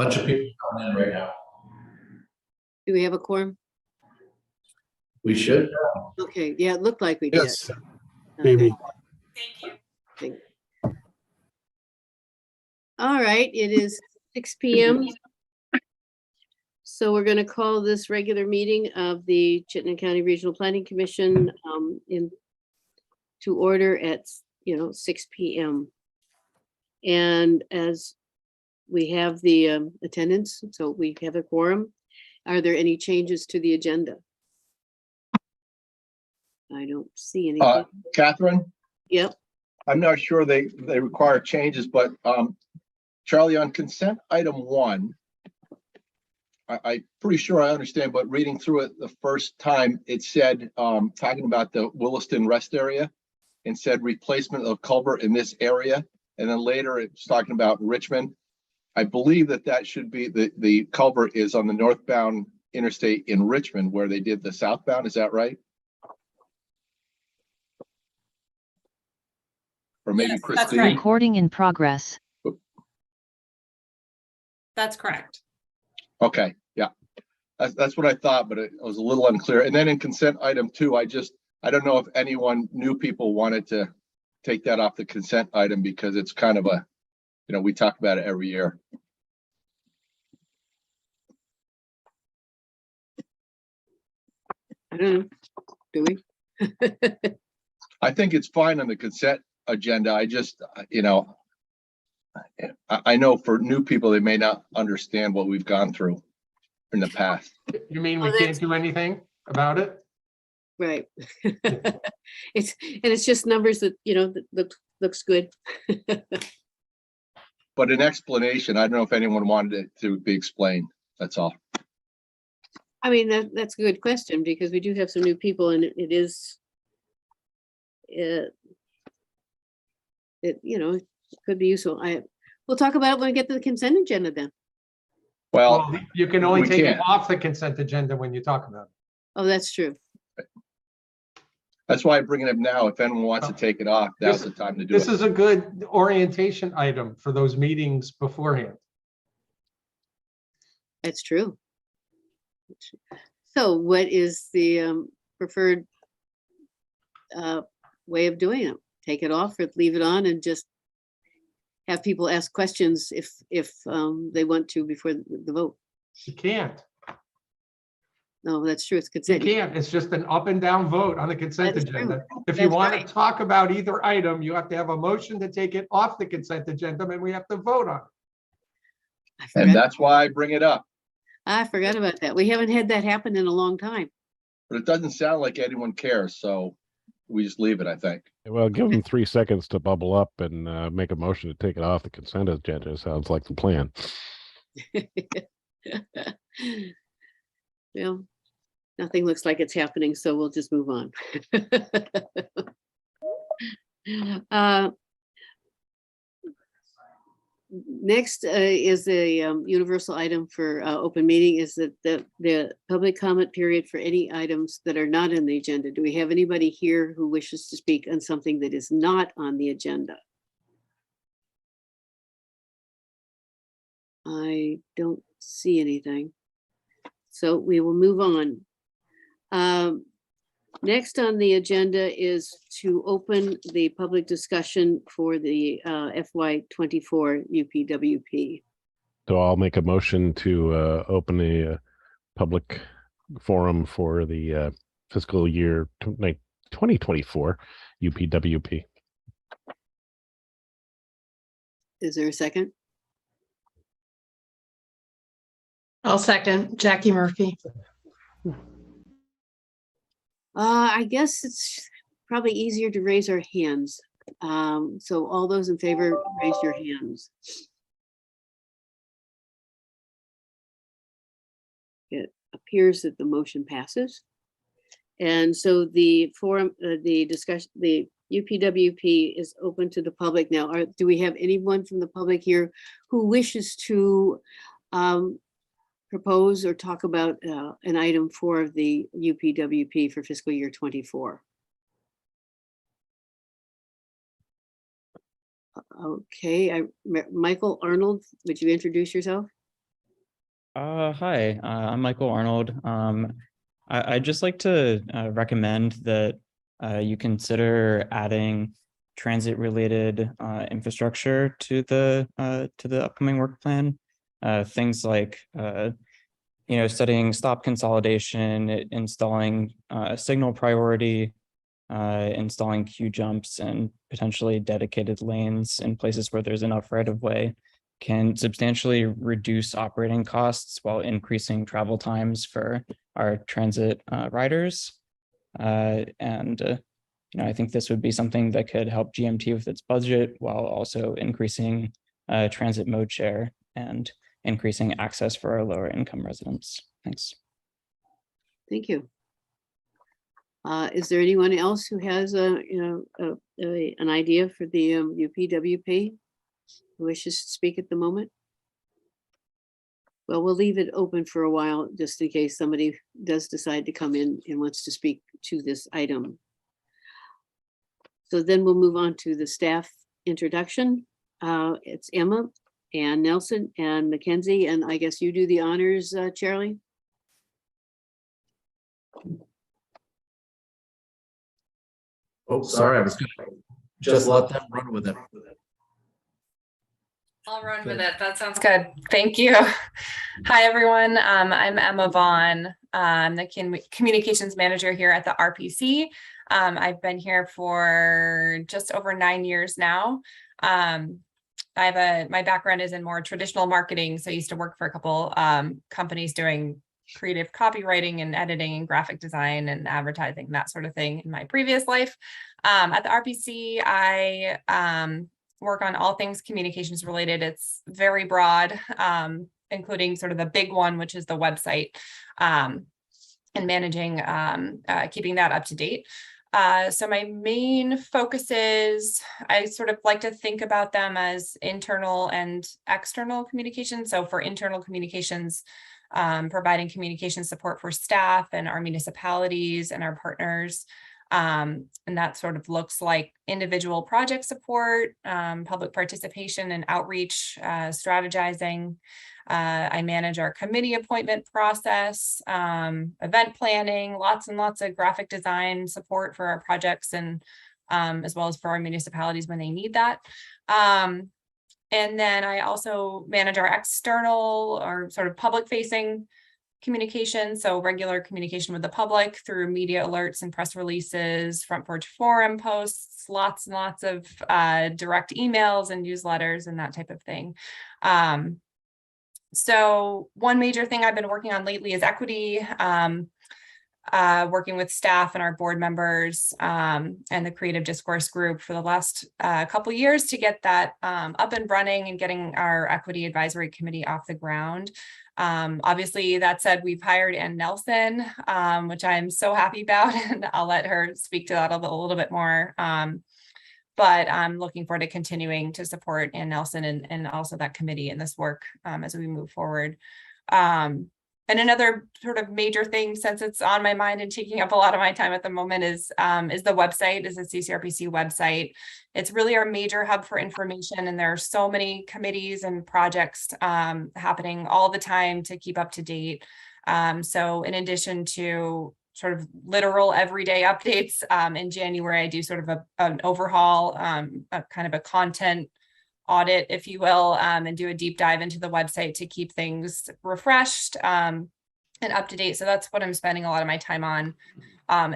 Bunch of people coming in right now. Do we have a quorum? We should. Okay, yeah, it looked like we did. Yes, maybe. Thank you. All right, it is 6 p.m. So we're going to call this regular meeting of the Chittenden County Regional Planning Commission to order at 6 p.m. And as we have the attendance, so we have a quorum. Are there any changes to the agenda? I don't see anything. Catherine, Yep. I'm not sure they require changes, but Charlie, on consent item 1, I'm pretty sure I understand, but reading through it the first time, it said, talking about the Williston rest area, and said replacement of culvert in this area. And then later it's talking about Richmond. I believe that should be the culvert is on the northbound interstate in Richmond where they did the southbound. Is that right? Or maybe Yes, Christine. that's right. Recording in progress. That's correct. Okay, yeah, that's what I thought, but it was a little unclear. And then in consent item 2, I don't know if anyone new people wanted to take that off the consent item because it's kind of a, we talk about it every year. I don't know. Do we? I think it's fine on the consent agenda. I just, I know for new people, they may not understand what we've gone through in the past. You mean we can't do anything about it? Right. It's just numbers that, that looks good. But an explanation, I don't know if anyone wanted it to be explained. That's all. I mean, that's a good question because we do have some new people and it is, it could be useful. We'll talk about it when we get to the consent agenda then. Well, You can only we take it can't. off the consent agenda when you talk about it. Oh, that's true. that's why I bring it up now. If anyone wants to take it off, now's the time to do it. This is a good orientation item for those meetings beforehand. That's true. So what is the preferred way of doing it? Take it off or leave it on and just have people ask questions if they want to before the vote? You can't. No, that's true. It's You consent. can't. It's just an up and down vote on the consent That's true. agenda. If you That's want right. to talk about either item, you have to have a motion to take it off the consent agenda, and we have to vote on it. And that's why I bring it up. I forgot about that. We haven't had that happen in a long time. But it doesn't sound like anyone cares, so we just leave it, I think. Well, give them 3 seconds to bubble up and make a motion to take it off the consent agenda. Sounds like the plan. Well, nothing looks like it's happening, so we'll just move on. Next is a universal item for open meeting is that the public comment period for any items that are not on the agenda. Do we have anybody here who wishes to speak on something that is not on the agenda? I don't see anything. So we will move on. Next on the agenda is to open the public discussion for the FY24 UPWP. So I'll make a motion to open a public forum for the fiscal year 2024 UPWP. Is there a second? I'll second. Jackie Murphy. I guess it's probably easier to raise our hands. So all those in favor, raise your hands. It appears that the motion passes. And so the forum, the discussion, the UPWP is open to the public now. Do we have anyone from the public here who wishes to propose or talk about an item for the UPWP for fiscal year 24? Okay, Michael Arnold, would you introduce yourself? Hi, I'm Michael Arnold. I'd just like to recommend that you consider adding transit-related infrastructure to the upcoming work plan. Things like studying stop consolidation, installing signal priority, installing queue jumps, and potentially dedicated lanes in places where there's enough right-of-way can substantially reduce operating costs while increasing travel times for our transit riders. I think this would be something that could help GMT with its budget while also increasing transit mode share and increasing access for our lower income residents. Thanks. Thank you. Is there anyone else who has an idea for the UPWP who wishes to speak at the moment? Well, we'll leave it open for a while just in case somebody does decide to come in and wants to speak to this item. So then we'll move on to the staff introduction. It's Emma and Nelson and Mackenzie, and I guess you do the honors, Charlie. Oh, sorry, I was gonna just let them run with it. I'll run with it. That sounds good. Thank you. Hi, everyone. I'm Emma Vaughn. I'm the communications manager here at the RPC. I've been here for just over 9 years now. My background is in more traditional marketing. So I used to work for a couple companies doing creative copywriting and editing and graphic design and advertising, that sort of thing in my previous life. At the RPC, I work on all things communications related. It's very broad, including sort of the big one, which is the website, and managing, keeping that up to date. So my main focuses, I sort of like to think about them as internal and external communication. So for internal communications, providing communication support for staff and our municipalities and our partners. And that sort of looks like individual project support, public participation and outreach, strategizing. I manage our committee appointment process, event planning, lots and lots of graphic design support for our projects and as well as for our municipalities when they need that. And then I also manage our external or sort of public facing communication. So regular communication with the public through media alerts and press releases, front porch forum posts, lots and lots of direct emails and newsletters and that type of thing. So one major thing I've been working on lately is equity, working with staff and our board members and the creative discourse group for the last couple of years to get that up and running and getting our equity advisory committee off the ground. Obviously, that said, we've hired Ann Nelson, which I'm so happy about, and I'll let her speak to that a little bit more. But I'm looking forward to continuing to support Ann Nelson and also that committee in this work as we move forward. And another sort of major thing, since it's on my mind and taking up a lot of my time at the moment, is the website, is the CCRPC website. It's really our major hub for information, and there are so many committees and projects happening all the time to keep up to date. So in addition to sort of literal everyday updates, in January, I do sort of an overhaul, a kind of a content audit, if you will, and do a deep dive into the website to keep things refreshed and up to date. So that's what I'm spending a lot of my time on.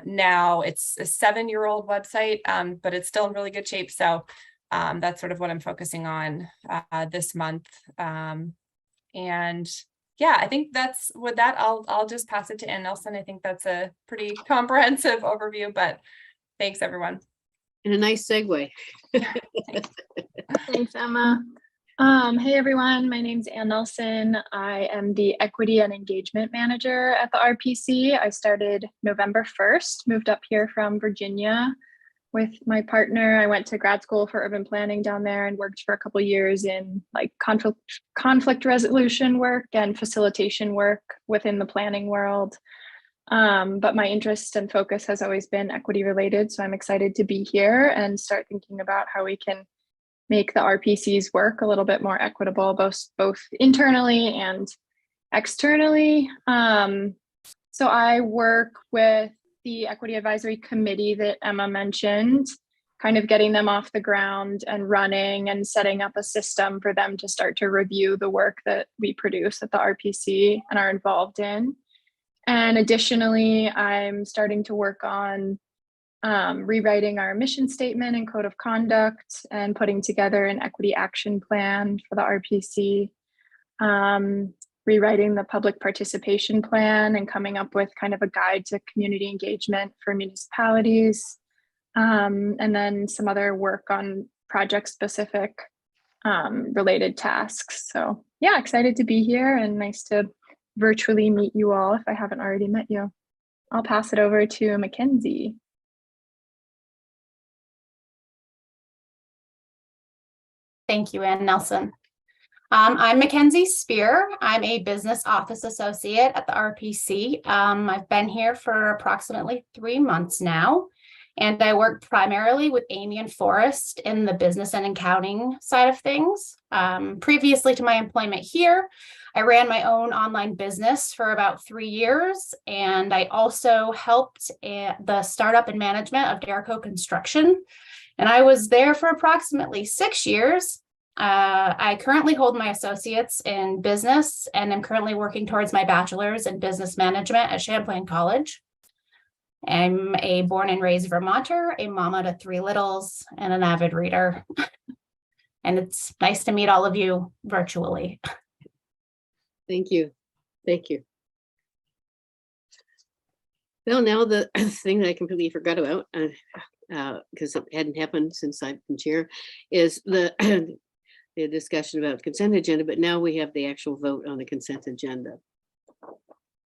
Now it's a 7-year-old website, but it's still in really good shape. So that's sort of what I'm focusing on this month. And yeah, I think that's with that, I'll just pass it to Ann Nelson. I think that's a pretty comprehensive overview, but thanks everyone. And a nice segue. Thanks, Emma. Hey, everyone. My name's Ann Nelson. I am the Equity and Engagement Manager at the RPC. I started November 1st, moved up here from Virginia with my partner. I went to grad school for urban planning down there and worked for a couple of years in like conflict resolution work and facilitation work within the planning world. But my interest and focus has always been equity related. So I'm excited to be here and start thinking about how we can make the RPC's work a little bit more equitable, both internally and externally. So I work with the Equity Advisory Committee that Emma mentioned, kind of getting them off the ground and running and setting up a system for them to start to review the work that we produce at the RPC and are involved in. And additionally, I'm starting to work on rewriting our mission statement and code of conduct and putting together an equity action plan for the RPC. Rewriting the public participation plan and coming up with kind of a guide to community engagement for municipalities. And then some other work on project specific related tasks. So yeah, excited to be here and nice to virtually meet you all if I haven't already met you. I'll pass it over to Mackenzie. Thank you, Ann Nelson. I'm Mackenzie Spear. I'm a business office associate at the RPC. I've been here for approximately 3 months now, and I work primarily with Amy and Forrest in the business and accounting side of things. Previously to my employment here, I ran my own online business for about 3 years, and I also helped the startup and management of Derico Construction. And I was there for approximately 6 years. I currently hold my associates in business and I'm currently working towards my bachelor's in business management at Champlain College. I'm a born and raised Vermonter, a mama to 3 littles, and an avid reader. And it's nice to meet all of you virtually. Thank you. Thank you. Well, now the thing that I completely forgot about, because it hadn't happened since I've been chair, is the discussion about consent agenda, but now we have the actual vote on the consent agenda.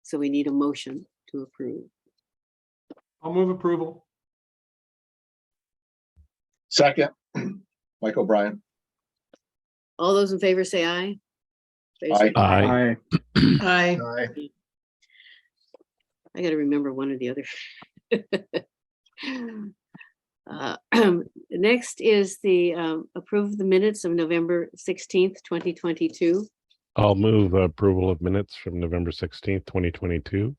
So we need a motion to approve. I'll move approval. Second, Mike O'Brien. All those in favor say aye. Aye. Aye. Aye. I got to remember one or the other. Next is the approve the minutes of November 16th, 2022. I'll move approval of minutes from November 16th, 2022.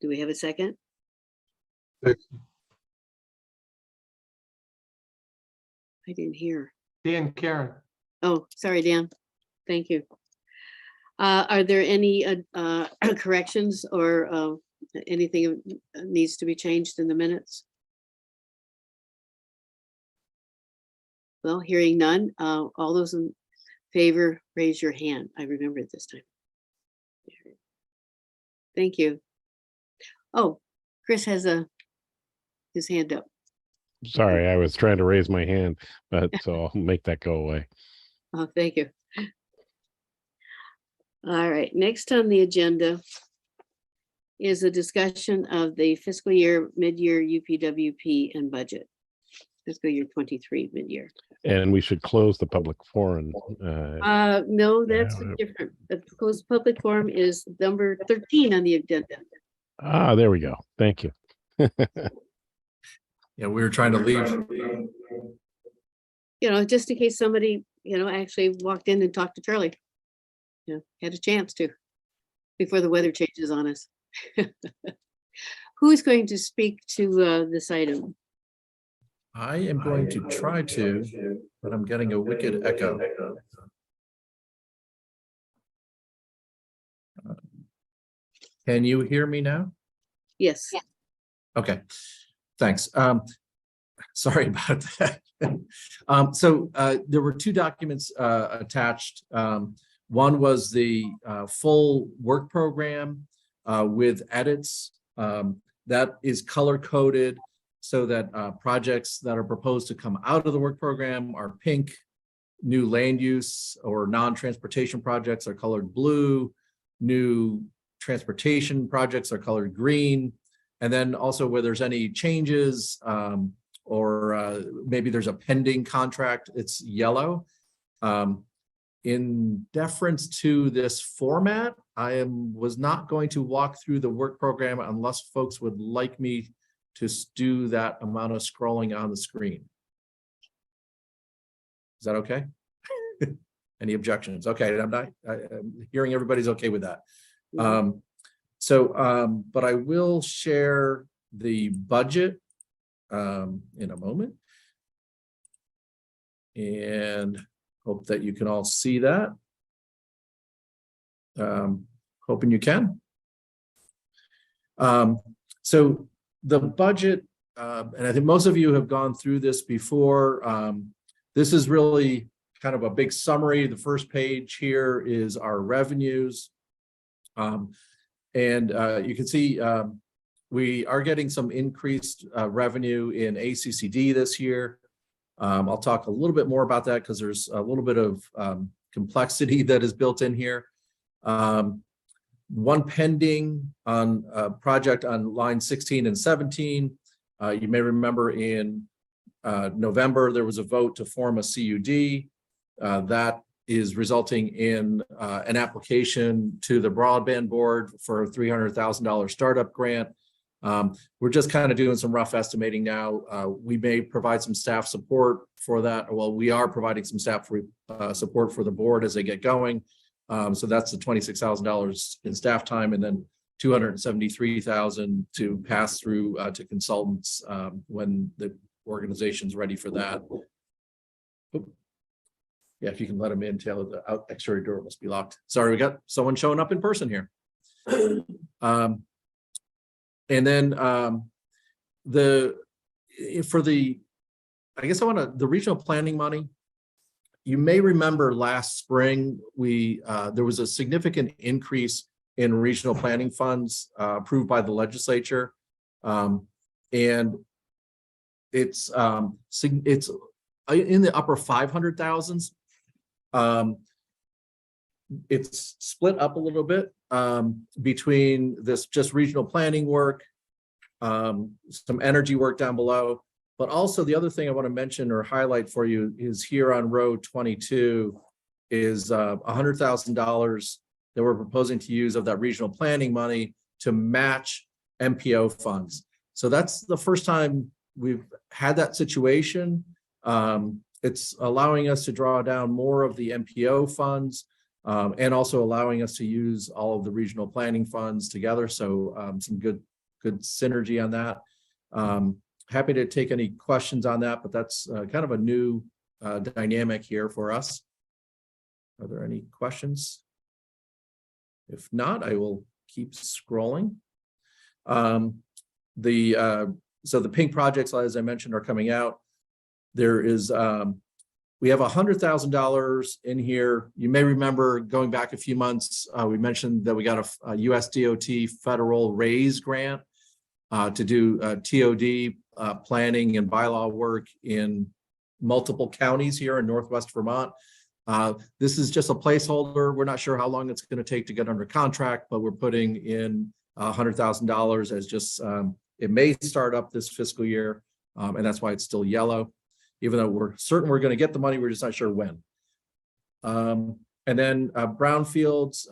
Do we have a second? Second. I didn't hear. Dan, Karen. Oh, sorry, Dan. Thank you. Are there any corrections or anything needs to be changed in the minutes? Well, hearing none, all those in favor, raise your hand. I remember it this time. Thank you. Oh, Chris has his hand up. Sorry, I was trying to raise my hand, but so I'll make that go away. Oh, thank you. All right, next on the agenda is a discussion of the fiscal year mid-year UPWP and budget. Fiscal year 23 mid-year. And we should close the public forum. No, that's different. The closed public forum is number 13 on the agenda. There we go. Thank you. Yeah, we were trying to leave. You know, just in case somebody, actually walked in and talked to Charlie. Had a chance to before the weather changes on us. Who is going to speak to this item? I am going to try to, but I'm getting a wicked echo. Can you hear me now? Yes. Okay, thanks. Sorry about that. So there were 2 documents attached. One was the full work program with edits that is color coded so that projects that are proposed to come out of the work program are pink, new land use or non-transportation projects are colored blue, new transportation projects are colored green, and then also where there's any changes or maybe there's a pending contract, it's yellow. In deference to this format, I was not going to walk through the work program unless folks would like me to do that amount of scrolling on the screen. Is that okay? Any objections? Okay, I'm hearing everybody's okay with that. Mhm. But I will share the budget in a moment. And hope that you can all see that. Hoping you can. So the budget, and I think most of you have gone through this before. This is really kind of a big summary. The first page here is our revenues. And you can see we are getting some increased revenue in ACCD this year. I'll talk a little bit more about that because there's a little bit of complexity that is built in here. One pending on a project on line 16 and 17. You may remember in November, there was a vote to form a CUD. That is resulting in an application to the broadband board for a $300,000 startup grant. We're just kind of doing some rough estimating now. We may provide some staff support for that. Well, we are providing some staff support for the board as they get going. So that's the $26,000 in staff time, and then $273,000 to pass through to consultants when the organization's ready for that. Oop. Yeah, if you can let them in, Taylor, the exterior door must be locked. Sorry, we got someone showing up in person here. And then the regional planning money. You may remember last spring, there was a significant increase in regional planning funds approved by the legislature. And it's in the upper 500,000s. It's split up a little bit between this just regional planning work, some energy work down below. But also the other thing I want to mention or highlight for you is here on row 22 is $100,000 that we're proposing to use of that regional planning money to match MPO funds. So that's the first time we've had that situation. It's allowing us to draw down more of the MPO funds and also allowing us to use all of the regional planning funds together. So some good synergy on that. Happy to take any questions on that, but that's kind of a new dynamic here for us. Are there any questions? If not, I will keep scrolling. So the pink projects, as I mentioned, are coming out. There is, we have $100,000 in here. You may remember going back a few months, we mentioned that we got a US DOT federal RAISE grant to do TOD planning and bylaw work in multiple counties here in Northwest Vermont. This is just a placeholder. We're not sure how long it's going to take to get under contract, but we're putting in $100,000 as just, it may start up this fiscal year, and that's why it's still yellow. Even though we're certain we're going to get the money, we're just not sure when. And then brownfields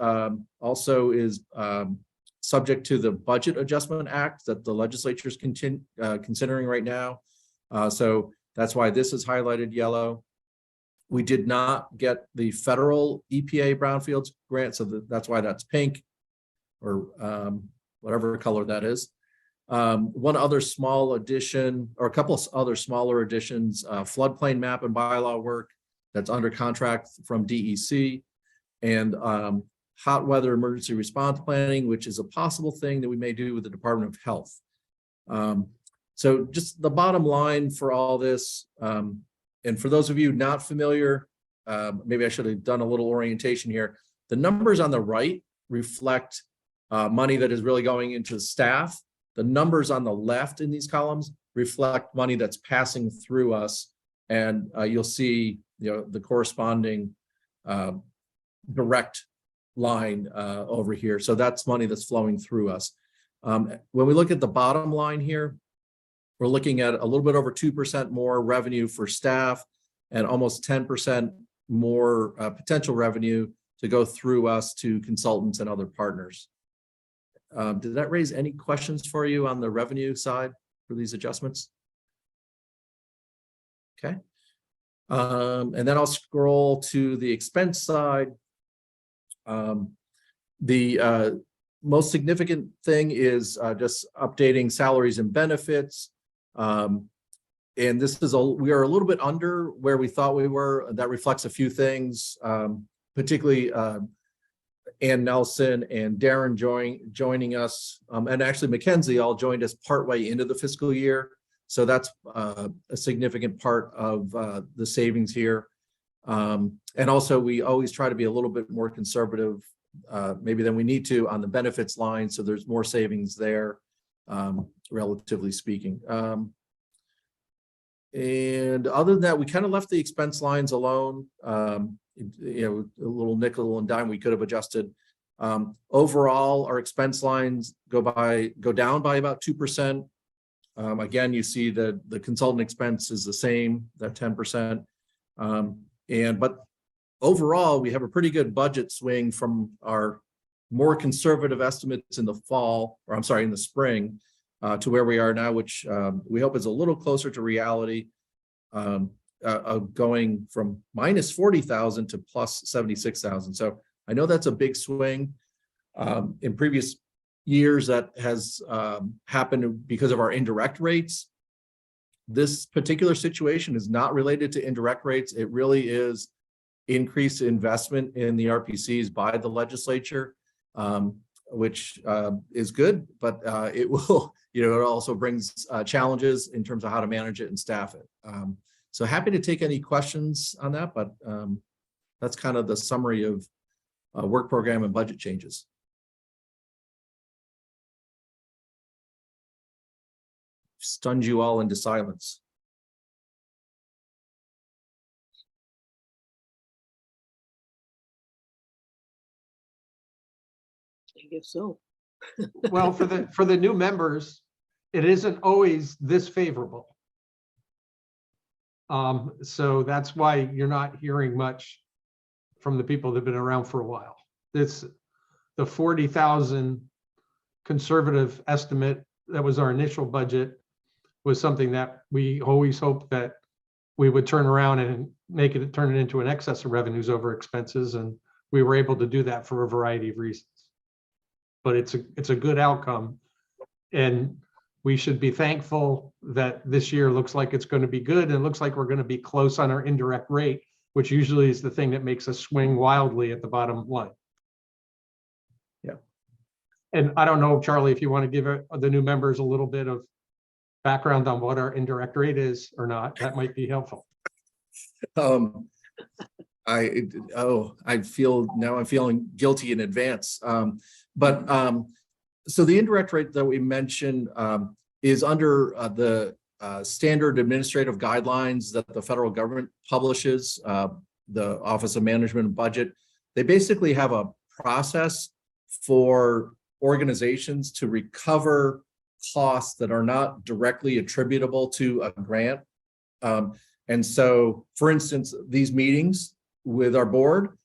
also is subject to the Budget Adjustment Act that the legislature is considering right now. So that's why this is highlighted yellow. We did not get the federal EPA brownfields grant, so that's why that's pink, or whatever color that is. One other small addition, or a couple of other smaller additions, floodplain map and bylaw work that's under contract from DEC, and hot weather emergency response planning, which is a possible thing that we may do with the Department of Health. So just the bottom line for all this, and for those of you not familiar, maybe I should have done a little orientation here. The numbers on the right reflect money that is really going into staff. The numbers on the left in these columns reflect money that's passing through us, and you'll see, the corresponding direct line over here. So that's money that's flowing through us. When we look at the bottom line here, we're looking at a little bit over 2% more revenue for staff and almost 10% more potential revenue to go through us to consultants and other partners. Did that raise any questions for you on the revenue side for these adjustments? Okay. And then I'll scroll to the expense side. The most significant thing is just updating salaries and benefits. And this is we are a little bit under where we thought we were. That reflects a few things, particularly Ann Nelson and Darren joining us, and actually Mackenzie all joined us partway into the fiscal year. So that's a significant part of the savings here. And also we always try to be a little bit more conservative, maybe than we need to on the benefits line. So there's more savings there, relatively speaking. And other than that, we kind of left the expense lines alone. You know, a little nickel and dime we could have adjusted. Overall, our expense lines go down by about 2%. Again, you see that the consultant expense is the same, that 10%. But overall, we have a pretty good budget swing from our more conservative estimates in the fall, or I'm sorry, in the spring, to where we are now, which we hope is a little closer to reality, going from minus 40,000 to plus 76,000. So I know that's a big swing. In previous years, that has happened because of our indirect rates. This particular situation is not related to indirect rates. It really is increased investment in the RPCs by the legislature, which is good, but it will, you know, it also brings challenges in terms of how to manage it and staff it. So happy to take any questions on that, but that's kind of the summary of work program and budget changes. Stunned you all into silence. I guess so. Well, for the new members, it isn't always this favorable. So that's why you're not hearing much from the people that have been around for a while. The 40,000 conservative estimate that was our initial budget was something that we always hoped that we would turn around and turn it into an excess of revenues over expenses, and we were able to do that for a variety of reasons. But it's a good outcome, and we should be thankful that this year looks like it's going to be good, and it looks like we're going to be close on our indirect rate, which usually is the thing that makes us swing wildly at the bottom line. Yeah. And I don't know, Charlie, if you want to give the new members a little bit of background on what our indirect rate is or not, that might be helpful. I'm feeling guilty in advance. So the indirect rate that we mentioned is under the standard administrative guidelines that the federal government publishes, the Office of Management and Budget. They basically have a process for organizations to recover costs that are not directly attributable to a grant. And so, for instance, these meetings with our board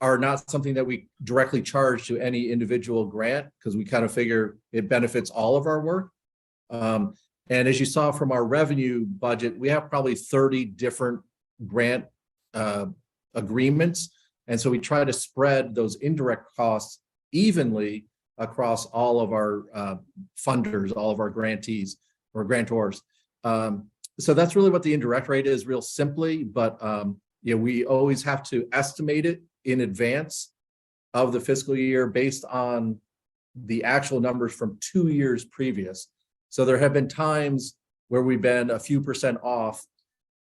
are not something that we directly charge to any individual grant, because we kind of figure it benefits all of our work. And as you saw from our revenue budget, we have probably 30 different grant agreements. And so we try to spread those indirect costs evenly across all of our funders, all of our grantees or grantors. So that's really what the indirect rate is, real simply, but you know, we always have to estimate it in advance of the fiscal year based on the actual numbers from 2 years previous. So there have been times where we've been a few percent off,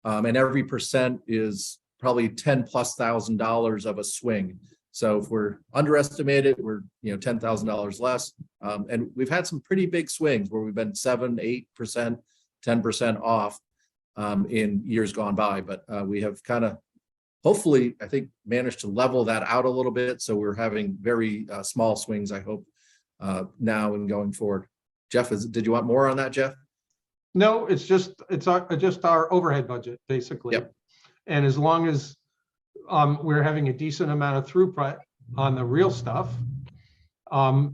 and every percent is probably $10,000+ of a swing. So if we're underestimated, we're $10,000 less. And we've had some pretty big swings where we've been 7%, 8%, 10% off in years gone by. But we have kind of, hopefully, I think, managed to level that out a little bit. So we're having very small swings, I hope, now and going forward. Jeff, did you want more on that, Jeff? No, it's just our overhead budget, basically. Yep. And as long as we're having a decent amount of throughput on the real stuff,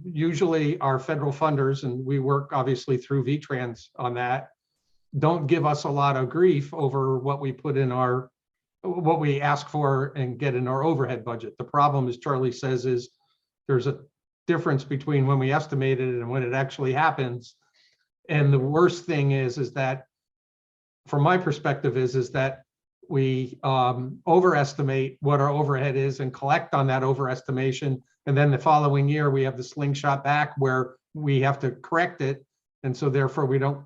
usually our federal funders, and we work obviously through VTrans on that, don't give us a lot of grief over what we put in our what we ask for and get in our overhead budget. The problem, as Charlie says, is there's a difference between when we estimate it and when it actually happens. And the worst thing is that, from my perspective, is that we overestimate what our overhead is and collect on that overestimation. And then the following year, we have the slingshot back where we have to correct it. And so therefore we don't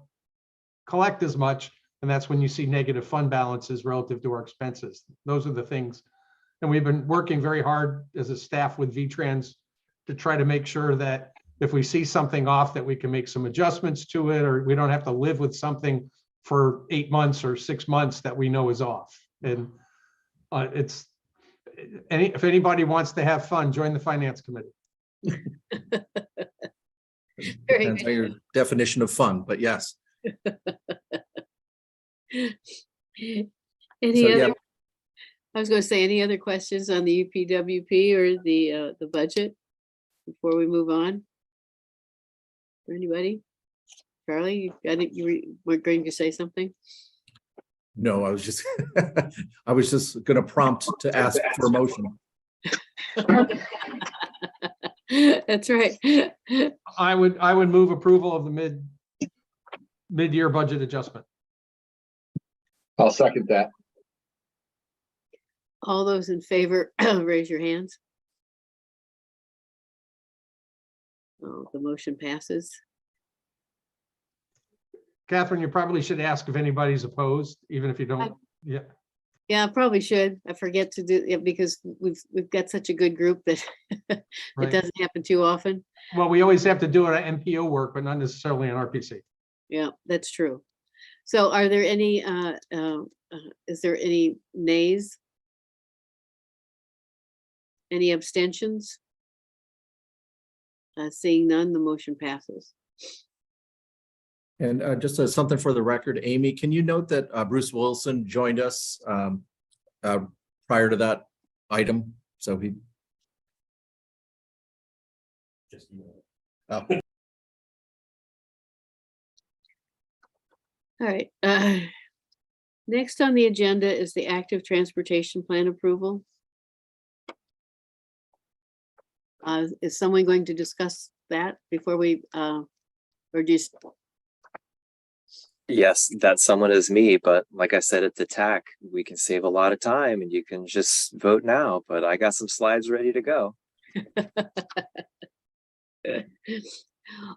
collect as much. And that's when you see negative fund balances relative to our expenses. Those are the things. And we've been working very hard as a staff with VTrans to try to make sure that if we see something off, that we can make some adjustments to it, or we don't have to live with something for 8 months or 6 months that we know is off. And if anybody wants to have fun, join the finance committee. Very Depends on good. your definition of fun, but yes. Any So, yeah. other, I was going to say, any other questions on the UPWP or the budget before we move on? For anybody? Charlie, you got it? You were going to say something? No, I was just going to prompt to ask for a motion. That's right. I would move approval of the mid-year budget adjustment. I'll second that. All those in favor, raise your hands. Oh, the motion passes. Catherine, you probably should ask if anybody's opposed, even if you don't. Yeah. Yeah, I probably should. I forget to do it because we've got such a good group that it Right. doesn't happen too often. Well, we always have to do it at MPO work, but not necessarily on RPC. Yeah, that's true. So are there any, is there any nays? Any abstentions? Seeing none, the motion passes. And just as something for the record, Amy, can you note that Bruce Wilson joined us prior to that item? So he. Oh. All right. Next on the agenda is the active transportation plan approval. Is someone going to discuss that before we, or just? Yes, that someone is me, but like I said at the TAC, we can save a lot of time and you can just vote now, but I got some slides ready to go.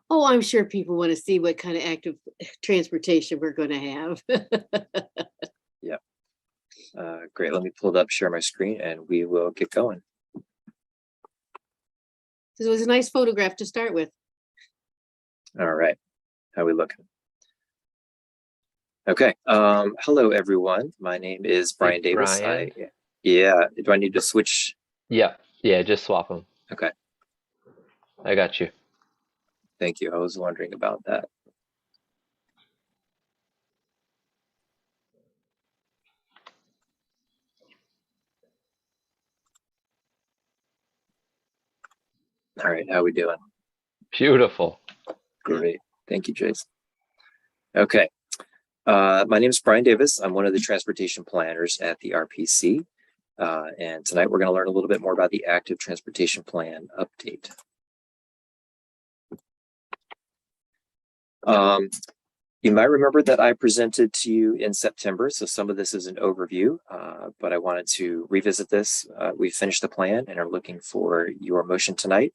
Oh, I'm sure people want to see what kind of active transportation we're going to have. Yep. Great. Let me pull it up, share my screen, and we will get going. It was a nice photograph to start with. All right. How are we looking? Okay. Hello, everyone. My name is Brian Davis. Brian. Yeah. Do I need to switch? Yeah, just swap them. Okay. I got you. Thank you. I was wondering about that. All right. How are we doing? Beautiful. Great. Thank you, Jason. Okay. My name is Brian Davis. I'm one of the transportation planners at the RPC. And tonight we're going to learn a little bit more about the active transportation plan update. You might remember that I presented to you in September, so some of this is an overview, but I wanted to revisit this. We finished the plan and are looking for your motion tonight.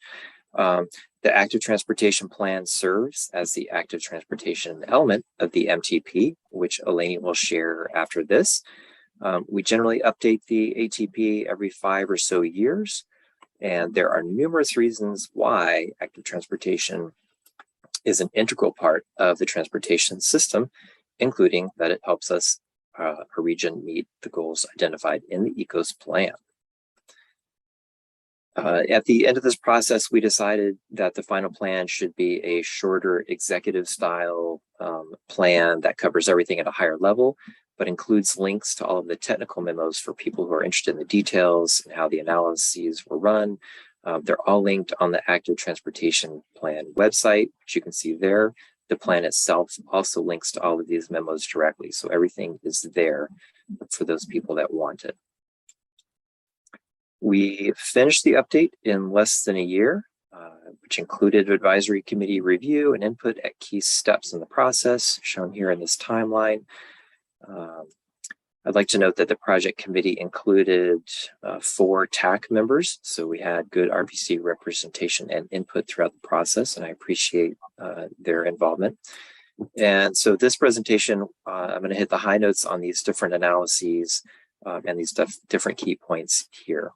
The active transportation plan serves as the active transportation element of the MTP, which Elaine will share after this. We generally update the ATP every 5 or so years, and there are numerous reasons why active transportation is an integral part of the transportation system, including that it helps us, our region, meet the goals identified in the ECOS plan. At the end of this process, we decided that the final plan should be a shorter executive style plan that covers everything at a higher level, but includes links to all of the technical memos for people who are interested in the details and how the analyses were run. They're all linked on the active transportation plan website, which you can see there. The plan itself also links to all of these memos directly. So everything is there for those people that want it. We finished the update in less than a year, which included advisory committee review and input at key steps in the process, shown here in this timeline. I'd like to note that the project committee included 4 TAC members, so we had good RPC representation and input throughout the process, and I appreciate their involvement. And so this presentation, I'm going to hit the high notes on these different analyses and these different key points here.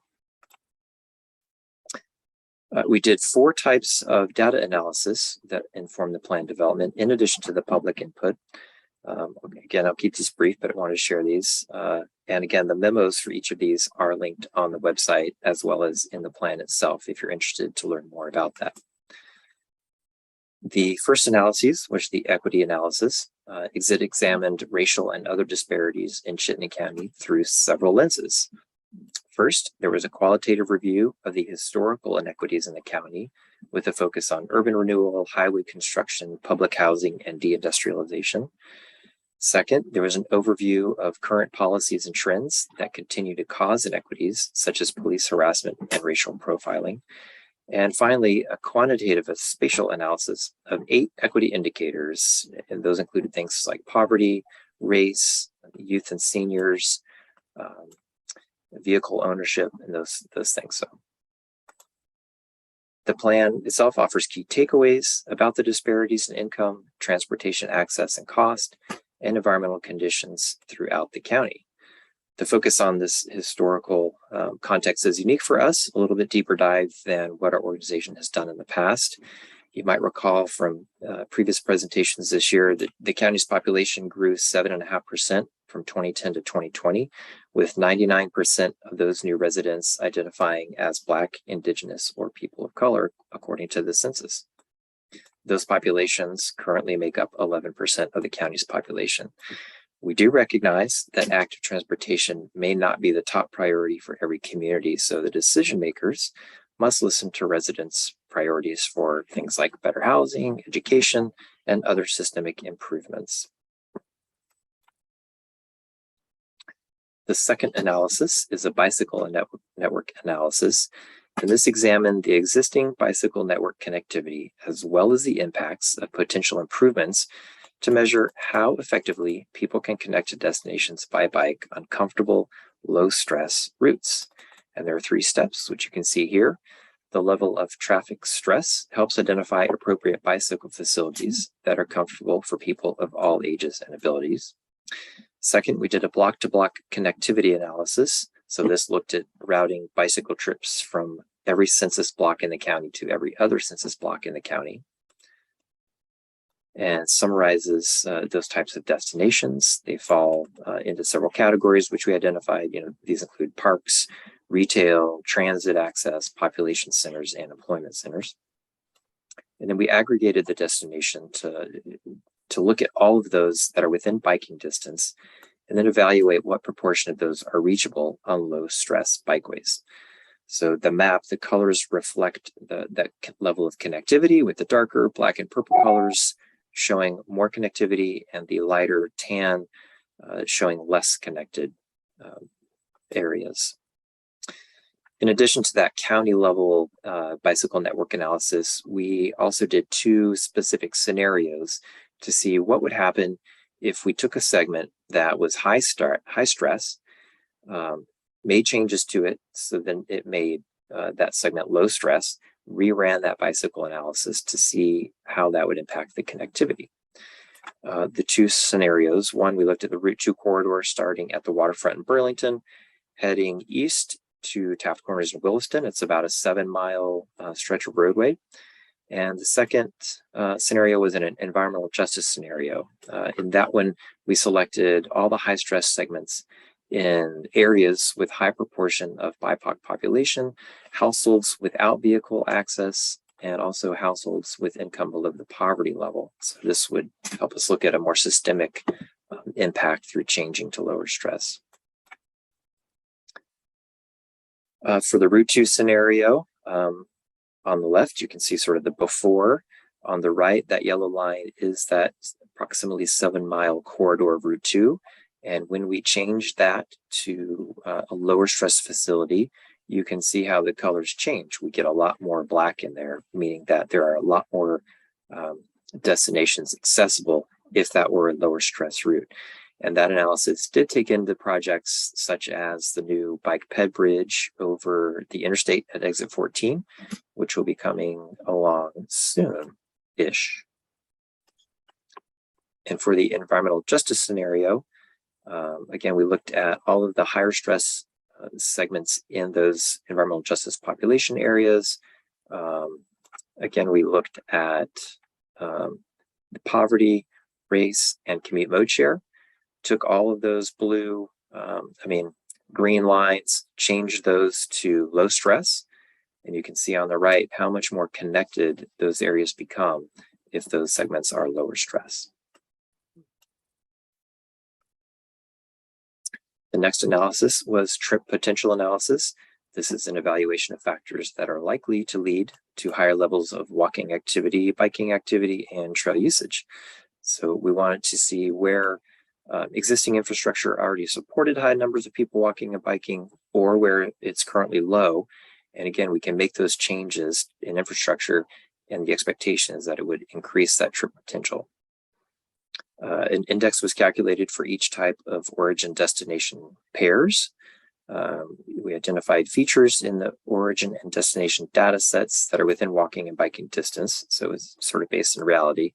We did 4 types of data analysis that inform the plan development in addition to the public input. Again, I'll keep this brief, but I want to share these. And again, the memos for each of these are linked on the website as well as in the plan itself if you're interested to learn more about that. The first analyses, which the equity analysis, examined racial and other disparities in Chittenden County through several lenses. First, there was a qualitative review of the historical inequities in the county with a focus on urban renewal, highway construction, public housing, and deindustrialization. Second, there was an overview of current policies and trends that continue to cause inequities, such as police harassment and racial profiling. And finally, a quantitative spatial analysis of 8 equity indicators, and those included things like poverty, race, youth and seniors, vehicle ownership, and those things. So the plan itself offers key takeaways about the disparities in income, transportation access and cost, and environmental conditions throughout the county. The focus on this historical context is unique for us, a little bit deeper dive than what our organization has done in the past. You might recall from previous presentations this year that the county's population grew 7.5% from 2010 to 2020, with 99% of those new residents identifying as Black, Indigenous, or people of color, according to the census. Those populations currently make up 11% of the county's population. We do recognize that active transportation may not be the top priority for every community, so the decision makers must listen to residents' priorities for things like better housing, education, and other systemic improvements. The second analysis is a bicycle network analysis, and this examined the existing bicycle network connectivity as well as the impacts of potential improvements to measure how effectively people can connect to destinations by bike on comfortable, low-stress routes. And there are 3 steps, which you can see here. The level of traffic stress helps identify appropriate bicycle facilities that are comfortable for people of all ages and abilities. Second, we did a block-to-block connectivity analysis. So this looked at routing bicycle trips from every census block in the county to every other census block in the county, and summarizes those types of destinations. They fall into several categories, which we identified. These include parks, retail, transit access, population centers, and employment centers. And then we aggregated the destination to look at all of those that are within biking distance, and then evaluate what proportion of those are reachable on low stress bikeways. So the map, the colors reflect that level of connectivity, with the darker black and purple colors showing more connectivity and the lighter tan showing less connected areas. In addition to that county level bicycle network analysis, we also did 2 specific scenarios to see what would happen if we took a segment that was high stress, made changes to it, so then it made that segment low stress, reran that bicycle analysis to see how that would impact the connectivity. The 2 scenarios, one, we looked at the Route 2 corridor starting at the waterfront in Burlington, heading east to Taft Corners in Williston. It's about a 7-mile stretch of roadway. And the second scenario was an environmental justice scenario. In that one, we selected all the high stress segments in areas with high proportion of BIPOC population, households without vehicle access, and also households with income below the poverty level. So this would help us look at a more systemic impact through changing to lower stress. For the Route 2 scenario, on the left, you can see sort of the before. On the right, that yellow line is that approximately 7-mile corridor of Route 2. And when we change that to a lower stress facility, you can see how the colors change. We get a lot more black in there, meaning that there are a lot more destinations accessible if that were a lower stress route. And that analysis did take into projects such as the new bike ped bridge over the interstate at exit 14, which will be coming along soon-ish. And for the environmental justice scenario, again, we looked at all of the higher stress segments in those environmental justice population areas. Again, we looked at the poverty, race, and commute mode share. Took all of those green lines, changed those to low stress. And you can see on the right how much more connected those areas become if those segments are lower stress. The next analysis was trip potential analysis. This is an evaluation of factors that are likely to lead to higher levels of walking activity, biking activity, and trail usage. So we wanted to see where existing infrastructure already supported high numbers of people walking and biking, or where it's currently low. And again, we can make those changes in infrastructure, and the expectation is that it would increase that trip potential. An index was calculated for each type of origin destination pairs. We identified features in the origin and destination data sets that are within walking and biking distance. So it's sort of based in reality.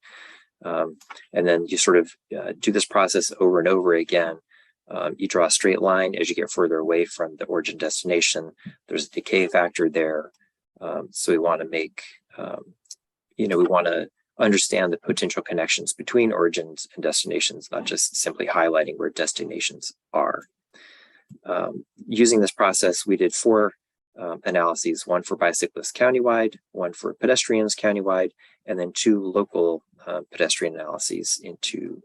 And then you sort of do this process over and over again. You draw a straight line as you get further away from the origin destination. There's a decay factor there. So we want to make, we want to understand the potential connections between origins and destinations, not just simply highlighting where destinations are. Using this process, we did 4 analyses, one for bicyclists countywide, one for pedestrians countywide, and then 2 local pedestrian analyses into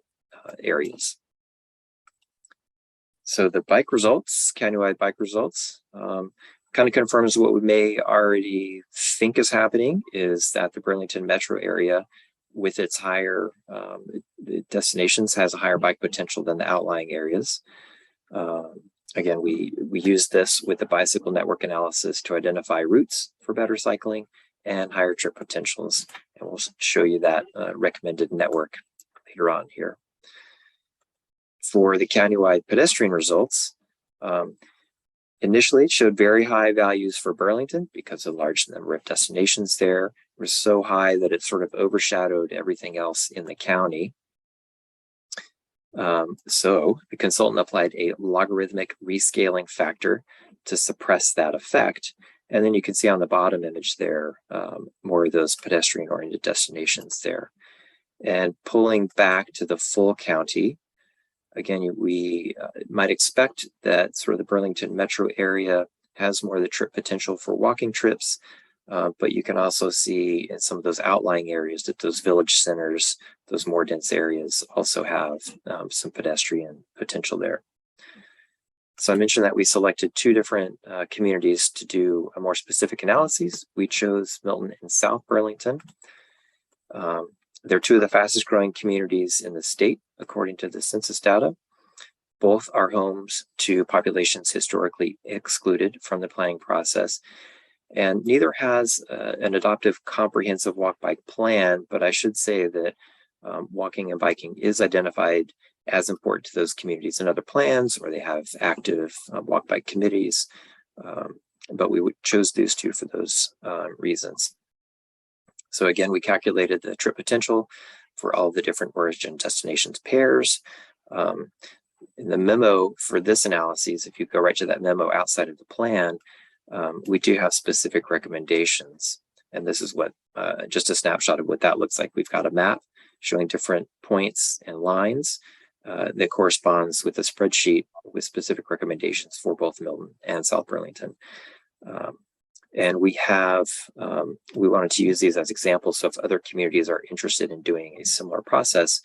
areas. So the bike results, countywide bike results, kind of confirms what we may already think is happening, is that the Burlington metro area with its higher destinations has a higher bike potential than the outlying areas. Again, we use this with the bicycle network analysis to identify routes for better cycling and higher trip potentials. And we'll show you that recommended network later on here. For the countywide pedestrian results, initially it showed very high values for Burlington because of the large number of destinations there. It was so high that it sort of overshadowed everything else in the county. So the consultant applied a logarithmic rescaling factor to suppress that effect. And then you can see on the bottom image there, more of those pedestrian-oriented destinations there. And pulling back to the full county, again, we might expect that sort of the Burlington metro area has more of the trip potential for walking trips, but you can also see in some of those outlying areas that those village centers, those more dense areas also have some pedestrian potential there. So I mentioned that we selected 2 different communities to do a more specific analysis. We chose Milton and South Burlington. They're 2 of the fastest growing communities in the state, according to the census data. Both are homes to populations historically excluded from the planning process. And neither has an adoptive comprehensive walk-bike plan, but I should say that walking and biking is identified as important to those communities in other plans, or they have active walk-bike committees. But we chose these 2 for those reasons. So again, we calculated the trip potential for all the different origin destinations pairs. In the memo for this analysis, if you go right to that memo outside of the plan, we do have specific recommendations. And this is what, just a snapshot of what that looks like. We've got a map showing different points and lines that corresponds with a spreadsheet with specific recommendations for both Milton and South Burlington. And we wanted to use these as examples. So if other communities are interested in doing a similar process,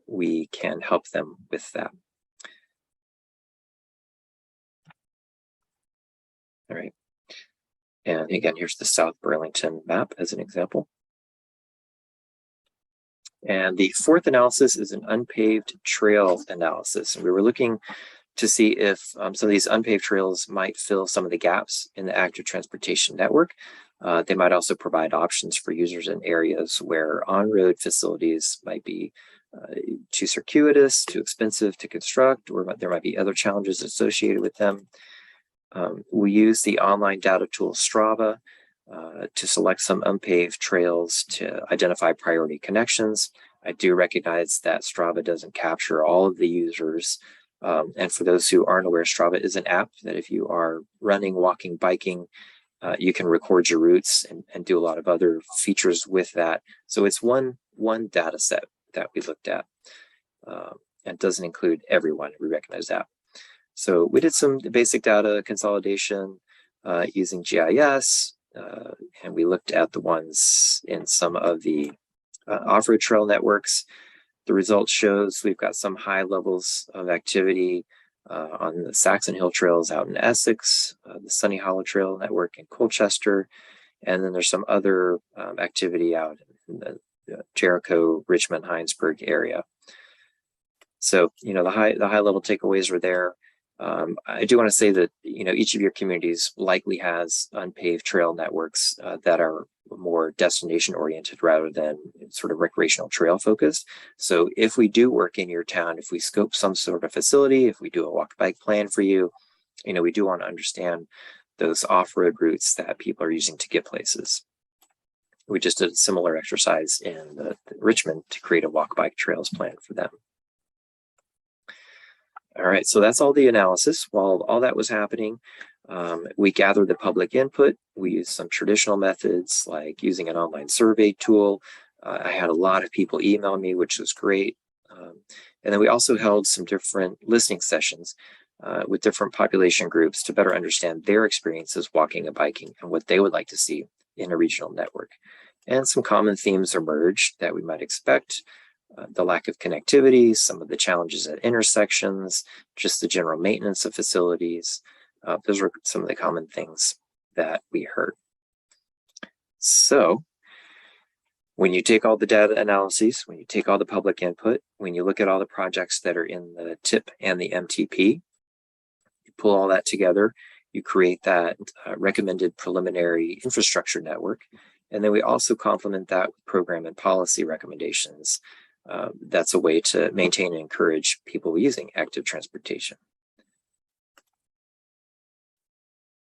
we can help them with that. All right. And again, here's the South Burlington map as an example. And the fourth analysis is an unpaved trail analysis. And we were looking to see if some of these unpaved trails might fill some of the gaps in the active transportation network. They might also provide options for users in areas where on-road facilities might be too circuitous, too expensive to construct, or there might be other challenges associated with them. We use the online data tool Strava to select some unpaved trails to identify priority connections. I do recognize that Strava doesn't capture all of the users. And for those who aren't aware, Strava is an app that if you are running, walking, biking, you can record your routes and do a lot of other features with that. So it's one data set that we looked at, and doesn't include everyone. We recognize that. So we did some basic data consolidation using GIS, and we looked at the ones in some of the off-road trail networks. The result shows we've got some high levels of activity on the Saxon Hill trails out in Essex, the Sunny Hollow Trail network in Colchester, and then there's some other activity out in the Jericho, Richmond, Heinsberg area. So, the high level takeaways were there. I do want to say that, each of your communities likely has unpaved trail networks that are more destination oriented rather than sort of recreational trail focused. So if we do work in your town, if we scope some sort of facility, if we do a walk bike plan for you, we do want to understand those off-road routes that people are using to get places. We just did a similar exercise in Richmond to create a walk bike trails plan for them. All right, so that's all the analysis. While all that was happening, we gathered the public input. We used some traditional methods like using an online survey tool. I had a lot of people email me, which was great. And then we also held some different listening sessions with different population groups to better understand their experiences walking and biking and what they would like to see in a regional network. And some common themes emerged that we might expect. The lack of connectivity, some of the challenges at intersections, just the general maintenance of facilities. Those were some of the common things that we heard. So when you take all the data analyses, when you take all the public input, when you look at all the projects that are in the TIP and the MTP, you pull all that together, you create that recommended preliminary infrastructure network. And then we also complement that with program and policy recommendations. That's a way to maintain and encourage people using active transportation.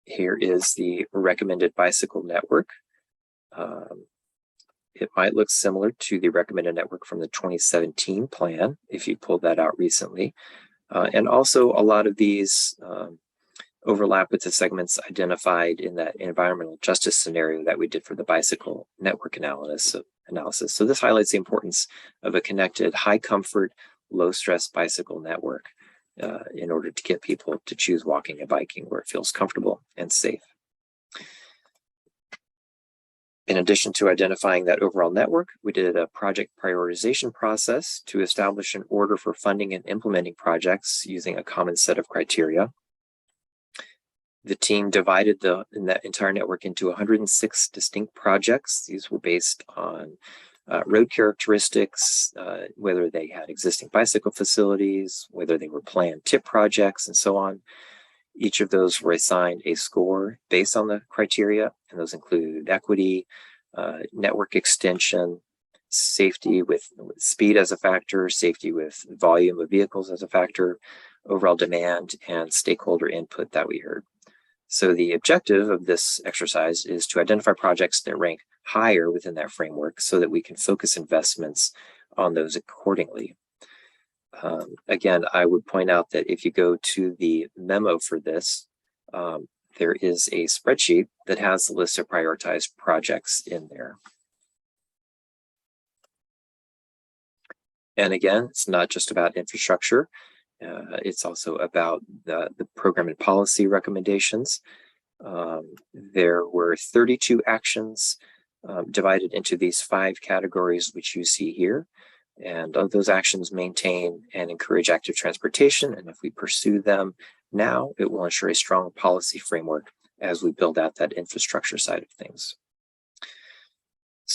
Here is the recommended bicycle network. It might look similar to the recommended network from the 2017 plan, if you pulled that out recently. And also a lot of these overlap with the segments identified in that environmental justice scenario that we did for the bicycle network analysis. So this highlights the importance of a connected, high comfort, low stress bicycle network in order to get people to choose walking and biking where it feels comfortable and safe. In addition to identifying that overall network, we did a project prioritization process to establish an order for funding and implementing projects using a common set of criteria. The team divided that entire network into 106 distinct projects. These were based on road characteristics, whether they had existing bicycle facilities, whether they were planned TIP projects, and so on. Each of those were assigned a score based on the criteria, and those include equity, network extension, safety with speed as a factor, safety with volume of vehicles as a factor, overall demand, and stakeholder input that we heard. So the objective of this exercise is to identify projects that rank higher within that framework so that we can focus investments on those accordingly. Again, I would point out that if you go to the memo for this, there is a spreadsheet that has the list of prioritized projects in there. And again, it's not just about infrastructure. It's also about the program and policy recommendations. There were 32 actions divided into these 5 categories, which you see here. And of those actions maintain and encourage active transportation. And if we pursue them now, it will ensure a strong policy framework as we build out that infrastructure side of things.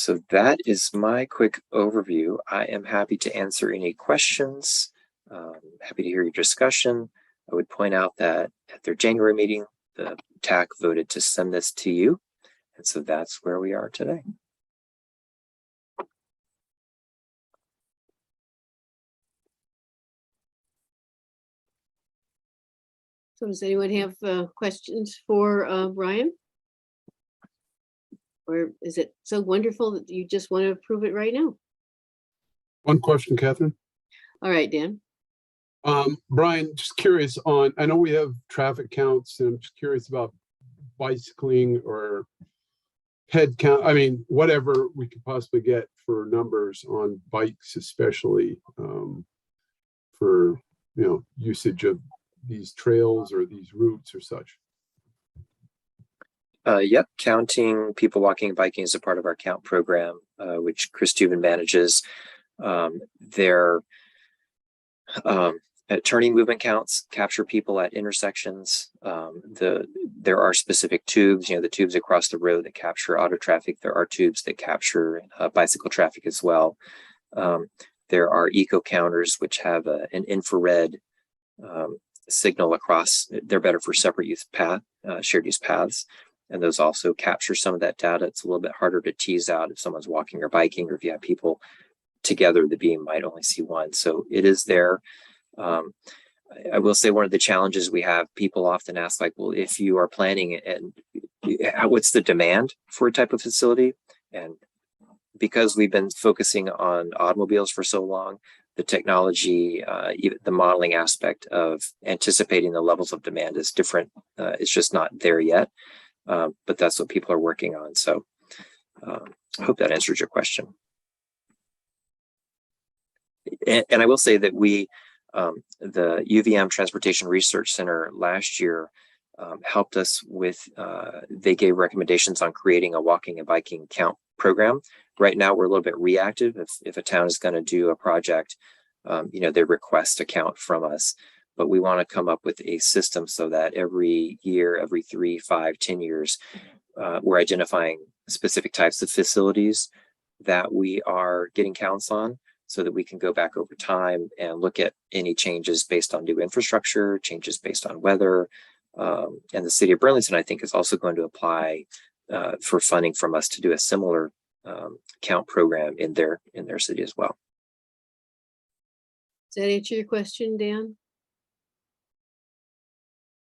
So that is my quick overview. I am happy to answer any questions. Happy to hear your discussion. I would point out that at their January meeting, the TAC voted to send this to you. And so that's where we are today. So does anyone have questions for Ryan? Or is it so wonderful that you just want to approve it right now? One question, Catherine. All right, Dan. Brian, just curious on, I know we have traffic counts, and I'm just curious about bicycling or head count. I mean, whatever we could possibly get for numbers on bikes, especially for, you know, usage of these trails or these routes or such. Yep, counting people walking and biking is a part of our count program, which Chris Tubin manages. Their turning movement counts capture people at intersections. There are specific tubes, you know, the tubes across the road that capture auto traffic. There are tubes that capture bicycle traffic as well. There are eco counters, which have an infrared signal across. They're better for separate use path, shared use paths. And those also capture some of that data. It's a little bit harder to tease out if someone's walking or biking, or if you have people together, the beam might only see one. So it is there. I will say one of the challenges we have, people often ask, like, well, if you are planning and what's the demand for a type of facility? And because we've been focusing on automobiles for so long, the technology, the modeling aspect of anticipating the levels of demand is different. It's just not there yet. But that's what people are working on. So I hope that answers your question. And I will say that we, the UVM Transportation Research Center last year helped us with, they gave recommendations on creating a walking and biking count program. Right now, we're a little bit reactive. If a town is going to do a project, you know, they request a count from us. But we want to come up with a system so that every year, every 3, 5, 10 years, we're identifying specific types of facilities that we are getting counts on, so that we can go back over time and look at any changes based on new infrastructure, changes based on weather. And the city of Burlington, I think, is also going to apply for funding from us to do a similar count program in their city as well. Does that answer your question, Dan?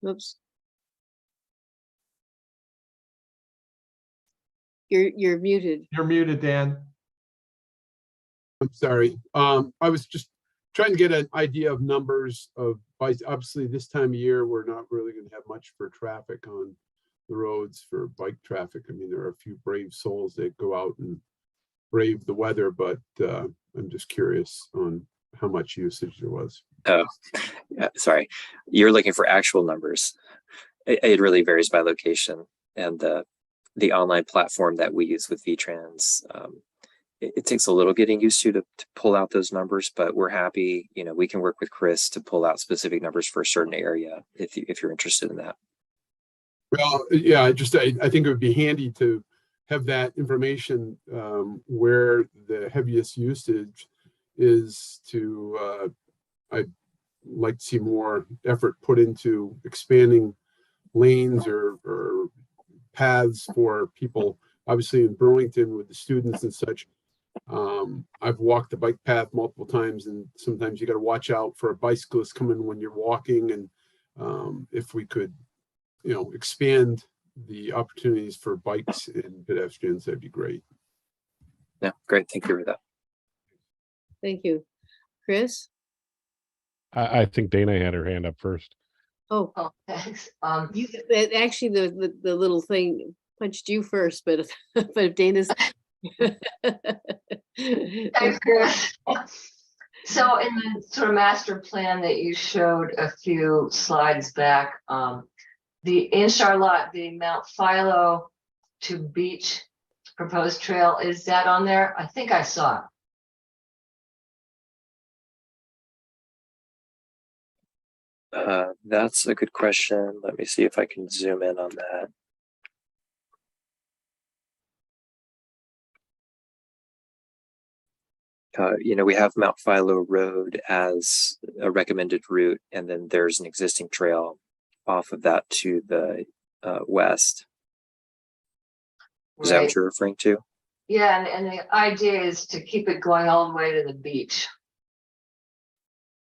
Oops. You're muted. You're muted, Dan. I'm sorry. I was just trying to get an idea of numbers of bikes. Obviously, this time of year, we're not really going to have much for traffic on the roads for bike traffic. I mean, there are a few brave souls that go out and brave the weather, but I'm just curious on how much usage there was. Oh, yeah, sorry. You're looking for actual numbers. It really varies by location, and the online platform that we use with VTrans, it takes a little getting used to pull out those numbers, but we're happy. You know, we can work with Chris to pull out specific numbers for a certain area if you're interested in that. Well, yeah, I think it would be handy to have that information where the heaviest usage is. To I'd like to see more effort put into expanding lanes or paths for people. Obviously in Burlington with the students and such, I've walked the bike path multiple times, and sometimes you got to watch out for a bicyclist coming when you're walking. And if we could, you know, expand the opportunities for bikes and pedestrians, that'd be great. Yeah, great. Thank you for that. Thank you. Chris? I think Dana had her hand up first. Oh, Thanks. actually, the little thing punched you first, but if Dana's. Thanks, Chris. So in the sort of master plan that you showed a few slides back, in Charlotte, the Mount Philo to Beach proposed trail, is that on there? I think I saw it. That's a good question. Let me see if I can zoom in on that. We have Mount Philo Road as a recommended route, and then there's an existing trail off of that to the west. Is that what you're referring to? Yeah, and the idea is to keep it going all the way to the beach.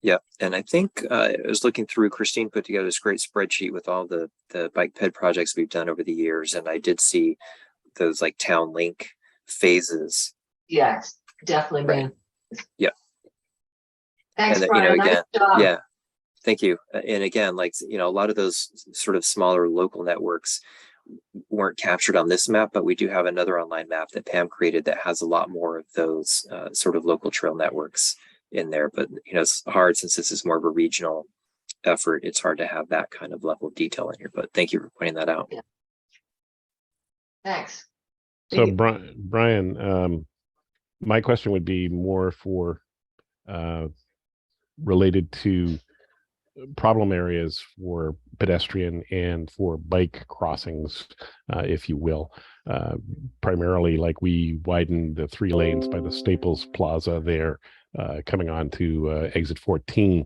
Yeah, and I think I was looking through, Christine put together this great spreadsheet with all the bike ped projects we've done over the years, and I did see those like town link phases. Yes, definitely. Right. Yeah. Thanks, and Brian. Nice job. yeah, thank you. And again, like, a lot of those sort of smaller local networks weren't captured on this map, but we do have another online map that Pam created that has a lot more of those sort of local trail networks in there. But it's hard, since this is more of a regional effort, it's hard to have that kind of level of detail in here, but thank you for pointing that out. Yeah. Thanks. So Brian, my question would be more for related to problem areas for pedestrian and for bike crossings, if you will. Primarily, like, we widened the 3 lanes by the Staples Plaza there, coming on to exit 14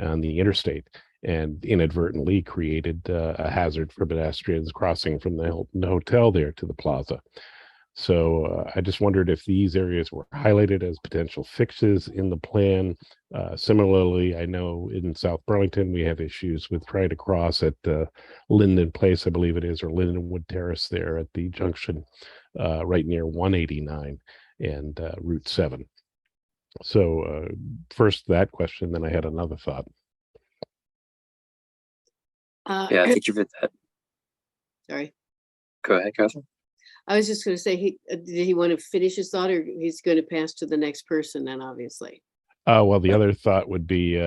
on the interstate, and inadvertently created a hazard for pedestrians crossing from the hotel there to the plaza. So I just wondered if these areas were highlighted as potential fixes in the plan. Similarly, I know in South Burlington, we have issues with trying to cross at Linden Place, I believe it is, or Lindenwood Terrace there at the junction right near 189 and Route 7. So first that question, then I had another thought. Yeah, thank you for that. Sorry. Go ahead, Catherine. I was just going to say, did he want to finish his thought, or he's going to pass to the next person then, obviously? Well, the other thought would be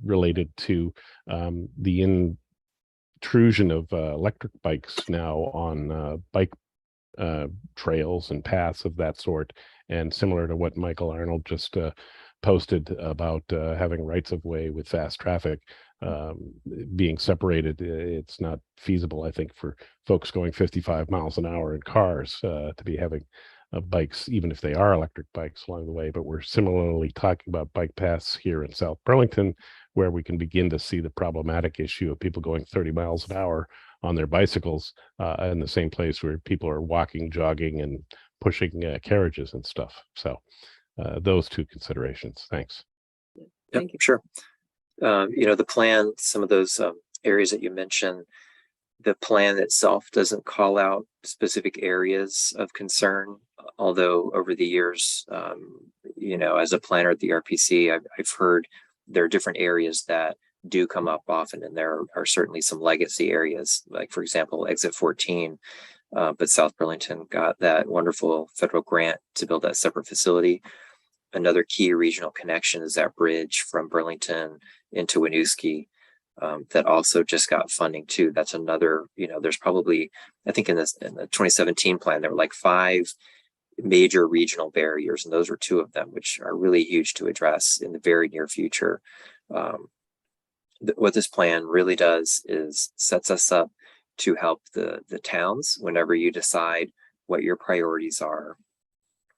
related to the intrusion of electric bikes now on bike trails and paths of that sort, and similar to what Michael Arnold just posted about having rights of way with fast traffic being separated. It's not feasible, I think, for folks going 55 miles an hour in cars to be having bikes, even if they are electric bikes, along the way. But we're similarly talking about bike paths here in South Burlington, where we can begin to see the problematic issue of people going 30 miles an hour on their bicycles in the same place where people are walking, jogging, and pushing carriages and stuff. So those two considerations. Thanks. Yep, sure. The plan, some of those areas that you mentioned, the plan itself doesn't call out specific areas of concern, although over the years, as a planner at the RPC, I've heard there are different areas that do come up often, and there are certainly some legacy areas, like, for example, exit 14, but South Burlington got that wonderful federal grant to build that separate facility. Another key regional connection is that bridge from Burlington into Winooski that also just got funding too. That's another, there's probably, I think in the 2017 plan, there were like 5 major regional barriers, and those were 2 of them, which are really huge to address in the very near future. What this plan really does is sets us up to help the towns whenever you decide what your priorities are.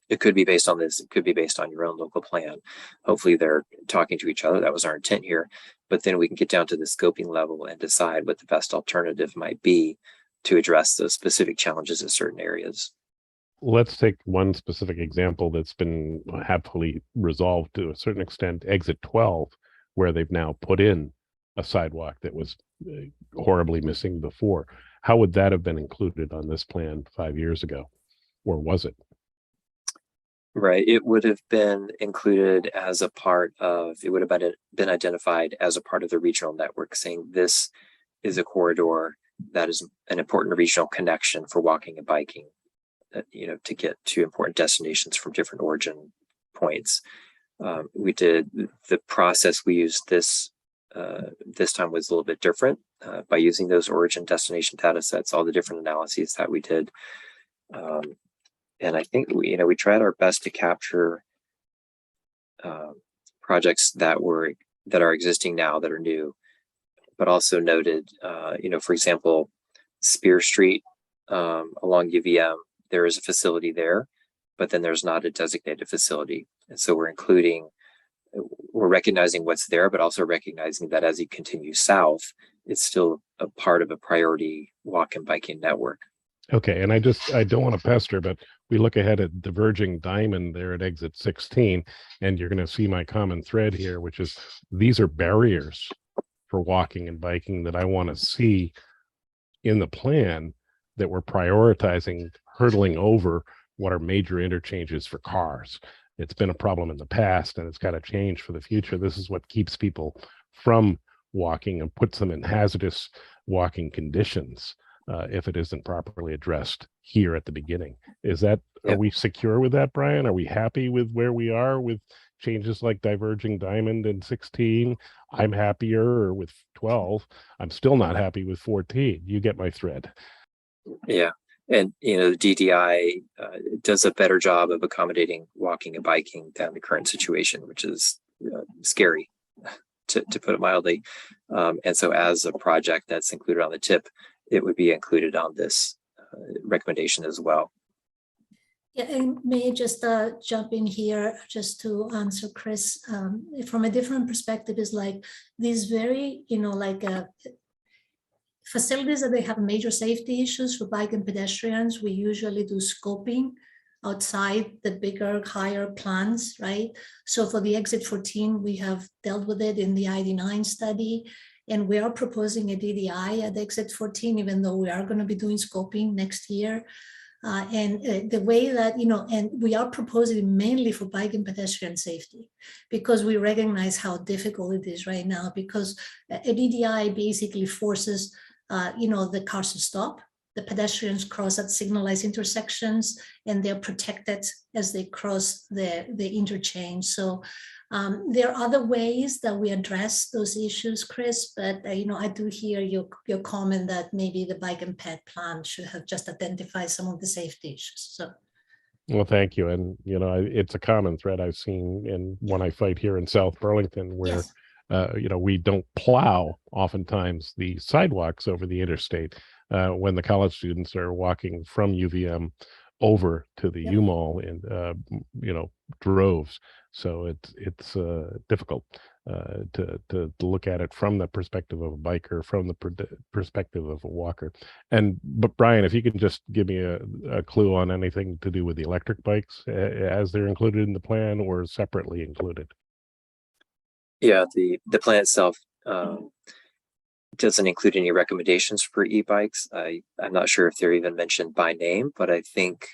It could be based on this. It could be based on your own local plan. Hopefully they're talking to each other. That was our intent here. But then we can get down to the scoping level and decide what the best alternative might be to address those specific challenges in certain areas. Let's take one specific example that's been happily resolved to a certain extent, exit 12, where they've now put in a sidewalk that was horribly missing before. How would that have been included on this plan 5 years ago? Or was it? Right. It would have been included as a part of, it would have been identified as a part of the regional network, saying this is a corridor that is an important regional connection for walking and biking, to get to important destinations from different origin points. We did the process we used this time was a little bit different by using those origin destination data sets, all the different analyses that we did. And I think we tried our best to capture projects that are existing now, that are new, but also noted, for example, Spear Street along UVM, there is a facility there, but then there's not a designated facility. And so we're recognizing what's there, but also recognizing that as you continue south, it's still a part of a priority walk and biking network. Okay, and I don't want to pester, but we look ahead at diverging diamond there at exit 16, and you're going to see my common thread here, which is these are barriers for walking and biking that I want to see in the plan, that we're prioritizing hurdling over what are major interchanges for cars. It's been a problem in the past, and it's got to change for the future. This is what keeps people from walking and puts them in hazardous walking conditions if it isn't properly addressed here at the beginning. Are we secure with that, Brian? Are we happy with where we are with changes like diverging diamond and 16? I'm happier with 12. I'm still not happy with 14. You get my thread. Yeah. And, the DDI does a better job of accommodating walking and biking than the current situation, which is scary, to put it mildly. And so as a project that's included on the tip, it would be included on this recommendation as well. Yeah, and may I just jump in here just to answer Chris from a different perspective. Is like these very, facilities that they have major safety issues for bike and pedestrians. We usually do scoping outside the bigger, higher plans, right? So for the exit 14, we have dealt with it in the ID9 study, and we are proposing a DDI at exit 14, even though we are going to be doing scoping next year. The way that, and we are proposing mainly for bike and pedestrian safety, because we recognize how difficult it is right now, because a DDI basically forces, the cars to stop. The pedestrians cross at signalized intersections, and they're protected as they cross the interchange. So there are other ways that we address those issues, Chris, but I do hear your comment that maybe the bike and ped plan should have just identified some of the safety issues. So, well, thank you. And it's a common thread I've seen in when I fight here in South Burlington, where yes. We don't plow oftentimes the sidewalks over the interstate when the college students are walking from UVM over to the Yep. U Mall in droves. So it's difficult to look at it from the perspective of a biker, from the perspective of a walker. But Brian, if you can just give me a clue on anything to do with the electric bikes as they're included in the plan or separately included. Yeah, the plan itself doesn't include any recommendations for e-bikes. I'm not sure if they're even mentioned by name, but I think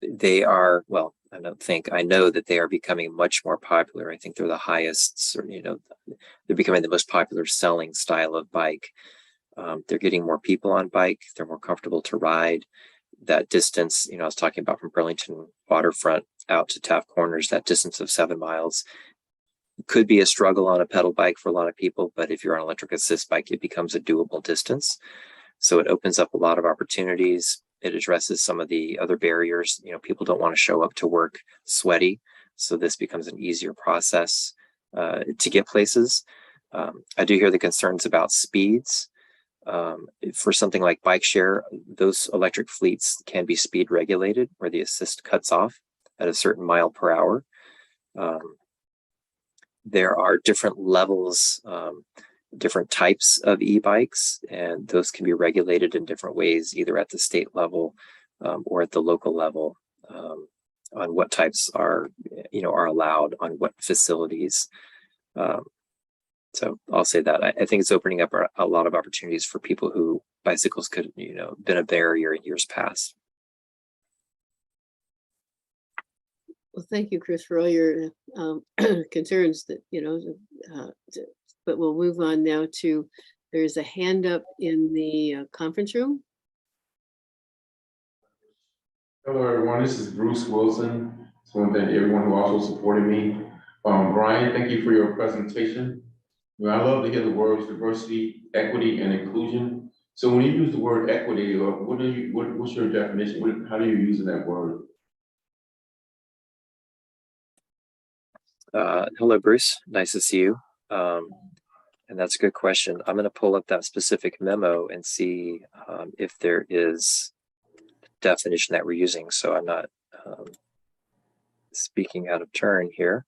they are, well, I know that they are becoming much more popular. I think they're the highest, they're becoming the most popular selling style of bike. They're getting more people on bike. They're more comfortable to ride. That distance, I was talking about from Burlington waterfront out to Taft Corners, that distance of 7 miles could be a struggle on a pedal bike for a lot of people, but if you're on an electric assist bike, it becomes a doable distance. So it opens up a lot of opportunities. It addresses some of the other barriers. People don't want to show up to work sweaty, so this becomes an easier process to get places. I do hear the concerns about speeds. For something like bike share, those electric fleets can be speed regulated, where the assist cuts off at a certain mile per hour. There are different levels, different types of e-bikes, and those can be regulated in different ways, either at the state level or at the local level, on what types are allowed on what facilities. So I'll say that I think it's opening up a lot of opportunities for people who bicycles could, been a barrier in years past. Well, thank you, Chris, for all your concerns that, but we'll move on now to, there's a hand up in the conference room. Hello, everyone. This is Bruce Wilson. I want to thank everyone who also supported me. Brian, thank you for your presentation. I love to hear the words diversity, equity, and inclusion. So when you use the word equity, what's your definition? How do you use that word? Hello, Bruce. Nice to see you. And that's a good question. I'm going to pull up that specific memo and see if there is a definition that we're using. So I'm not speaking out of turn here.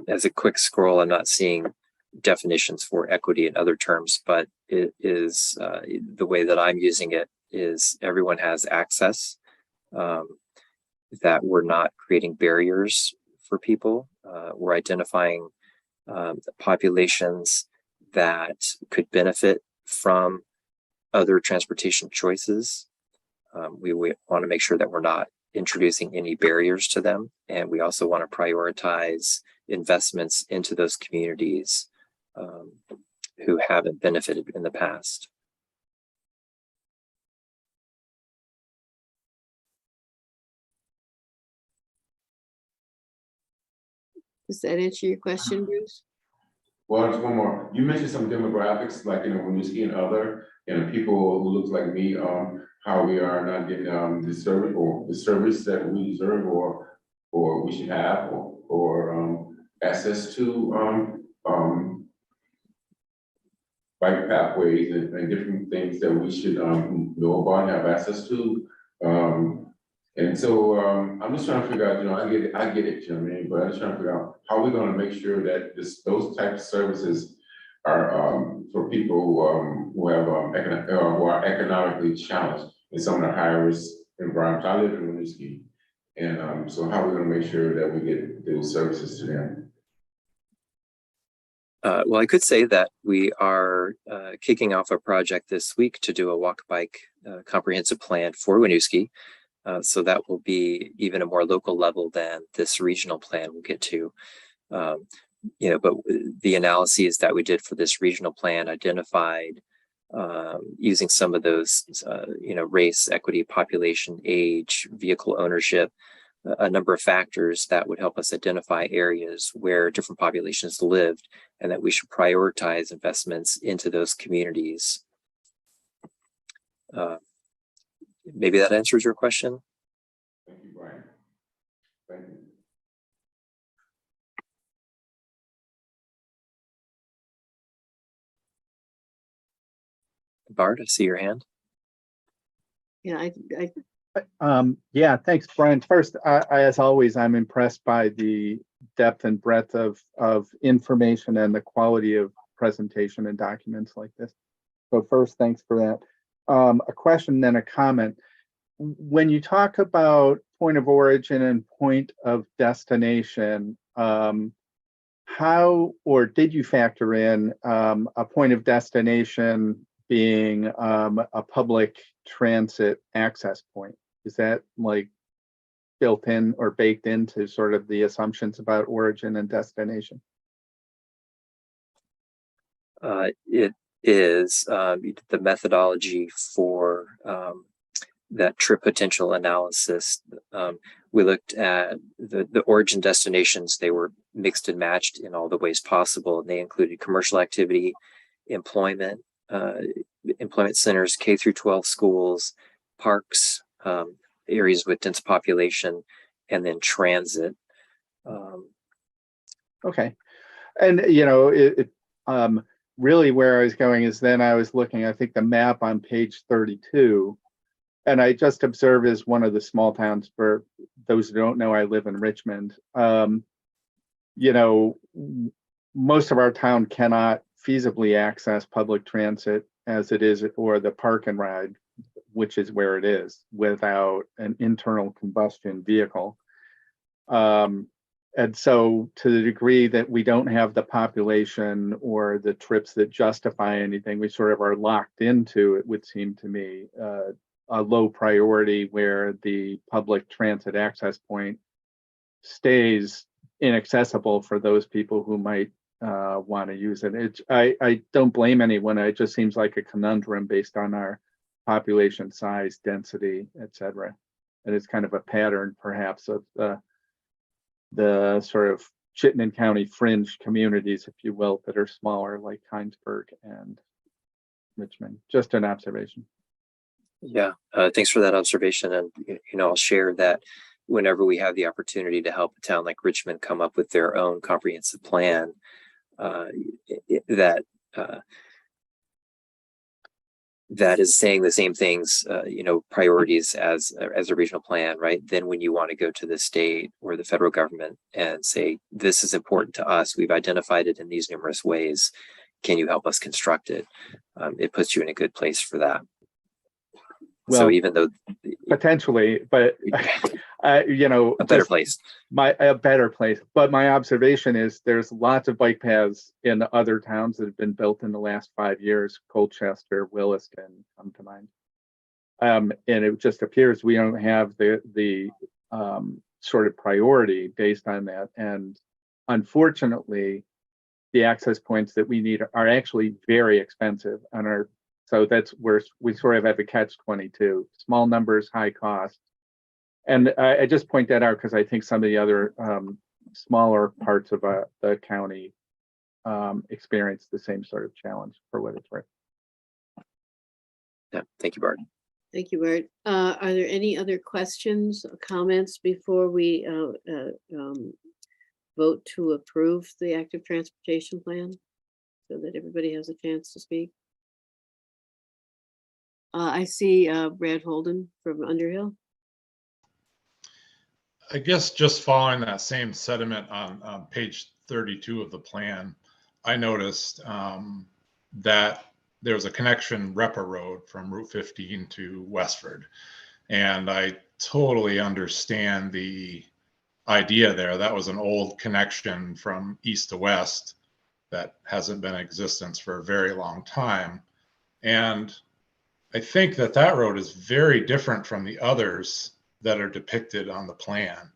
As a quick scroll, I'm not seeing definitions for equity in other terms, but it is the way that I'm using it is everyone has access, that we're not creating barriers for people. We're identifying populations that could benefit from other transportation choices. We want to make sure that we're not introducing any barriers to them. And we also want to prioritize investments into those communities who haven't benefited in the past. Does that answer your question, Bruce? Well, just one more. You mentioned some demographics, like, when you see in other, people who look like me, how we are not getting the service that we deserve or we should have or access to bike pathways and different things that we should know about and have access to. And so I'm just trying to figure out, I get it, you know what I mean? But I'm just trying to figure out how we're going to make sure that those types of services are for people who have who are economically challenged in some of the higher risk environments. I live in Winooski, and so how are we going to make sure that we get those services to them? Well, I could say that we are kicking off a project this week to do a walk bike comprehensive plan for Winooski. So that will be even a more local level than this regional plan we'll get to. But the analyses that we did for this regional plan identified using some of those, race, equity, population, age, vehicle ownership, a number of factors that would help us identify areas where different populations lived and that we should prioritize investments into those communities. Maybe that answers your question. Thank you, Brian. Thank you. Bart, I see your hand. Yeah, Yeah, thanks, Brian. First, as always, I'm impressed by the depth and breadth of information and the quality of presentation and documents like this. So first, thanks for that. A question, then a comment. When you talk about point of origin and point of destination, how or did you factor in a point of destination being a public transit access point? Is that like built in or baked into sort of the assumptions about origin and destination? It is the methodology for that trip potential analysis. We looked at the origin destinations. They were mixed and matched in all the ways possible. And they included commercial activity, employment centers, K through 12 schools, parks, areas with dense population, and then transit. Okay. And, really where I was going is then I was looking, I think the map on page 32, and I just observed as one of the small towns, for those who don't know, I live in Richmond. Most of our town cannot feasibly access public transit as it is, or the park and ride, which is where it is, without an internal combustion vehicle. And so to the degree that we don't have the population or the trips that justify anything, we sort of are locked into, it would seem to me, a low priority where the public transit access point stays inaccessible for those people who might want to use it. I don't blame anyone. It just seems like a conundrum based on our population size, density, et cetera. And it's kind of a pattern perhaps of the sort of Chittenden County fringe communities, if you will, that are smaller, like Heinsberg and Richmond. Just an observation. Yeah, thanks for that observation. And, I'll share that whenever we have the opportunity to help a town like Richmond come up with their own comprehensive plan, that is saying the same things, priorities as a regional plan, right? Then when you want to go to the state or the federal government and say, this is important to us, we've identified it in these numerous ways, can you help us construct it? It puts you in a good place for that. Well, so even though potentially, but a better place. A better place. But my observation is there's lots of bike paths in other towns that have been built in the last 5 years. Colchester, Williston come to mind. And it just appears we don't have the sort of priority based on that. And unfortunately, the access points that we need are actually very expensive and are, so that's where we sort of have a catch-22, small numbers, high cost. And I just point that out because I think some of the other smaller parts of the county experience the same sort of challenge, for what it's worth. Yeah, thank you, Bart. Thank you, Bart. Are there any other questions or comments before we vote to approve the active transportation plan so that everybody has a chance to speak? I see Brad Holden from Underhill. I guess just following that same sentiment on page 32 of the plan, I noticed that there's a connection Repa Road from Route 15 to Westford. And I totally understand the idea there. That was an old connection from east to west that hasn't been in existence for a very long time. And I think that road is very different from the others that are depicted on the plan.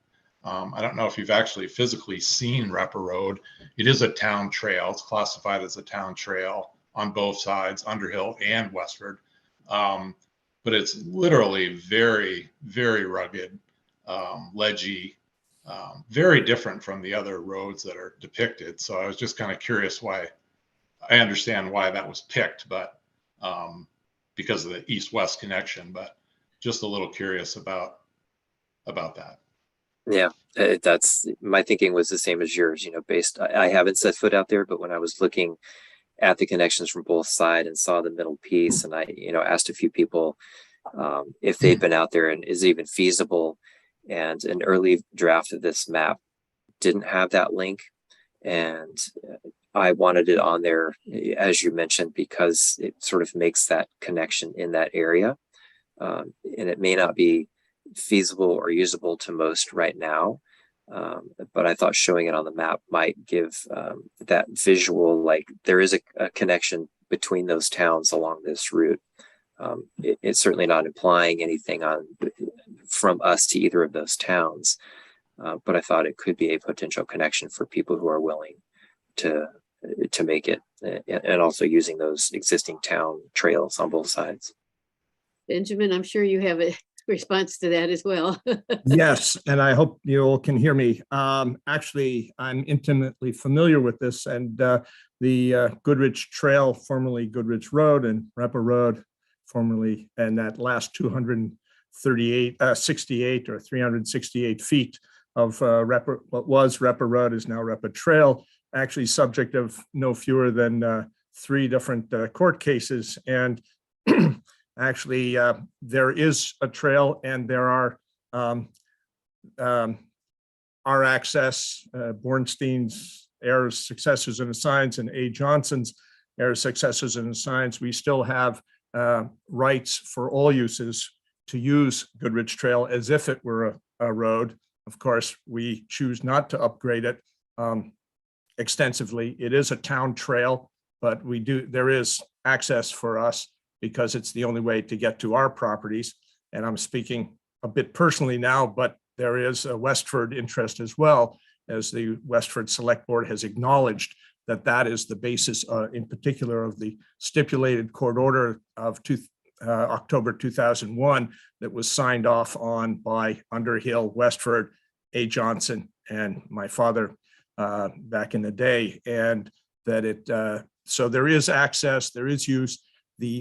I don't know if you've actually physically seen Repa Road. It is a town trail. It's classified as a town trail on both sides, Underhill and Westford. But it's literally very, very rugged, ledgy, very different from the other roads that are depicted. So I was just kind of curious why. I understand why that was picked, but because of the east-west connection, but just a little curious about that. Yeah, that's my thinking was the same as yours, I haven't set foot out there, but when I was looking at the connections from both sides and saw the middle piece, and I, asked a few people if they'd been out there and is it even feasible. And an early draft of this map didn't have that link. And I wanted it on there, as you mentioned, because it sort of makes that connection in that area. And it may not be feasible or usable to most right now. But I thought showing it on the map might give that visual, like there is a connection between those towns along this route. It's certainly not implying anything from us to either of those towns, but I thought it could be a potential connection for people who are willing to make it, and also using those existing town trails on both sides. Benjamin, I'm sure you have a response to that as well. Yes, and I hope you all can hear me. Actually, I'm intimately familiar with this, and the Goodrich Trail, formerly Goodrich Road, and Repa Road, formerly, and that last 68 or 368 feet of what was Repa Road is now Repa Trail, actually subject of no fewer than 3 different court cases. And actually, there is a trail, and there are our access, Bornstein's heirs, successors, and assigns, and A. Johnson's heirs, successors, and assigns. We still have rights for all uses to use Goodrich Trail as if it were a road. Of course, we choose not to upgrade it extensively. It is a town trail, but there is access for us because it's the only way to get to our properties. And I'm speaking a bit personally now, but there is a Westford interest as well, as the Westford Select Board has acknowledged that is the basis in particular of the stipulated court order of October 2001 that was signed off on by Underhill, Westford, A. Johnson, and my father back in the day. And that so there is access, there is use.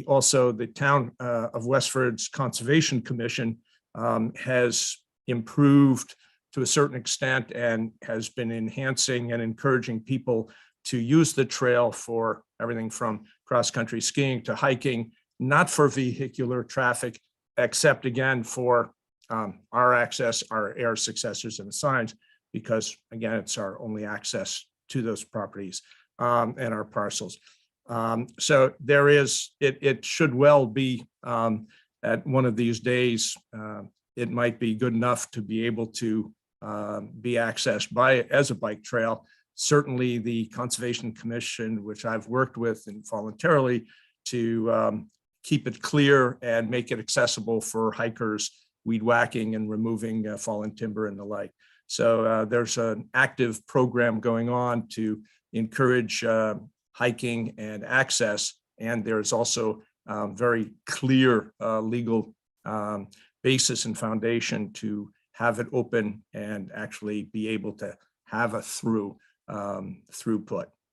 Also the town of Westford's Conservation Commission has improved to a certain extent and has been enhancing and encouraging people to use the trail for everything from cross-country skiing to hiking not for vehicular traffic, except again for our access, our heir successors and assigns, because again, it's our only access to those properties and our parcels. So there is, it should well be at one of these days, it might be good enough to be able to be accessed as a bike trail. Certainly the Conservation Commission, which I've worked with and voluntarily to keep it clear and make it accessible for hikers, weed whacking and removing fallen timber and the like. So there's an active program going on to encourage hiking and access. And there's also very clear legal basis and foundation to have it open and actually be able to have a throughput.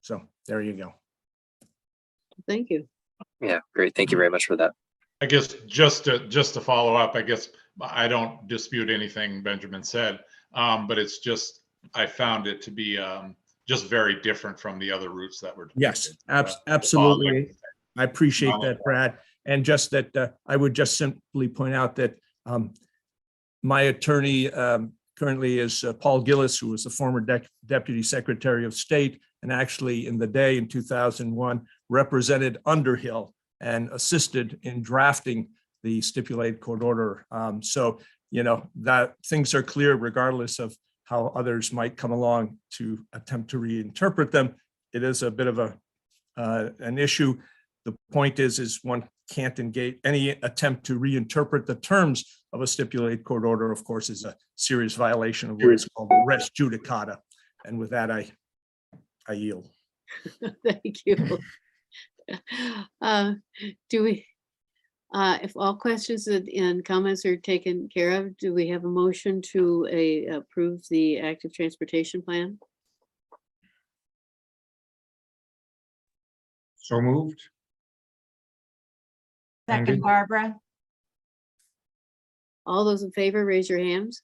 So there you go. Thank you. Yeah, great. Thank you very much for that. I guess just to follow up, I guess I don't dispute anything Benjamin said, but it's just, I found it to be just very different from the other routes that were. Yes, absolutely. I appreciate that, Brad. And just that I would just simply point out that my attorney currently is Paul Gillis, who was the former Deputy Secretary of State, and actually in the day in 2001 represented Underhill and assisted in drafting the stipulated court order. So, you know, that things are clear regardless of how others might come along to attempt to reinterpret them. It is a bit of an issue. The point is one can't engage any attempt to reinterpret the terms of a stipulated court order, of course, is a serious violation of what is called res judicata. And with that, I yield. Thank you. Do we, if all questions and comments are taken care of, do we have a motion to approve the active transportation plan? So moved. Second, Barbara. All those in favor, raise your hands.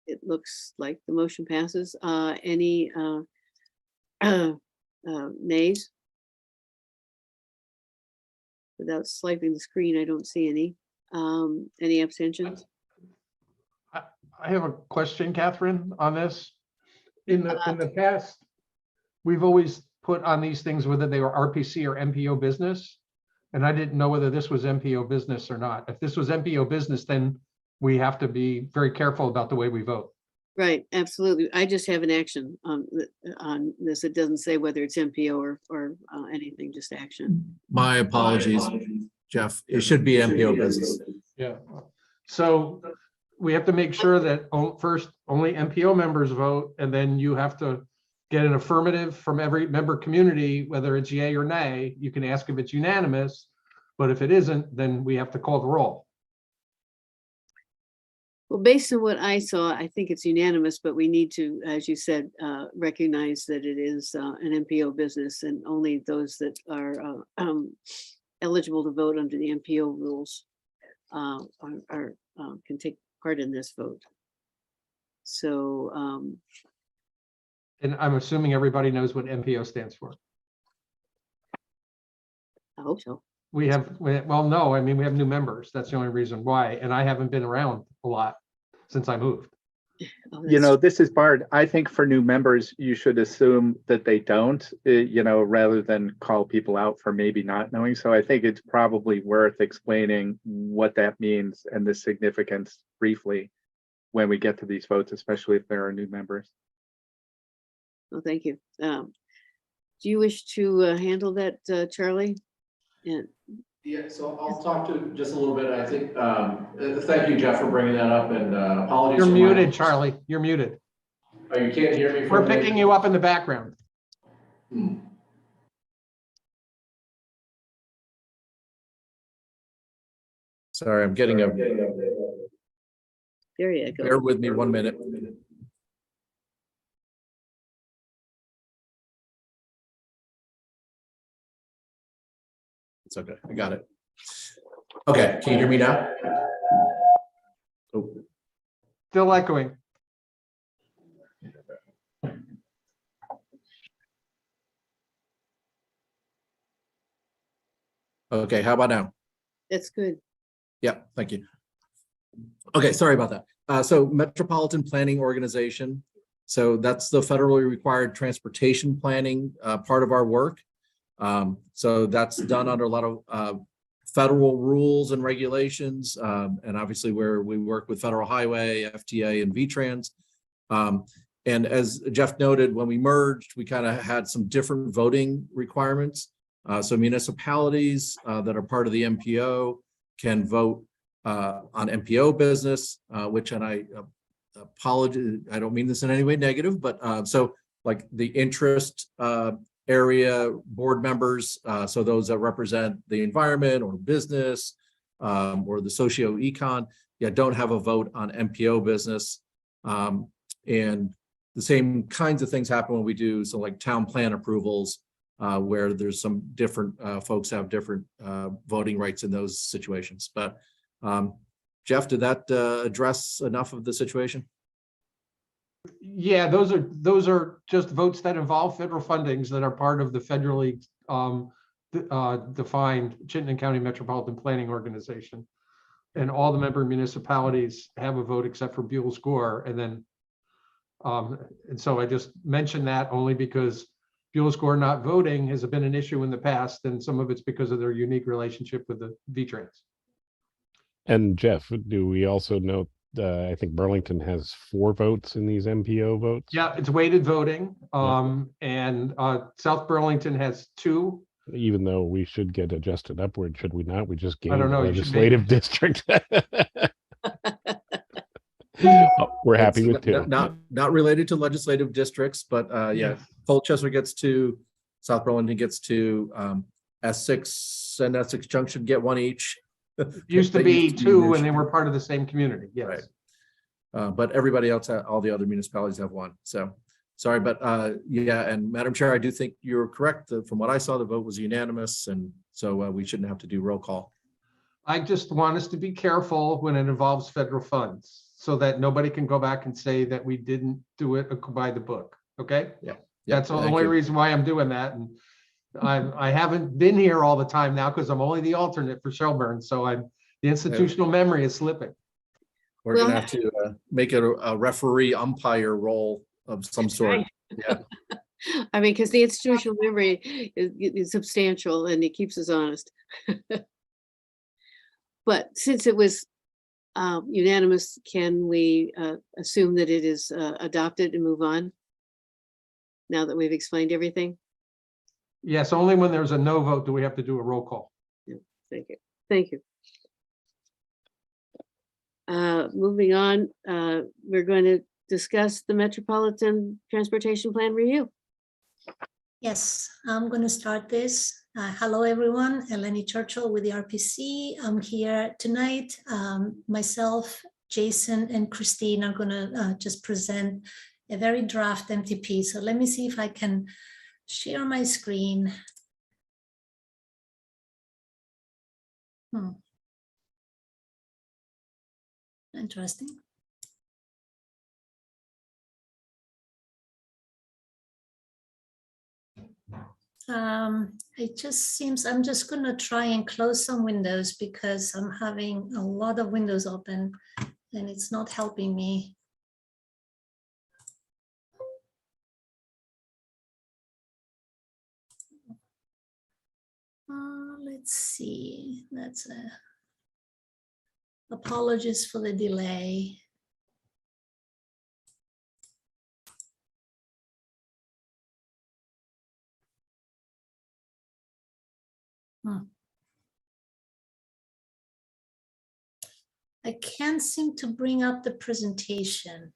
It looks like the motion passes. Any nays? Without swiping the screen, I don't see any. Any abstentions? I have a question, Catherine, on this. In the past, we've always put on these things whether they were RPC or MPO business. And I didn't know whether this was MPO business or not. If this was MPO business, then we have to be very careful about the way we vote. Right, absolutely. I just have an action on this. It doesn't say whether it's MPO or anything, just action. My apologies, Jeff. It should be MPO business. Yeah. So we have to make sure that first only MPO members vote, and then you have to get an affirmative from every member community, whether it's yay or nay. You can ask if it's unanimous, but if it isn't, then we have to call the roll. Well, based on what I saw, I think it's unanimous, but we need to, as you said, recognize that it is an MPO business, and only those that are eligible to vote under the MPO rules can take part in this vote. So. And I'm assuming everybody knows what MPO stands for. I hope so. Well, no, I mean, we have new members. That's the only reason why. And I haven't been around a lot since I moved. You know, this is Bart. I think for new members, you should assume that they don't, you know, rather than call people out for maybe not knowing. So I think it's probably worth explaining what that means and the significance briefly when we get to these votes, especially if there are new members. Well, thank you. Do you wish to handle that, Charlie? And yeah, so I'll talk to just a little bit. I think, thank you, Jeff, for bringing that up, and apologies. You're muted, Charlie. You're muted. Oh, you can't hear me? We're picking you up in the background. Sorry, I'm getting a. There you go. Bear with me 1 minute. It's okay. I got it. Okay. Can you hear me now? Oh. Still echoing. Okay, how about now? That's good. Yeah, thank you. Okay, sorry about that. So Metropolitan Planning Organization. So that's the federally required transportation planning part of our work. So that's done under a lot of federal rules and regulations, and obviously where we work with Federal Highway, FTA, and VTrans. And as Jeff noted, when we merged, we kind of had some different voting requirements. So municipalities that are part of the MPO can vote on MPO business, which, and I apologize, I don't mean this in any way negative, but so like the interest area board members, so those that represent the environment or business or the socio-econ, don't have a vote on MPO business. And the same kinds of things happen when we do so like town plan approvals, where there's some different folks have different voting rights in those situations. But Jeff, did that address enough of the situation? Yeah, those are just votes that involve federal fundings that are part of the federally defined Chittenden County Metropolitan Planning Organization. And all the member municipalities have a vote except for Buell's Gore. And then, and so I just mentioned that only because Buell's Gore not voting has been an issue in the past, and some of it's because of their unique relationship with the VTrans. And Jeff, do we also note, I think Burlington has 4 votes in these MPO votes? Yeah, it's weighted voting. And South Burlington has 2. Even though we should get adjusted upward, should we not? We just I gained don't know, a you should legislative district. Oh, we're happy with 2. Not related to legislative districts, but yeah, Colchester gets 2, South Burlington gets 2, Essex and Essex Junction get 1 each. Used to be 2 and they were part of the same community. Yes. Right. But everybody else, all the other municipalities have 1. So sorry, but yeah, and Madam Chair, I do think you're correct. From what I saw, the vote was unanimous, and so we shouldn't have to do roll call. I just want us to be careful when it involves federal funds so that nobody can go back and say that we didn't do it by the book. Okay. Yeah. That's the only reason why I'm doing that. And I haven't been here all the time now because I'm only the alternate for Shelburne. So the institutional memory is slipping. We're gonna have to make it a referee umpire role of some sort. Right. Yeah. I mean, because the institutional memory is substantial and it keeps us honest. But since it was unanimous, can we assume that it is adopted and move on? Now that we've explained everything? Yes, only when there's a no vote do we have to do a roll call. Yeah, thank you. Thank you. Moving on, we're going to discuss the Metropolitan Transportation Plan review. Yes, I'm going to start this. Hello, everyone. Eleni Churchill with the RPC. I'm here tonight. Myself, Jason, and Christine are going to just present a very draft MTP. So let me see if I can share my screen. Interesting. It just seems I'm just going to try and close some windows because I'm having a lot of windows open and it's not helping me. Let's see. That's apologies for the delay. I can't seem to bring up the presentation.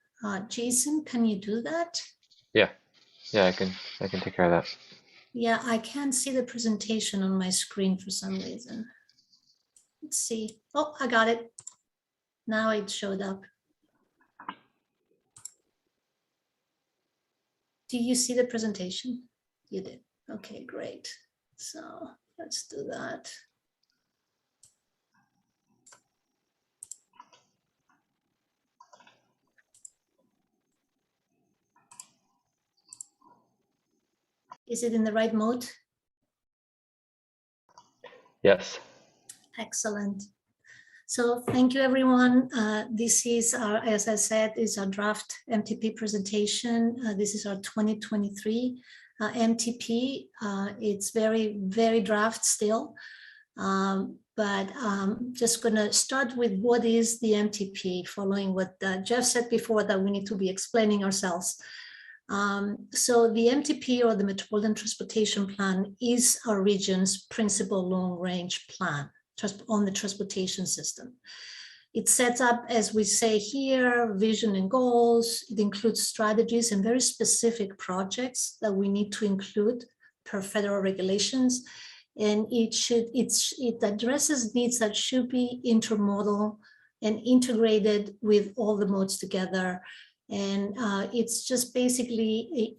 Jason, can you do that? Yeah, I can take care of that. Yeah, I can't see the presentation on my screen for some reason. Let's see. Oh, I got it. Now it showed up. Do you see the presentation? You did. Okay, great. So let's do that. Is it in the right mode? Yes. Excellent. So thank you, everyone. This is our, as I said, is our draft MTP presentation. This is our 2023 MTP. It's very draft still. But just gonna start with what is the MTP, following what Jeff said before, that we need to be explaining ourselves. So the MTP, or the Metropolitan Transportation Plan, is our region's principal long-range plan on the transportation system. It sets up, as we say here, vision and goals. It includes strategies and very specific projects that we need to include per federal regulations. And it addresses needs that should be intermodal and integrated with all the modes together. And it's just basically,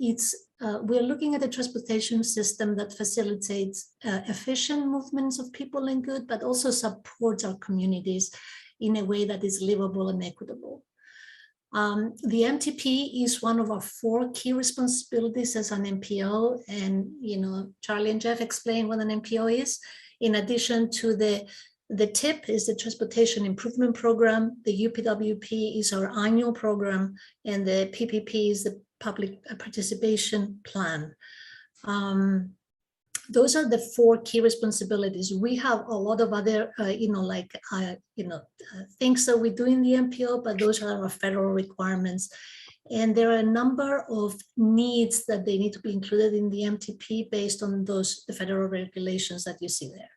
we're looking at a transportation system that facilitates efficient movements of people and goods, but also supports our communities in a way that is livable and equitable. The MTP is one of our 4 key responsibilities as an MPO, and Charlie and Jeff explained what an MPO is. In addition to the TIP is the Transportation Improvement Program, the UPWP is our annual program, and the PPP is the Public Participation Plan. Those are the 4 key responsibilities. We have a lot of other, things that we do in the MPO, but those are our federal requirements. And there are a number of needs that they need to be included in the MTP based on the federal regulations that you see there.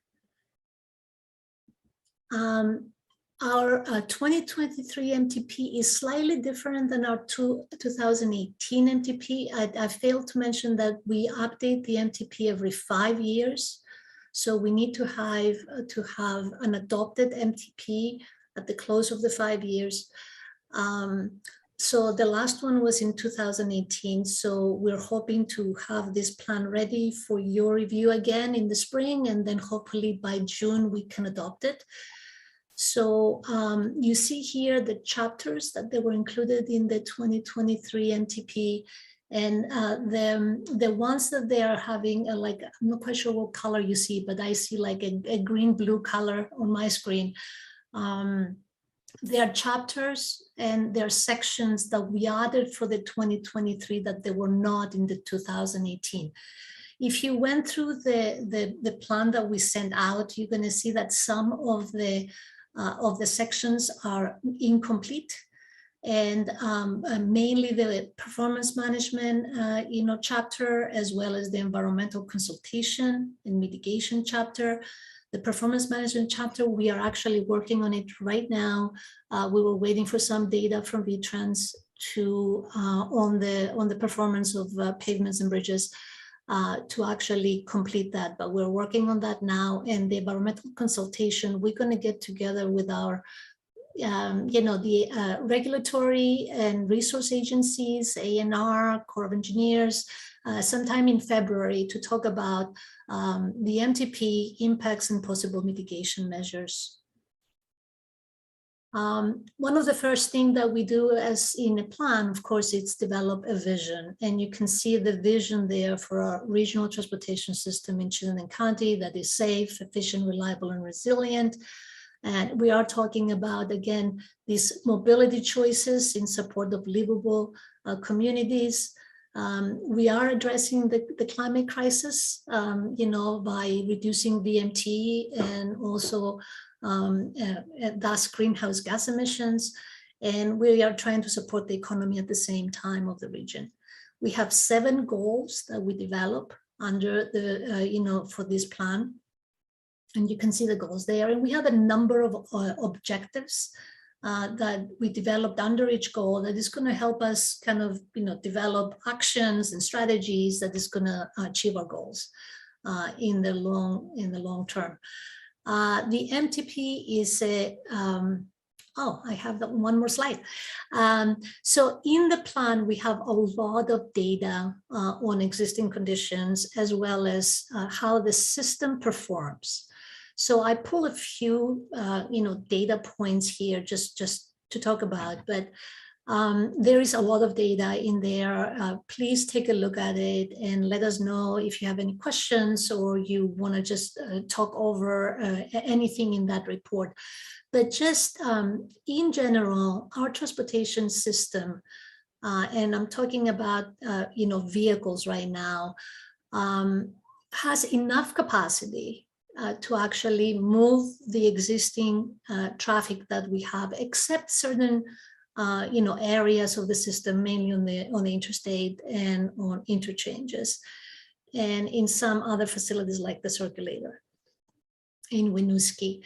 Our 2023 MTP is slightly different than our 2018 MTP. I failed to mention that we update the MTP every 5 years. So we need to have an adopted MTP at the close of the 5 years. So the last one was in 2018. So we're hoping to have this plan ready for your review again in the spring, and then hopefully by June we can adopt it. So you see here the chapters that they were included in the 2023 MTP, and the ones that they are having, I'm not quite sure what color you see, but I see like a green-blue color on my screen. There are chapters and there are sections that we added for the 2023 that they were not in the 2018. If you went through the plan that we sent out, you're going to see that some of the sections are incomplete, and mainly the performance management chapter, as well as the environmental consultation and mitigation chapter. The performance management chapter, we are actually working on it right now. We were waiting for some data from VTrans on the performance of pavements and bridges to actually complete that, but we're working on that now. And the environmental consultation, we're going to get together with our the regulatory and resource agencies, ANR, Corps of Engineers, sometime in February to talk about the MTP impacts and possible mitigation measures. One of the first things that we do as in a plan, of course, it's develop a vision. And you can see the vision there for our regional transportation system in Chittenden County that is safe, efficient, reliable, and resilient. And we are talking about, again, these mobility choices in support of livable communities. We are addressing the climate crisis, by reducing VMT and also thus greenhouse gas emissions. And we are trying to support the economy at the same time of the region. We have 7 goals that we develop under the, for this plan. And you can see the goals there. And we have a number of objectives that we developed under each goal that is going to help us kind of, develop actions and strategies that is going to achieve our goals in the long term. The MTP is a, I have one more slide. So in the plan, we have a lot of data on existing conditions, as well as how the system performs. So I pull a few, data points here just to talk about, but There is a lot of data in there. Please take a look at it and let us know if you have any questions or you want to just talk over anything in that report. But just in general, our transportation system, and I'm talking about vehicles right now, has enough capacity to actually move the existing traffic that we have, except certain areas of the system, mainly on the interstate and on interchanges, and in some other facilities like the circulator in Winooski.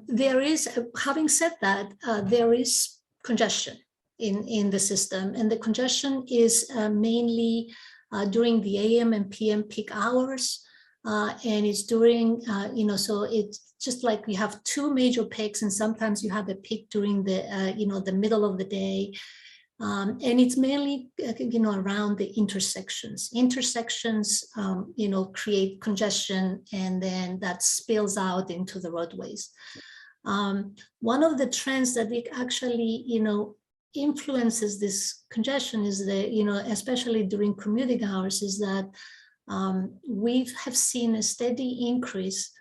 There is, having said that, there is congestion in the system, and the congestion is mainly during the AM and PM peak hours, and it's during, so it's just like we have two major peaks, and sometimes you have a peak during the, the middle of the day. And it's mainly, around the intersections. Intersections, create congestion, and then that spills out into the roadways. One of the trends that it actually, influences this congestion is that, especially during commuting hours, is that we have seen a steady increase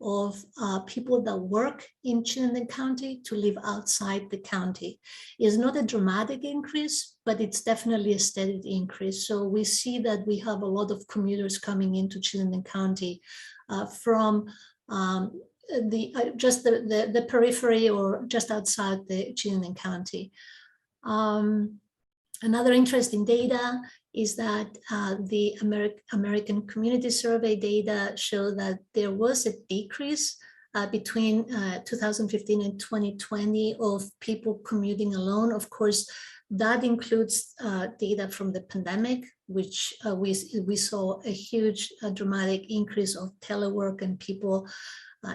of people that work in Chittenden County to live outside the county. It's not a dramatic increase, but it's definitely a steady increase. So we see that we have a lot of commuters coming into Chittenden County from just the periphery or just outside the Chittenden County. Another interesting data is that the American Community Survey data show that there was a decrease between 2015 and 2020 of people commuting alone. Of course, that includes data from the pandemic, which we saw a huge dramatic increase of telework and people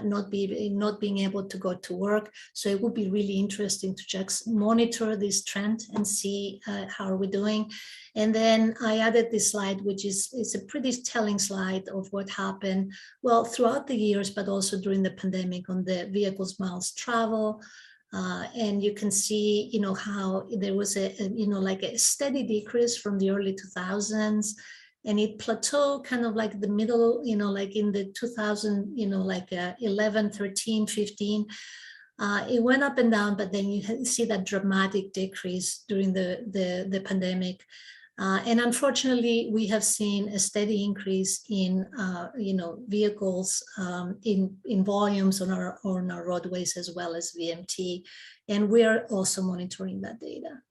not being able to go to work. So it would be really interesting to just monitor this trend and see how are we doing. And then I added this slide, which is a pretty telling slide of what happened, well, throughout the years, but also during the pandemic on the vehicles miles travel. And you can see, how there was like a steady decrease from the early 2000s. And it plateaued kind of like the middle, like in the 2000, like 11, 13, 15. It went up and down, but then you see that dramatic decrease during the pandemic. And unfortunately, we have seen a steady increase in, vehicles in volumes on our roadways as well as VMT. And we're also monitoring that data.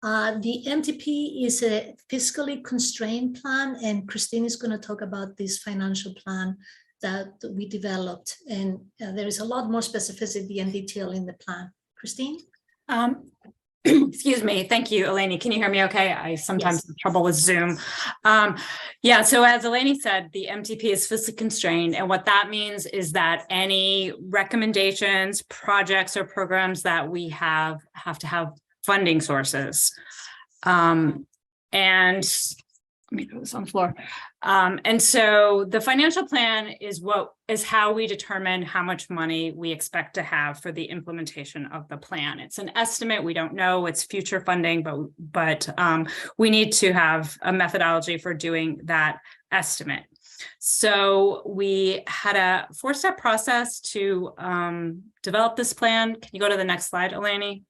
The MTP is a fiscally constrained plan, and Christine is going to talk about this financial plan that we developed. And there is a lot more specificity and detail in the plan. Christine? Excuse me. Thank you, Eleni. Can you hear me okay? I sometimes have trouble with Zoom. Yeah, so as Eleni said, the MTP is fiscally constrained. And what that means is that any recommendations, projects, or programs that we have to have funding sources. And let me put this on the floor. And so the financial plan is how we determine how much money we expect to have for the implementation of the plan. It's an estimate. We don't know. It's future funding, but we need to have a methodology for doing that estimate. So we had a 4-step process to develop this plan. Can you go to the next slide, Eleni?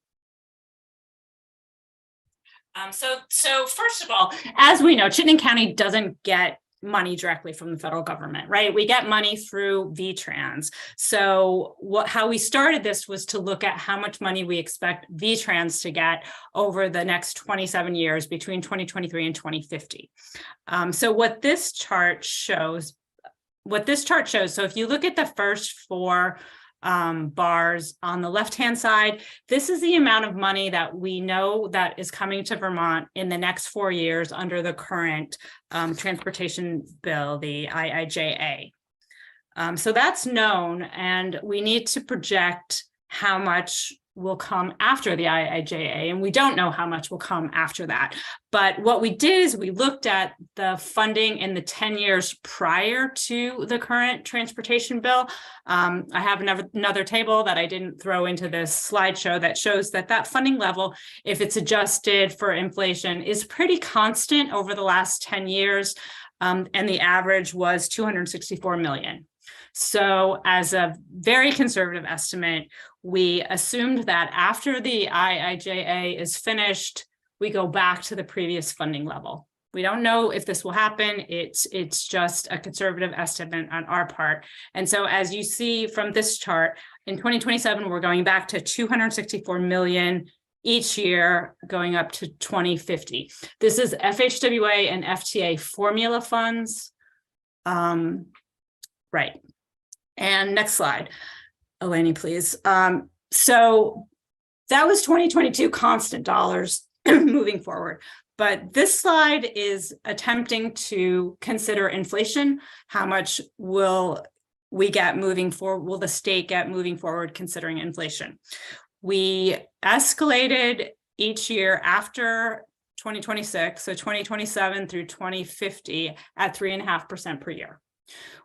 So first of all, as we know, Chittenden County doesn't get money directly from the federal government, right? We get money through VTrans. So how we started this was to look at how much money we expect VTrans to get over the next 27 years between 2023 and 2050. So what this chart shows, so if you look at the first 4 bars on the left-hand side, this is the amount of money that we know that is coming to Vermont in the next 4 years under the current transportation bill, the IIJA. So that's known, and we need to project how much will come after the IIJA, and we don't know how much will come after that. But what we did is we looked at the funding in the 10 years prior to the current transportation bill. I have another table that I didn't throw into this slideshow that shows that that funding level, if it's adjusted for inflation, is pretty constant over the last 10 years. And the average was 264 million. So as a very conservative estimate, we assumed that after the IIJA is finished, we go back to the previous funding level. We don't know if this will happen. It's just a conservative estimate on our part. And so as you see from this chart, in 2027, we're going back to 264 million each year going up to 2050. This is FHWA and FTA formula funds. Right. And next slide, Eleni, please. So that was 2022 constant dollars moving forward. But this slide is attempting to consider inflation. How much will we get moving forward? Will the state get moving forward considering inflation? We escalated each year after 2026, so 2027 through 2050 at 3.5% per year.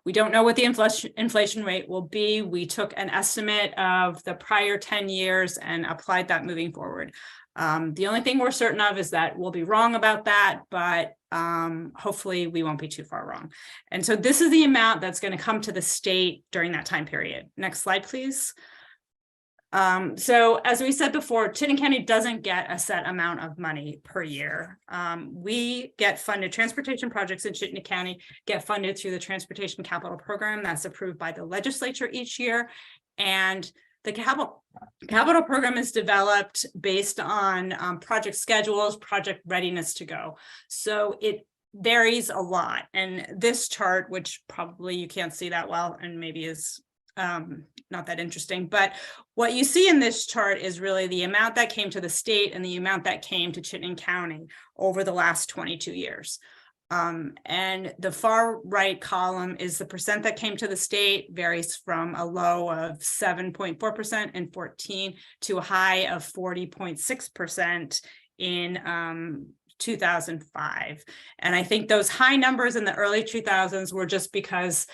We don't know what the inflation rate will be. We took an estimate of the prior 10 years and applied that moving forward. The only thing we're certain of is that we'll be wrong about that, but hopefully we won't be too far wrong. And so this is the amount that's going to come to the state during that time period. Next slide, please. So as we said before, Chittenden County doesn't get a set amount of money per year. We get funded, transportation projects in Chittenden County get funded through the Transportation Capital Program that's approved by the legislature each year. And the capital program is developed based on project schedules, project readiness to go. So it varies a lot. And this chart, which probably you can't see that well and maybe is not that interesting, but what you see in this chart is really the amount that came to the state and the amount that came to Chittenden County over the last 22 years. And the far right column is the percent that came to the state, varies from a low of 7.4% in 14 to a high of 40.6% in 2005. And I think those high numbers in the early 2000s were just because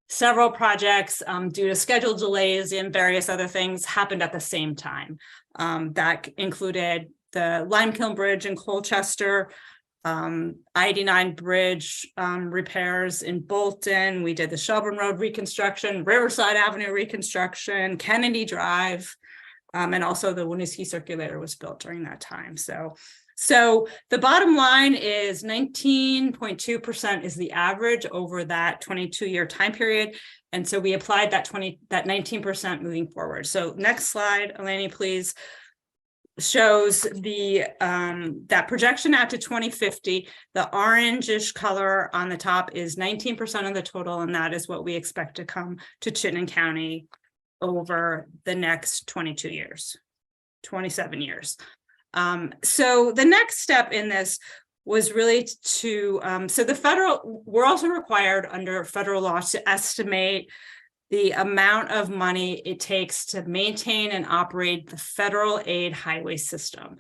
several projects, due to schedule delays and various other things, happened at the same time. That included the Limekiln Bridge in Colchester, I-89 bridge repairs in Bolton. We did the Shelburne Road reconstruction, Riverside Avenue reconstruction, Kennedy Drive, and also the Winooski Circulator was built during that time. So the bottom line is 19.2% is the average over that 22-year time period. And so we applied that 19% moving forward. So next slide, Eleni, please, shows the that projection out to 2050. The orangish color on the top is 19% of the total, and that is what we expect to come to Chittenden County over the next 27 years. So the next step in this was really to, we're also required under federal law to estimate the amount of money it takes to maintain and operate the federal aid highway system.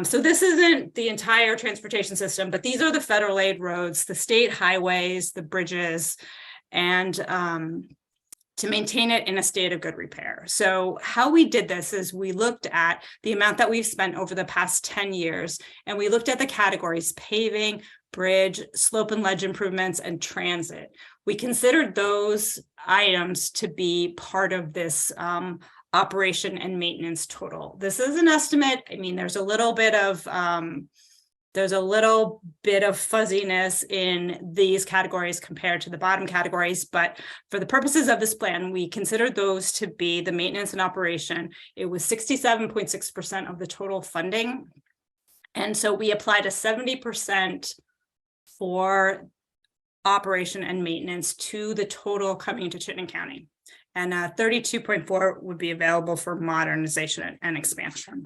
So this isn't the entire transportation system, but these are the federal aid roads, the state highways, the bridges, and to maintain it in a state of good repair. So how we did this is we looked at the amount that we've spent over the past 10 years, and we looked at the categories: paving, bridge, slope and ledge improvements, and transit. We considered those items to be part of this operation and maintenance total. This is an estimate. I mean, there's a little bit of fuzziness in these categories compared to the bottom categories, but for the purposes of this plan, we considered those to be the maintenance and operation. It was 67.6% of the total funding. And so we applied a 70% for operation and maintenance to the total coming to Chittenden County. And 32.4 would be available for modernization and expansion.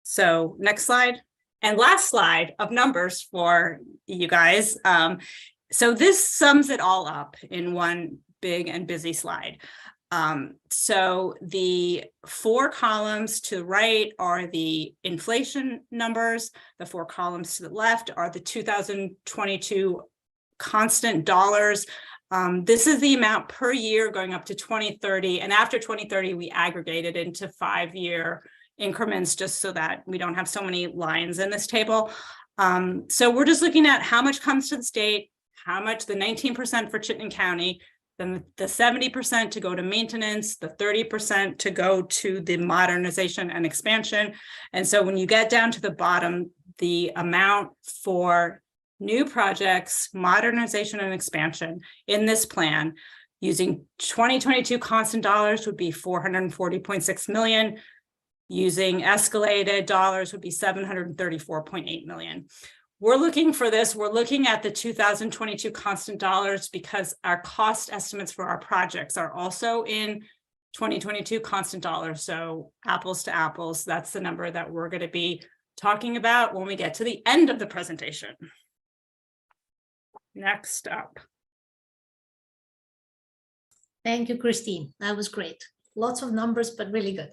So next slide. And last slide of numbers for you guys. So this sums it all up in one big and busy slide. So the 4 columns to the right are the inflation numbers. The 4 columns to the left are the 2022 constant dollars. This is the amount per year going up to 2030. And after 2030, we aggregate it into 5-year increments just so that we don't have so many lines in this table. So we're just looking at how much comes to the state, how much, the 19% for Chittenden County, then the 70% to go to maintenance, the 30% to go to the modernization and expansion. And so when you get down to the bottom, the amount for new projects, modernization and expansion in this plan using 2022 constant dollars would be 440.6 million. Using escalated dollars would be 734.8 million. We're looking for this. We're looking at the 2022 constant dollars because our cost estimates for our projects are also in 2022 constant dollars. So apples to apples, that's the number that we're going to be talking about when we get to the end of the presentation. Next up. Thank you, Christine. That was great. Lots of numbers, but really good.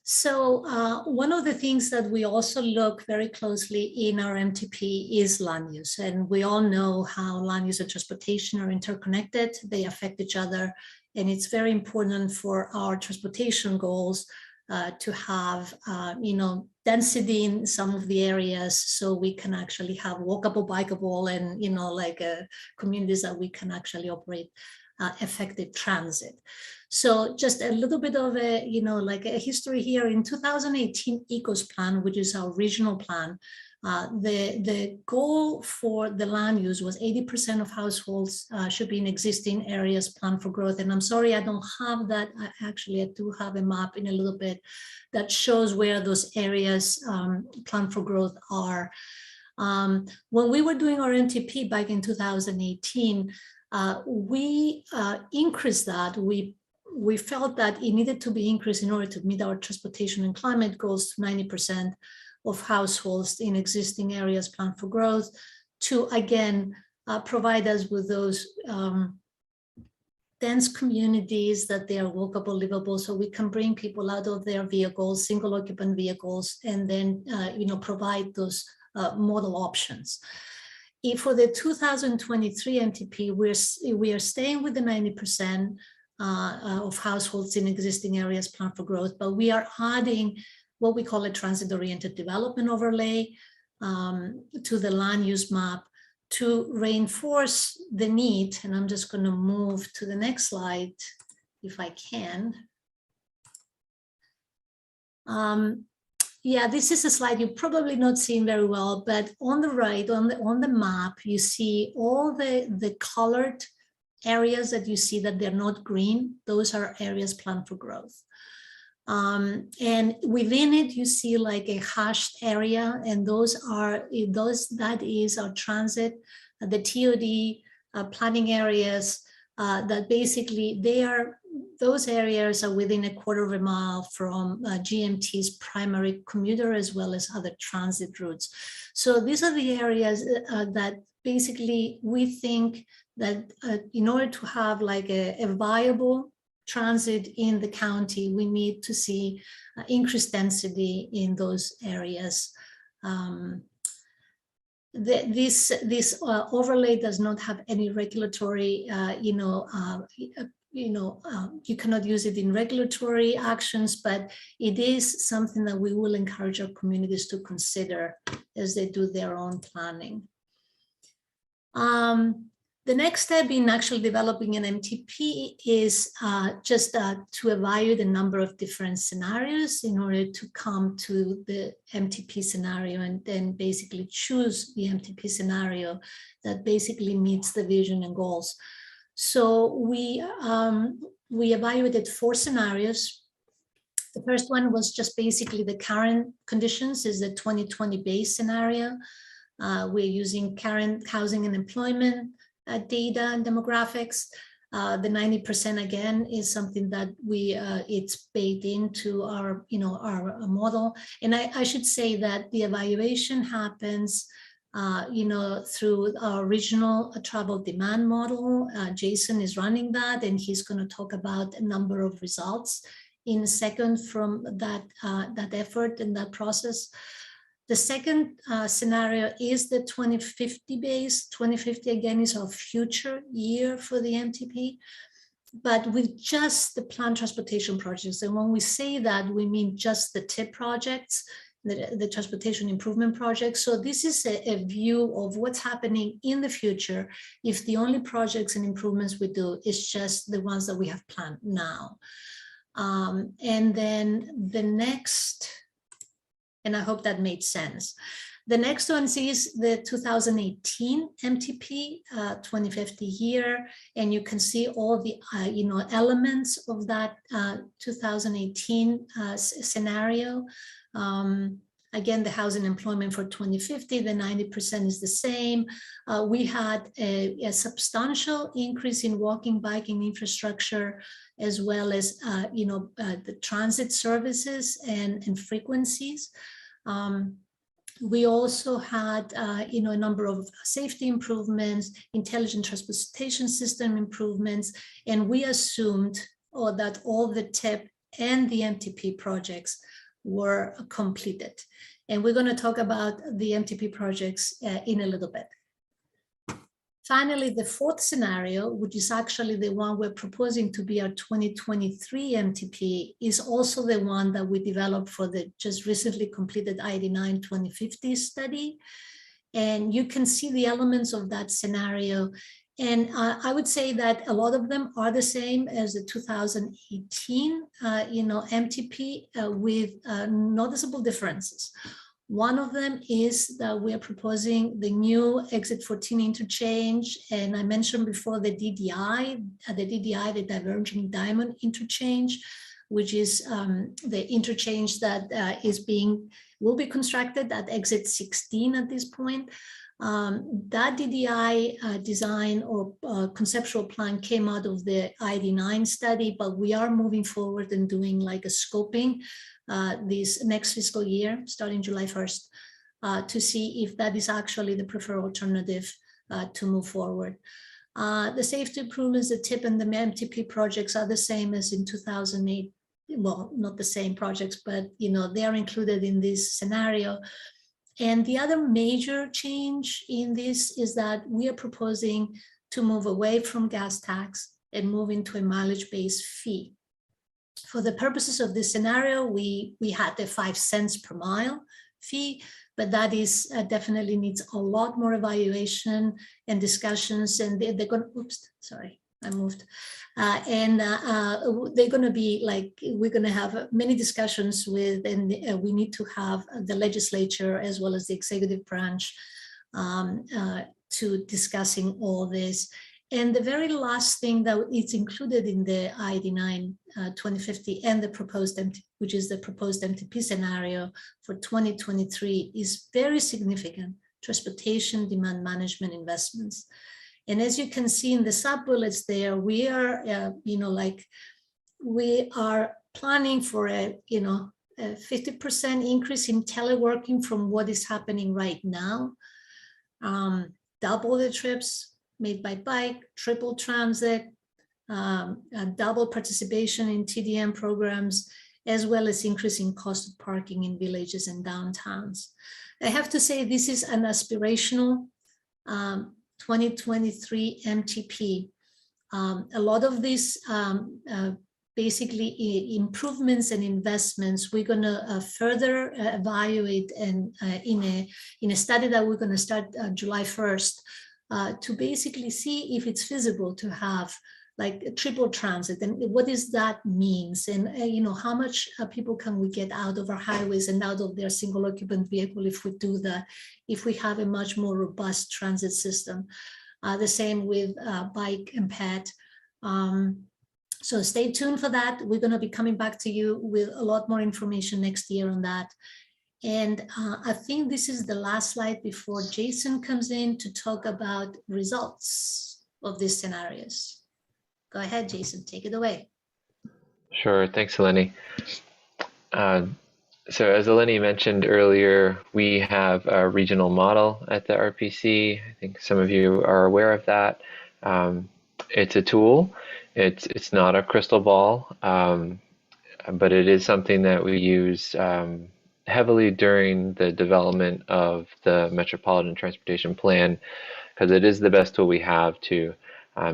So one of the things that we also look very closely in our MTP is land use. And we all know how land use and transportation are interconnected. They affect each other. And it's very important for our transportation goals to have, density in some of the areas so we can actually have walkable, bikeable, and, communities that we can actually operate effective transit. So just a little bit of a, a history here. In 2018 ECOS plan, which is our regional plan, the goal for the land use was 80% of households should be in existing areas planned for growth. And I'm sorry, I don't have that. I do have a map in a little bit that shows where those areas planned for growth are. When we were doing our MTP back in 2018, we increased that. We felt that it needed to be increased in order to meet our transportation and climate goals to 90% of households in existing areas planned for growth, to again provide us with those dense communities that they are walkable, livable, so we can bring people out of their vehicles, single occupant vehicles, and then provide those model options. For the 2023 MTP, we are staying with the 90% of households in existing areas planned for growth, but we are adding what we call a transit-oriented development overlay to the land use map to reinforce the need. And I'm just going to move to the next slide, if I can. Yeah, this is a slide you've probably not seen very well, but on the right, on the map, you see all the colored areas that you see that they're not green. Those are areas planned for growth. And within it, you see like a hashed area, and that is our transit, the TOD planning areas that basically those areas are within a quarter of a mile from GMT's primary commuter as well as other transit routes. So these are the areas that basically we think that in order to have like a viable transit in the county, we need to see increased density in those areas. This overlay does not have any regulatory, you cannot use it in regulatory actions, but it is something that we will encourage our communities to consider as they do their own planning. The next step in actually developing an MTP is just to evaluate a number of different scenarios in order to come to the MTP scenario and then basically choose the MTP scenario that basically meets the vision and goals. So we evaluated 4 scenarios. The first one was just basically the current conditions is the 2020 base scenario. We're using current housing and employment data and demographics. The 90% again is something that it's baked into our model. And I should say that the evaluation happens through our regional travel demand model. Jason is running that, and he's going to talk about a number of results in a second from that effort and that process. The second scenario is the 2050 base. 2050 again is our future year for the MTP, but with just the planned transportation projects. And when we say that, we mean just the TIP projects, the transportation improvement projects. So this is a view of what's happening in the future if the only projects and improvements we do is just the ones that we have planned now. And then the next, and I hope that made sense. The next one is the 2018 MTP, 2050 year, and you can see all the elements of that 2018 scenario. Again, the housing employment for 2050, the 90% is the same. We had a substantial increase in walking, biking infrastructure, as well as the transit services and frequencies. We also had a number of safety improvements, intelligent transportation system improvements, and we assumed that all the TIP and the MTP projects were completed. And we're going to talk about the MTP projects in a little bit. Finally, the fourth scenario, which is actually the one we're proposing to be our 2023 MTP, is also the one that we developed for the just recently completed ID9 2050 study. And you can see the elements of that scenario. And I would say that a lot of them are the same as the 2018, MTP with noticeable differences. One of them is that we are proposing the new exit 14 interchange. And I mentioned before the DDI, the diverging diamond interchange, which is the interchange that will be constructed at exit 16 at this point. That DDI design or conceptual plan came out of the ID9 study, but we are moving forward and doing like a scoping this next fiscal year, starting July 1st, to see if that is actually the preferred alternative to move forward. The safety improvements, the TIP and the MTP projects are the same as in 2008. Well, not the same projects, but they are included in this scenario. And the other major change in this is that we are proposing to move away from gas tax and move into a mileage-based fee. For the purposes of this scenario, we had the 5 cents per mile fee, but that is definitely needs a lot more evaluation and discussions. And they're going to, oops, sorry, I moved. They're going to be like, we're going to have many discussions with, and we need to have the legislature as well as the executive branch to discussing all this. And the very last thing that is included in the ID9 2050 and the proposed MTP, which is the proposed MTP scenario for 2023, is very significant transportation demand management investments. And as you can see in the sub-bullets there, we are, we are planning for a 50% increase in teleworking from what is happening right now. Double the trips made by bike, triple transit, double participation in TDM programs, as well as increasing cost of parking in villages and downtowns. I have to say this is an aspirational 2023 MTP. A lot of these basically improvements and investments we're going to further evaluate and in a study that we're going to start July 1st to basically see if it's feasible to have like a triple transit and what does that means, and how much people can we get out of our highways and out of their single occupant vehicle if we do that, if we have a much more robust transit system. The same with bike and pet. So stay tuned for that. We're going to be coming back to you with a lot more information next year on that. And I think this is the last slide before Jason comes in to talk about results of these scenarios. Go ahead, Jason, take it away. Sure, thanks, Eleni. So as Eleni mentioned earlier, we have a regional model at the RPC. I think some of you are aware of that. It's a tool. It's not a crystal ball, but it is something that we use heavily during the development of the Metropolitan Transportation Plan, because it is the best tool we have to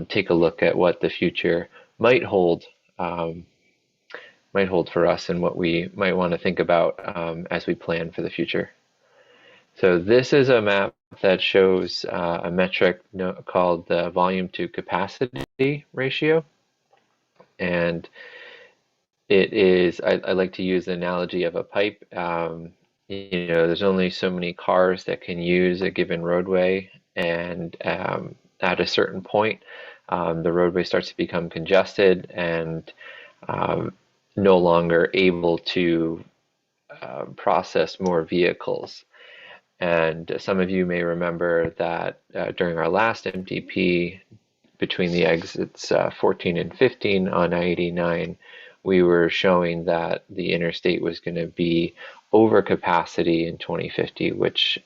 take a look at what the future might hold for us and what we might want to think about as we plan for the future. So this is a map that shows a metric called the volume to capacity ratio. And it is, I like to use the analogy of a pipe. You know, there's only so many cars that can use a given roadway. And at a certain point, the roadway starts to become congested and no longer able to process more vehicles. And some of you may remember that during our last MTP, between the exits 14 and 15 on I-89, we were showing that the interstate was going to be over capacity in 2050, which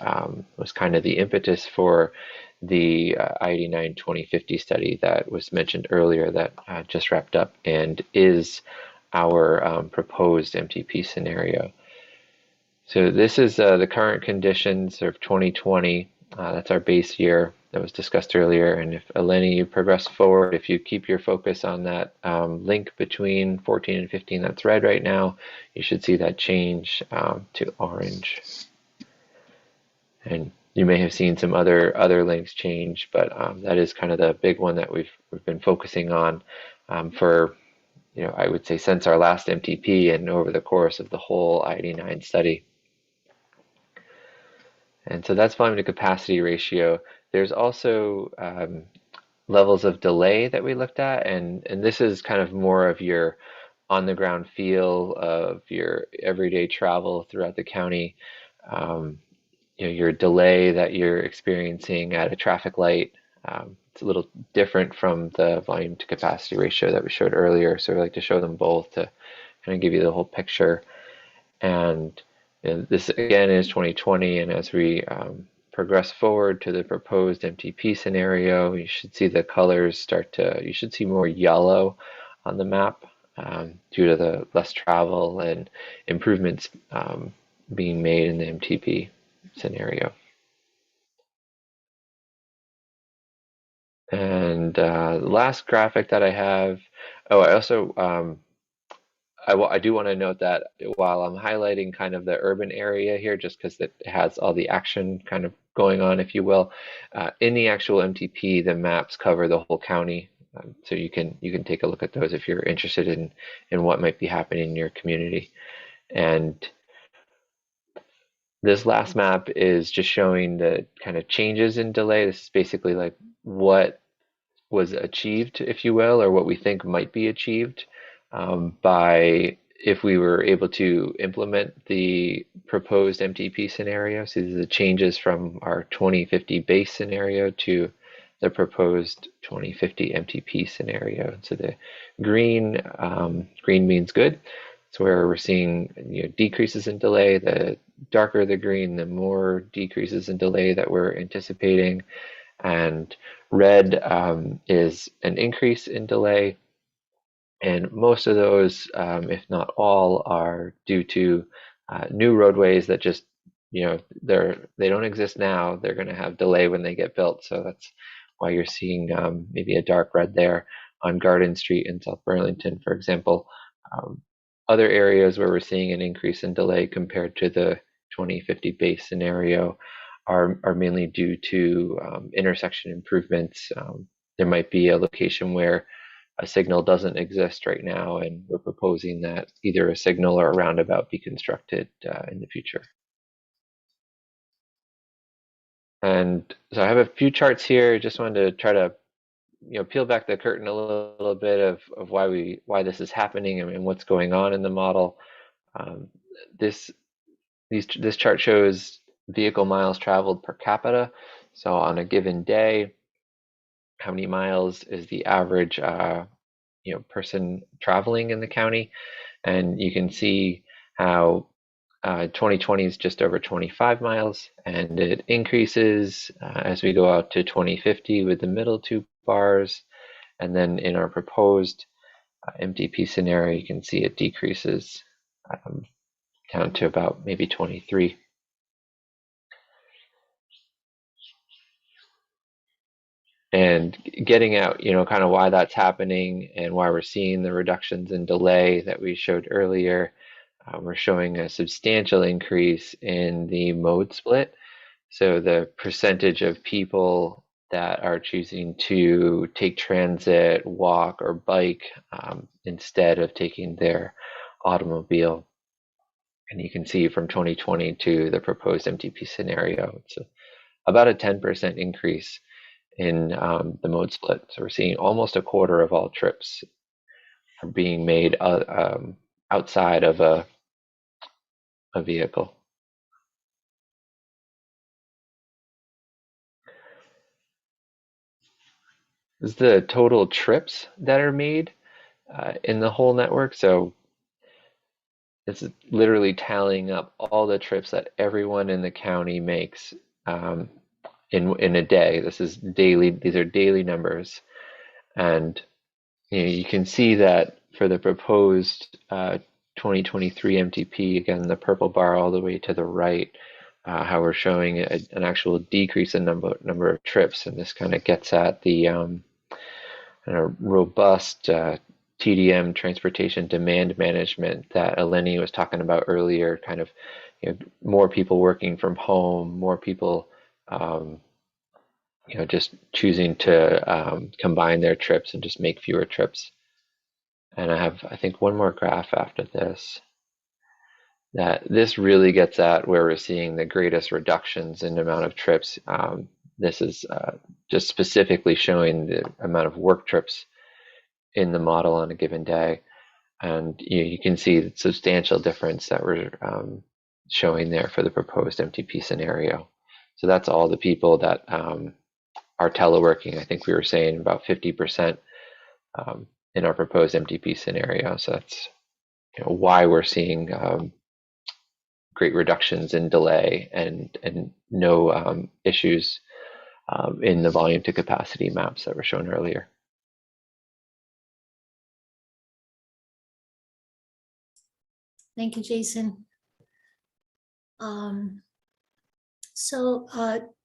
was kind of the impetus for the I-89 2050 study that was mentioned earlier that just wrapped up and is our proposed MTP scenario. So this is the current conditions of 2020. That's our base year that was discussed earlier. And if Eleni, you progress forward, if you keep your focus on that link between 14 and 15 that's red right now, you should see that change to orange. And you may have seen some other links change, but that is kind of the big one that we've been focusing on for, you know, I would say since our last MTP and over the course of the whole I-89 study. And so that's volume to capacity ratio. There's also levels of delay that we looked at, and this is kind of more of your on-the-ground feel of your everyday travel throughout the county. You know, your delay that you're experiencing at a traffic light. It's a little different from the volume to capacity ratio that we showed earlier. So we like to show them both to kind of give you the whole picture. And this again is 2020, and as we progress forward to the proposed MTP scenario, you should see the colors start to, you should see more yellow on the map due to the less travel and improvements being made in the MTP scenario. And the last graphic that I have, oh, I also, I do want to note that while I'm highlighting kind of the urban area here, just because it has all the action kind of going on, if you will, in the actual MTP, the maps cover the whole county. So you can take a look at those if you're interested in what might be happening in your community. And this last map is just showing the kind of changes in delay. This is basically like what was achieved, if you will, or what we think might be achieved by if we were able to implement the proposed MTP scenario. So these are the changes from our 2050 base scenario to the proposed 2050 MTP scenario. So the green means good. So where we're seeing, you know, decreases in delay, the darker the green, the more decreases in delay that we're anticipating. And red is an increase in delay. And most of those, if not all, are due to new roadways that just, you know, they don't exist now. They're going to have delay when they get built. So that's why you're seeing maybe a dark red there on Garden Street in South Burlington, for example. Other areas where we're seeing an increase in delay compared to the 2050 base scenario are mainly due to intersection improvements. There might be a location where a signal doesn't exist right now, and we're proposing that either a signal or a roundabout be constructed in the future. And so I have a few charts here. Just wanted to try to, you know, peel back the curtain a little bit of why this is happening and what's going on in the model. This chart shows vehicle miles traveled per capita. So on a given day, how many miles is the average person traveling in the county? And you can see how 2020 is just over 25 miles, and it increases as we go out to 2050 with the middle two bars. And then in our proposed MTP scenario, you can see it decreases down to about maybe 23. And getting out, kind of why that's happening and why we're seeing the reductions in delay that we showed earlier. We're showing a substantial increase in the mode split. So the percentage of people that are choosing to take transit, walk, or bike instead of taking their automobile. And you can see from 2020 to the proposed MTP scenario, it's about a 10% increase in the mode split. So we're seeing almost a quarter of all trips are being made outside of a vehicle. This is the total trips that are made in the whole network. So it's literally tallying up all the trips that everyone in the county makes in a day. This is daily. These are daily numbers, and you can see that for the proposed 2023 MTP, again, the purple bar all the way to the right, how we're showing an actual decrease in number of trips, and this kind of gets at the robust TDM, transportation demand management, that Eleni was talking about earlier. Kind of, more people working from home, more people, just choosing to combine their trips and just make fewer trips. And I have, I think, one more graph after this. That this really gets at where we're seeing the greatest reductions in the amount of trips. This is just specifically showing the amount of work trips in the model on a given day. And you can see the substantial difference that we're showing there for the proposed MTP scenario. So that's all the people that are teleworking. I think we were saying about 50% in our proposed MTP scenario. So that's why we're seeing great reductions in delay and no issues in the volume to capacity maps that were shown earlier. Thank you, Jason.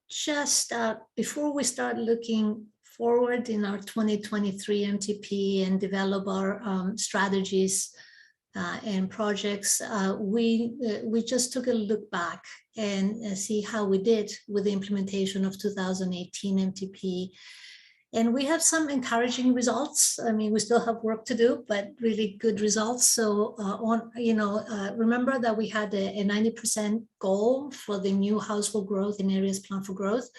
Just before we start looking forward in our 2023 MTP and develop our strategies and projects, we just took a look back and see how we did with the implementation of 2018 MTP. And we have some encouraging results. I mean, we still have work to do, but really good results. So remember that we had a 90% goal for the new household growth in areas planned for growth.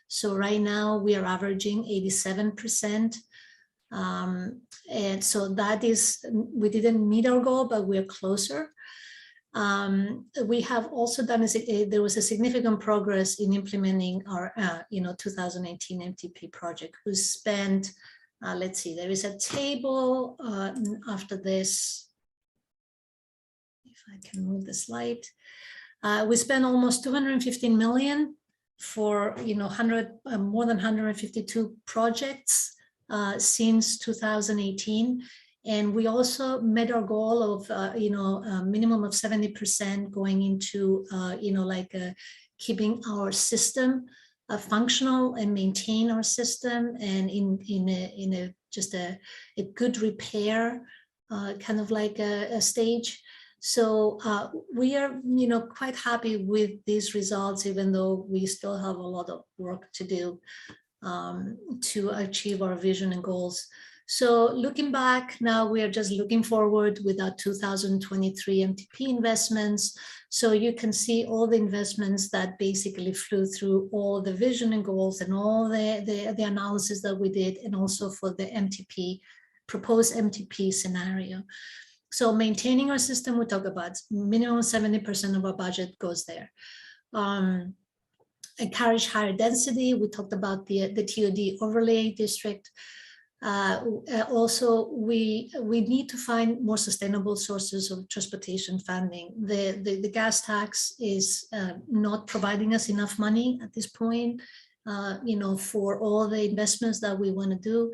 So right now we are averaging 87%. And so that is, we didn't meet our goal, but we're closer. We have also done, there was a significant progress in implementing our 2018 MTP project. We spent, let's see, there is a table after this, if I can move the slide. We spent almost 215 million for more than 152 projects since 2018. And we also met our goal of, a minimum of 70% going into, keeping our system functional and maintain our system, and in a good repair, kind of like a stage. So we are, quite happy with these results, even though we still have a lot of work to do to achieve our vision and goals. So looking back now, we are just looking forward with our 2023 MTP investments. So you can see all the investments that basically flew through all the vision and goals and all the analysis that we did, and also for the MTP, proposed MTP scenario. So maintaining our system, we talk about minimum 70% of our budget goes there. Encourage higher density. We talked about the TOD overlay district. Also, we need to find more sustainable sources of transportation funding. The gas tax is not providing us enough money at this point, for all the investments that we want to do.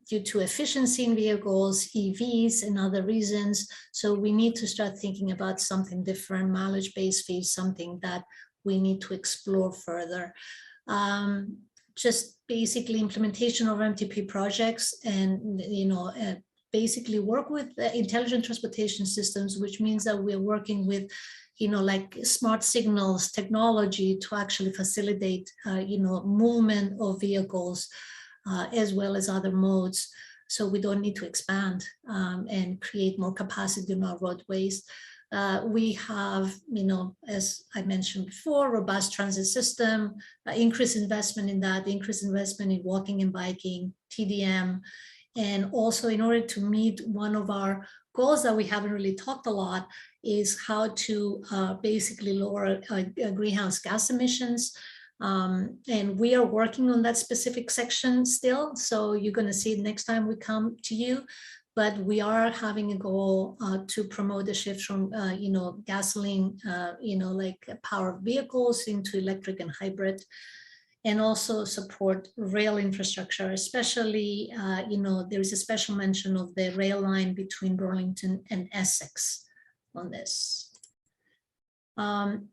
Due to efficiency in vehicles, EVs, and other reasons. So we need to start thinking about something different, mileage-based fees, something that we need to explore further. Just basically implementation of MTP projects and, basically work with intelligent transportation systems, which means that we're working with, like smart signals technology to actually facilitate, movement of vehicles, as well as other modes. So we don't need to expand and create more capacity in our roadways. We have, as I mentioned before, robust transit system, increased investment in that, increased investment in walking and biking, TDM. And also in order to meet one of our goals that we haven't really talked a lot is how to basically lower greenhouse gas emissions. And we are working on that specific section still. So you're going to see it next time we come to you. But we are having a goal to promote the shift from, gasoline, like powered vehicles into electric and hybrid, and also support rail infrastructure, especially, there is a special mention of the rail line between Burlington and Essex on this.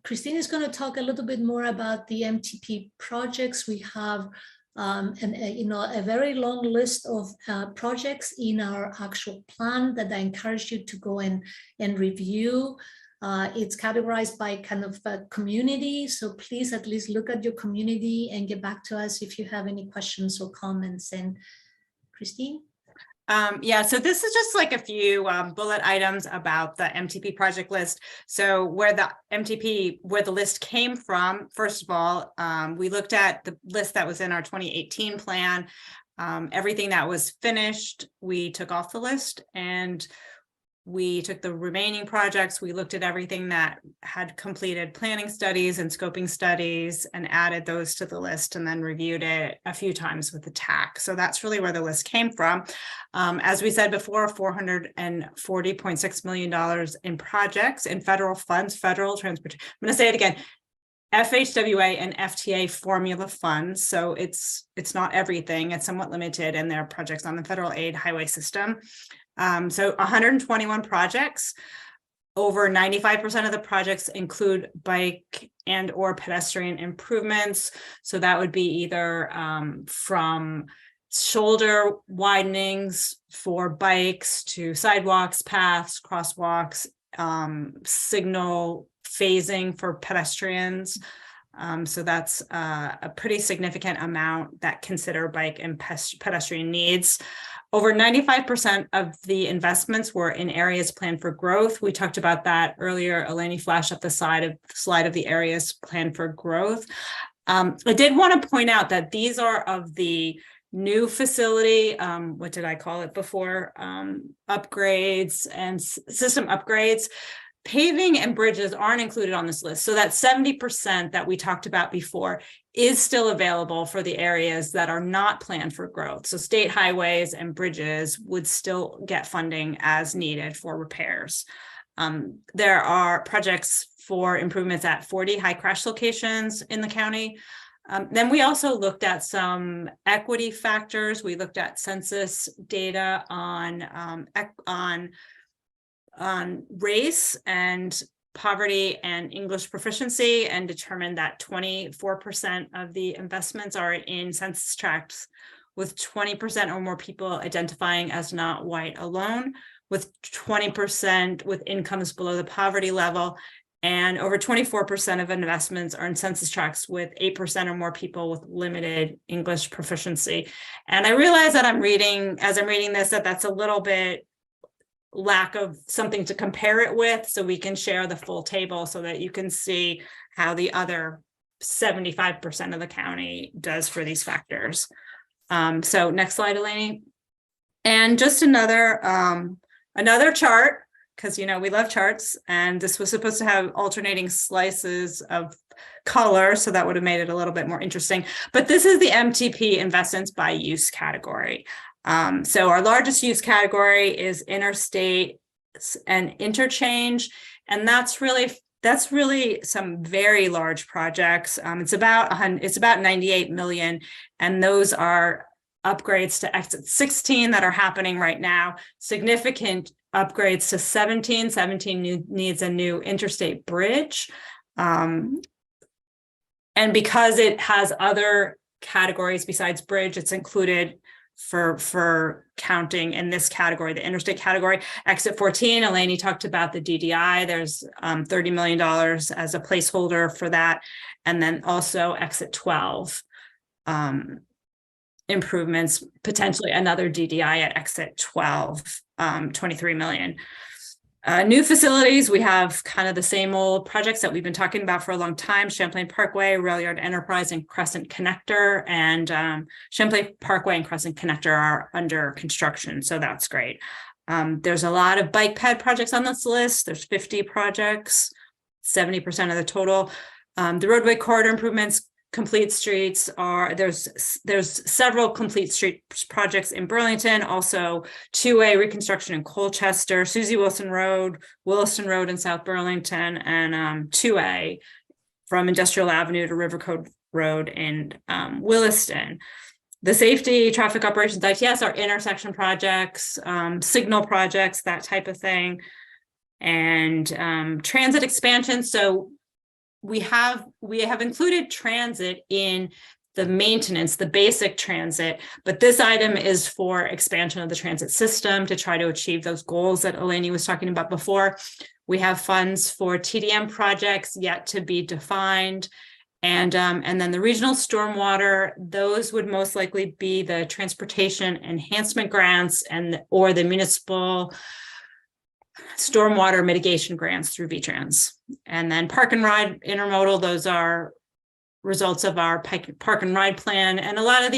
Christine is going to talk a little bit more about the MTP projects. We have a very long list of projects in our actual plan that I encourage you to go and review. It's categorized by kind of a community, so please at least look at your community and get back to us if you have any questions or comments. And Christine? Yeah, so this is just like a few bullet items about the MTP project list. So where the list came from, first of all, we looked at the list that was in our 2018 plan. Everything that was finished, we took off the list, and we took the remaining projects. We looked at everything that had completed planning studies and scoping studies and added those to the list, and then reviewed it a few times with the TAC. So that's really where the list came from. As we said before, $440.6 million in projects in federal funds, federal transport. I'm going to say it again. FHWA and FTA formula funds. So it's not everything. It's somewhat limited, and there are projects on the federal aid highway system. So 121 projects, over 95% of the projects include bike and or pedestrian improvements. So that would be either from shoulder widenings for bikes to sidewalks, paths, crosswalks, signal phasing for pedestrians. So that's a pretty significant amount that consider bike and pedestrian needs. Over 95% of the investments were in areas planned for growth. We talked about that earlier. Eleni flashed up the slide of the areas planned for growth. I did want to point out that these are of the new facility, what did I call it before? Upgrades and system upgrades. Paving and bridges aren't included on this list. So that 70% that we talked about before is still available for the areas that are not planned for growth. So state highways and bridges would still get funding as needed for repairs. There are projects for improvements at 40 high crash locations in the county. Then we also looked at some equity factors. We looked at census data on race and poverty and English proficiency, and determined that 24% of the investments are in census tracts with 20% or more people identifying as not white alone, with 20% with incomes below the poverty level, and over 24% of investments are in census tracts with 8% or more people with limited English proficiency. And I realize that as I'm reading this, that's a little bit lack of something to compare it with, so we can share the full table so that you can see how the other 75% of the county does for these factors. So next slide, Eleni. And just another chart, because we love charts, and this was supposed to have alternating slices of color, so that would have made it a little bit more interesting. But this is the MTP investments by use category. So our largest use category is interstate and interchange, and that's really some very large projects. It's about 98 million, and those are upgrades to exit 16 that are happening right now, significant upgrades to 17 needs a new interstate bridge. And because it has other categories besides bridge, it's included for counting in this category, the interstate category. Exit 14, Eleni talked about the DDI. There's $30 million as a placeholder for that. And then also exit 12. Improvements, potentially another DDI at exit 12, 23 million. New facilities, we have kind of the same old projects that we've been talking about for a long time: Champlain Parkway, Rail Yard Enterprise, and Crescent Connector. And Champlain Parkway and Crescent Connector are under construction, so that's great. There's a lot of bike ped projects on this list. There's 50 projects, 70% of the total. The roadway corridor improvements, complete streets are, there's several complete street projects in Burlington, also 2A reconstruction in Colchester, Susie Wilson Road, Williston Road in South Burlington, and 2A from Industrial Avenue to River Code Road in Williston. The safety, traffic operations, ITS are intersection projects, signal projects, that type of thing, and transit expansion. So we have included transit in the maintenance, the basic transit, but this item is for expansion of the transit system to try to achieve those goals that Eleni was talking about before. We have funds for TDM projects yet to be defined. And then the regional stormwater, those would most likely be the transportation enhancement grants or the municipal stormwater mitigation grants through VTrans. And then park and ride intermodal, those are results of our park and ride plan. And a lot of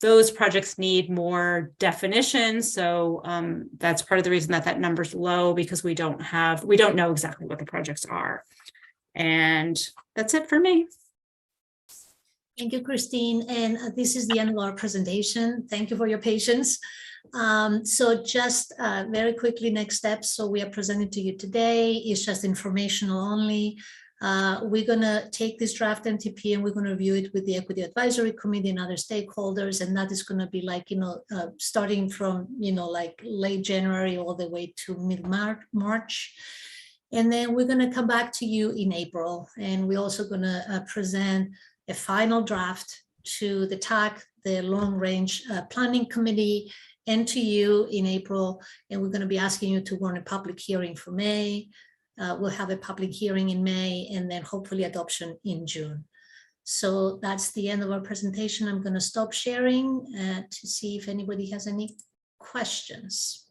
those projects need more definition. So that's part of the reason that number's low, because we don't know exactly what the projects are. And that's it for me. Thank you, Christine. And this is the end of our presentation. Thank you for your patience. So just very quickly, next steps. So we are presenting to you today. It's just informational only. We're going to take this draft MTP and we're going to review it with the Equity Advisory Committee and other stakeholders. And that is going to be like, starting from, like late January all the way to mid-March. And then we're going to come back to you in April. And we're also going to present a final draft to the TAC, the Long Range Planning Committee, and to you in April. And we're going to be asking you to warn a public hearing for May. We'll have a public hearing in May and then hopefully adoption in June. So that's the end of our presentation. I'm going to stop sharing to see if anybody has any questions.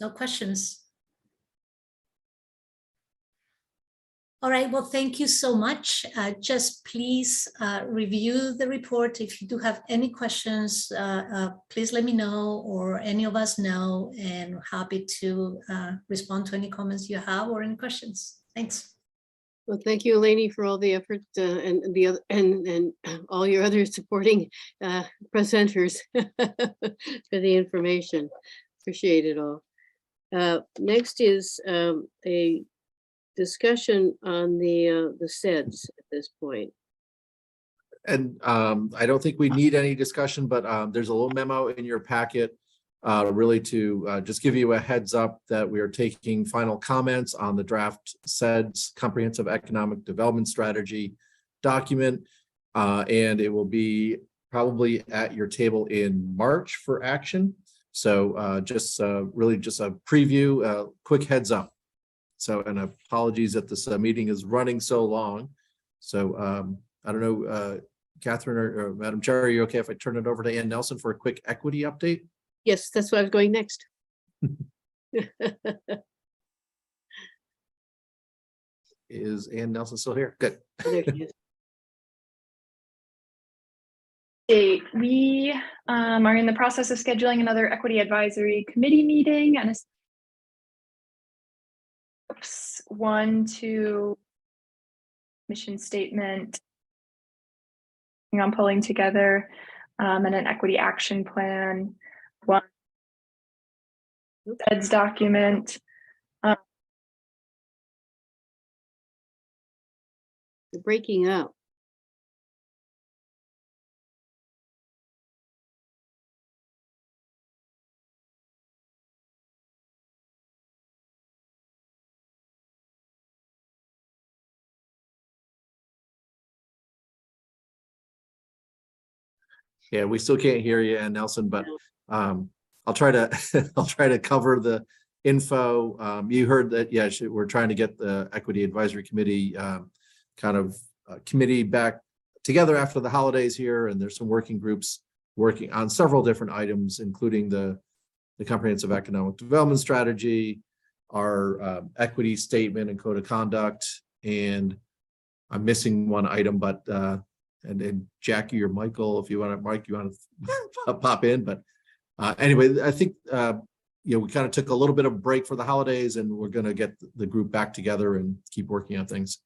No questions. All right, well, thank you so much. Just please review the report. If you do have any questions, please let me know or any of us know, and happy to respond to any comments you have or any questions. Thanks. Well, thank you, Eleni, for all the effort and all your other supporting presenters for the information. Appreciate it all. Next is a discussion on the CEDS at this point. And I don't think we need any discussion, but there's a little memo in your packet really to just give you a heads up that we are taking final comments on the draft CEDS Comprehensive Economic Development Strategy document. And it will be probably at your table in March for action. So just really just a preview, quick heads up. So, and apologies that this meeting is running so long. So I don't know, Catherine or Madam Chair, are you okay if I turn it over to Ann Nelson for a quick equity update? Yes, that's why I was going next. Is Ann Nelson still here? Good. There she is. We are in the process of scheduling another equity advisory committee meeting and to mission statement on pulling together and an equity action plan, one CEDS document. You're breaking up. Yeah, we still can't hear you, Ann Nelson, but I'll try to I'll try to cover the info. You heard that, yeah, we're trying to get the Equity Advisory Committee committee back together after the holidays here, and there's some working groups working on several different items, including the comprehensive economic development strategy, our equity statement and code of conduct, and I'm missing one item, but and then Jackie or Michael, if you want to, Mike, you want to pop in. But anyway, I think, we kind of took a little bit of a break for the holidays, and we're going to get the group back together and keep working on things.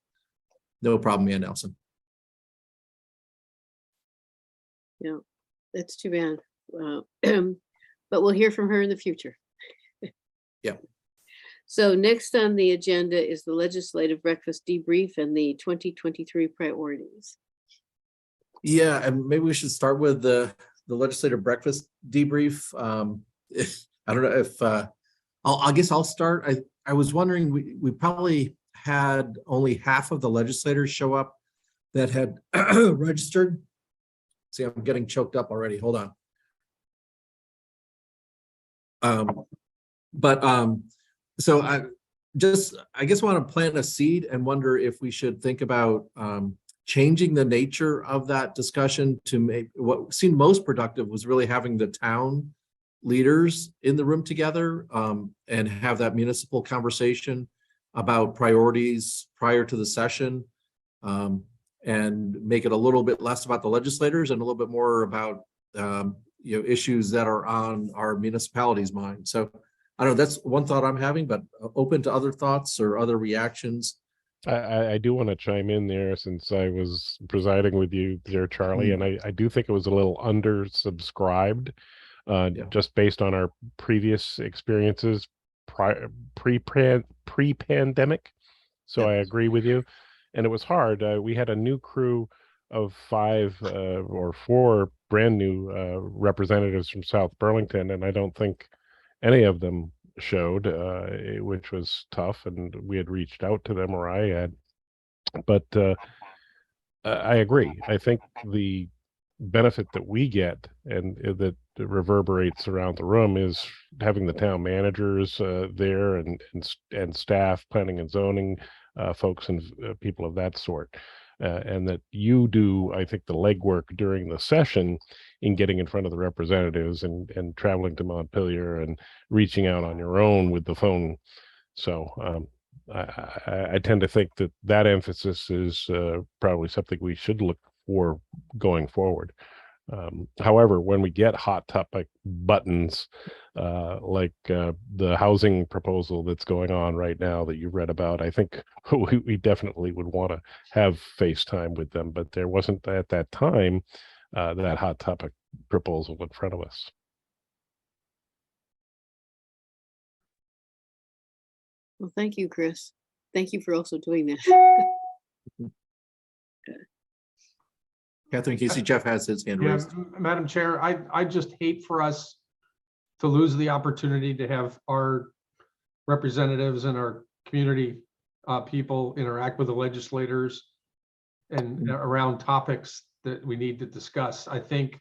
No problem, Ann Nelson. Yeah, that's too bad. But we'll hear from her in the future. Yeah. So next on the agenda is the legislative breakfast debrief and the 2023 priorities. Yeah, and maybe we should start with the legislative breakfast debrief. I don't know if I guess I'll start. I was wondering, we probably had only half of the legislators show up that had registered. See, I'm getting choked up already. Hold on. So I guess want to plant a seed and wonder if we should think about changing the nature of that discussion to make what seemed most productive was really having the town leaders in the room together and have that municipal conversation about priorities prior to the session, and make it a little bit less about the legislators and a little bit more about issues that are on our municipalities' mind. So I don't know, that's one thought I'm having, but open to other thoughts or other reactions. I do want to chime in there, since I was presiding with you there, Charlie, and I do think it was a little undersubscribed, just based on our previous experiences pre-pandemic. So I agree with you, and it was hard. We had a new crew of 5 or 4 brand new representatives from South Burlington, and I don't think any of them showed, which was tough, and we had reached out to them, or I had, but I agree. I think the benefit that we get and that reverberates around the room is having the town managers there and staff, planning and zoning folks and people of that sort, and that you do, I think, the legwork during the session in getting in front of the representatives and traveling to Montpelier and reaching out on your own with the phone. So I tend to think that emphasis is probably something we should look for going forward. However, when we get hot topic buttons, like the housing proposal that's going on right now that you read about, I think we definitely would want to have FaceTime with them, but there wasn't at that time that hot topic proposal in front of us. Well, thank you, Chris. Thank you for also doing that. Catherine Casey, Jeff has his hand raised. Madam Chair, I just hate for us to lose the opportunity to have our representatives and our community people interact with the legislators and around topics that we need to discuss. I think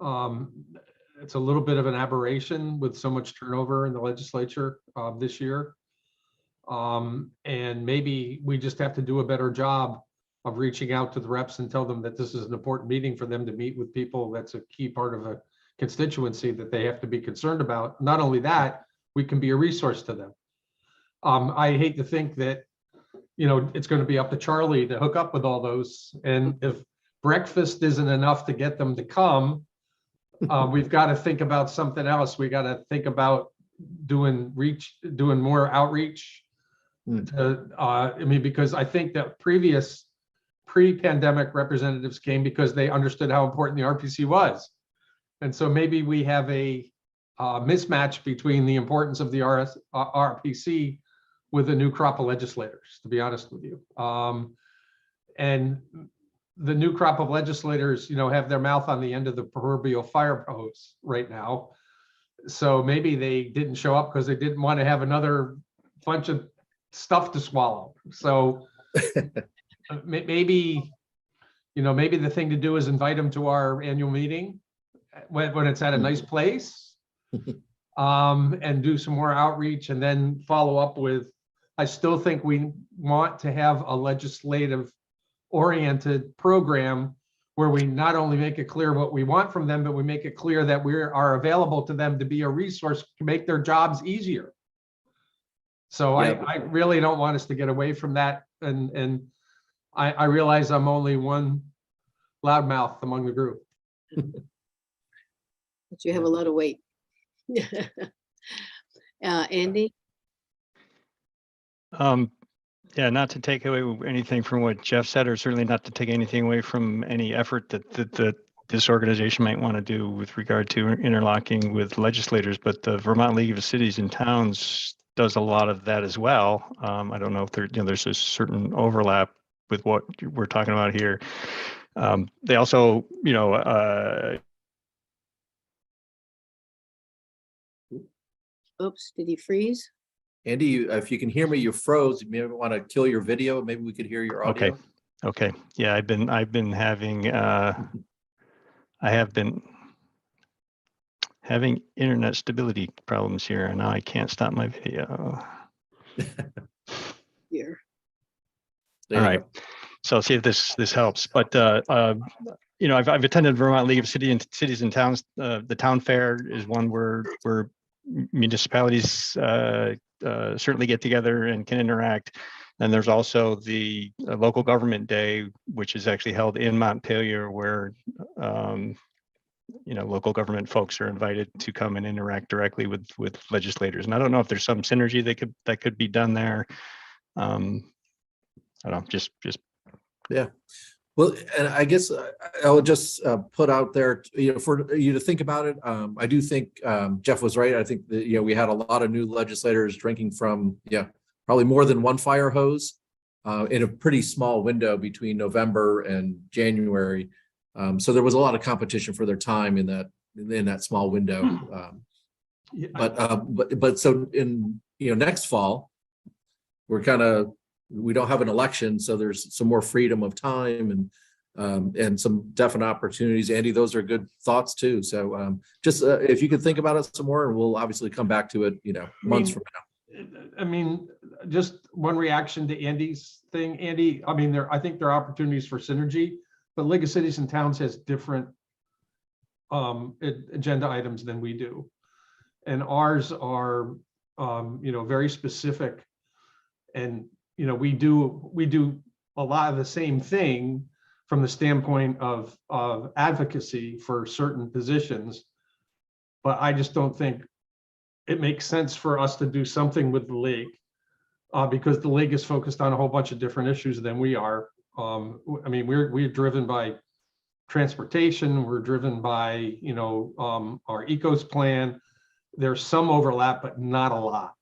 it's a little bit of an aberration with so much turnover in the legislature this year. And maybe we just have to do a better job of reaching out to the reps and tell them that this is an important meeting for them to meet with people. That's a key part of a constituency that they have to be concerned about. Not only that, we can be a resource to them. I hate to think that, it's going to be up to Charlie to hook up with all those. And if breakfast isn't enough to get them to come, we've got to think about something else. We got to think about doing more outreach. I mean, because I think that previous pre-pandemic representatives came because they understood how important the RPC was. And so maybe we have a mismatch between the importance of the RPC with a new crop of legislators, to be honest with you. And the new crop of legislators, you know, have their mouth on the end of the proverbial fire hose right now. So maybe they didn't show up because they didn't want to have another bunch of stuff to swallow. So maybe, you know, maybe the thing to do is invite them to our annual meeting when it's at a nice place, and do some more outreach, and then follow up with, I still think we want to have a legislative oriented program where we not only make it clear what we want from them, but we make it clear that we are available to them to be a resource to make their jobs easier. So yeah. I really don't want us to get away from that. And I realize I'm only one loudmouth among the group. But you have a lot of weight. Andy? Yeah, not to take away anything from what Jeff said, or certainly not to take anything away from any effort that this organization might want to do with regard to interlocking with legislators, but the Vermont League of Cities and Towns does a lot of that as well. I don't know if there, there's a certain overlap with what we're talking about here. They also, Oops, did he freeze? Andy, if you can hear me, you froze. You may want to kill your video. Maybe we could hear your audio. Okay. Yeah, I've been having I have been having internet stability problems here, and now I can't stop my video. Here. All right. So see if this helps. But I've attended Vermont League of Cities and Towns. The town fair is one where municipalities certainly get together and can interact. And there's also the local government day, which is actually held in Montpelier, where local government folks are invited to come and interact directly with legislators. And I don't know if there's some synergy that could be done there. I don't know, just yeah. Well, and I guess I would just put out there, for you to think about it. I do think Jeff was right. I think that, we had a lot of new legislators drinking from, probably more than one fire hose in a pretty small window between November and January. So there was a lot of competition for their time in that small window. But so in, next fall, we don't have an election, so there's some more freedom of time and some definite opportunities. Andy, those are good thoughts too. So just if you could think about it some more, and we'll obviously come back to it, months from now. I mean, just one reaction to Andy's thing. Andy, I mean, I think there are opportunities for synergy, but League of Cities and Towns has different agenda items than we do. And ours are, very specific, and we do a lot of the same thing from the standpoint of advocacy for certain positions, but I just don't think it makes sense for us to do something with the league because the league is focused on a whole bunch of different issues than we are. I mean, we're driven by transportation, we're driven by our ecos plan. There's some overlap, but not a lot.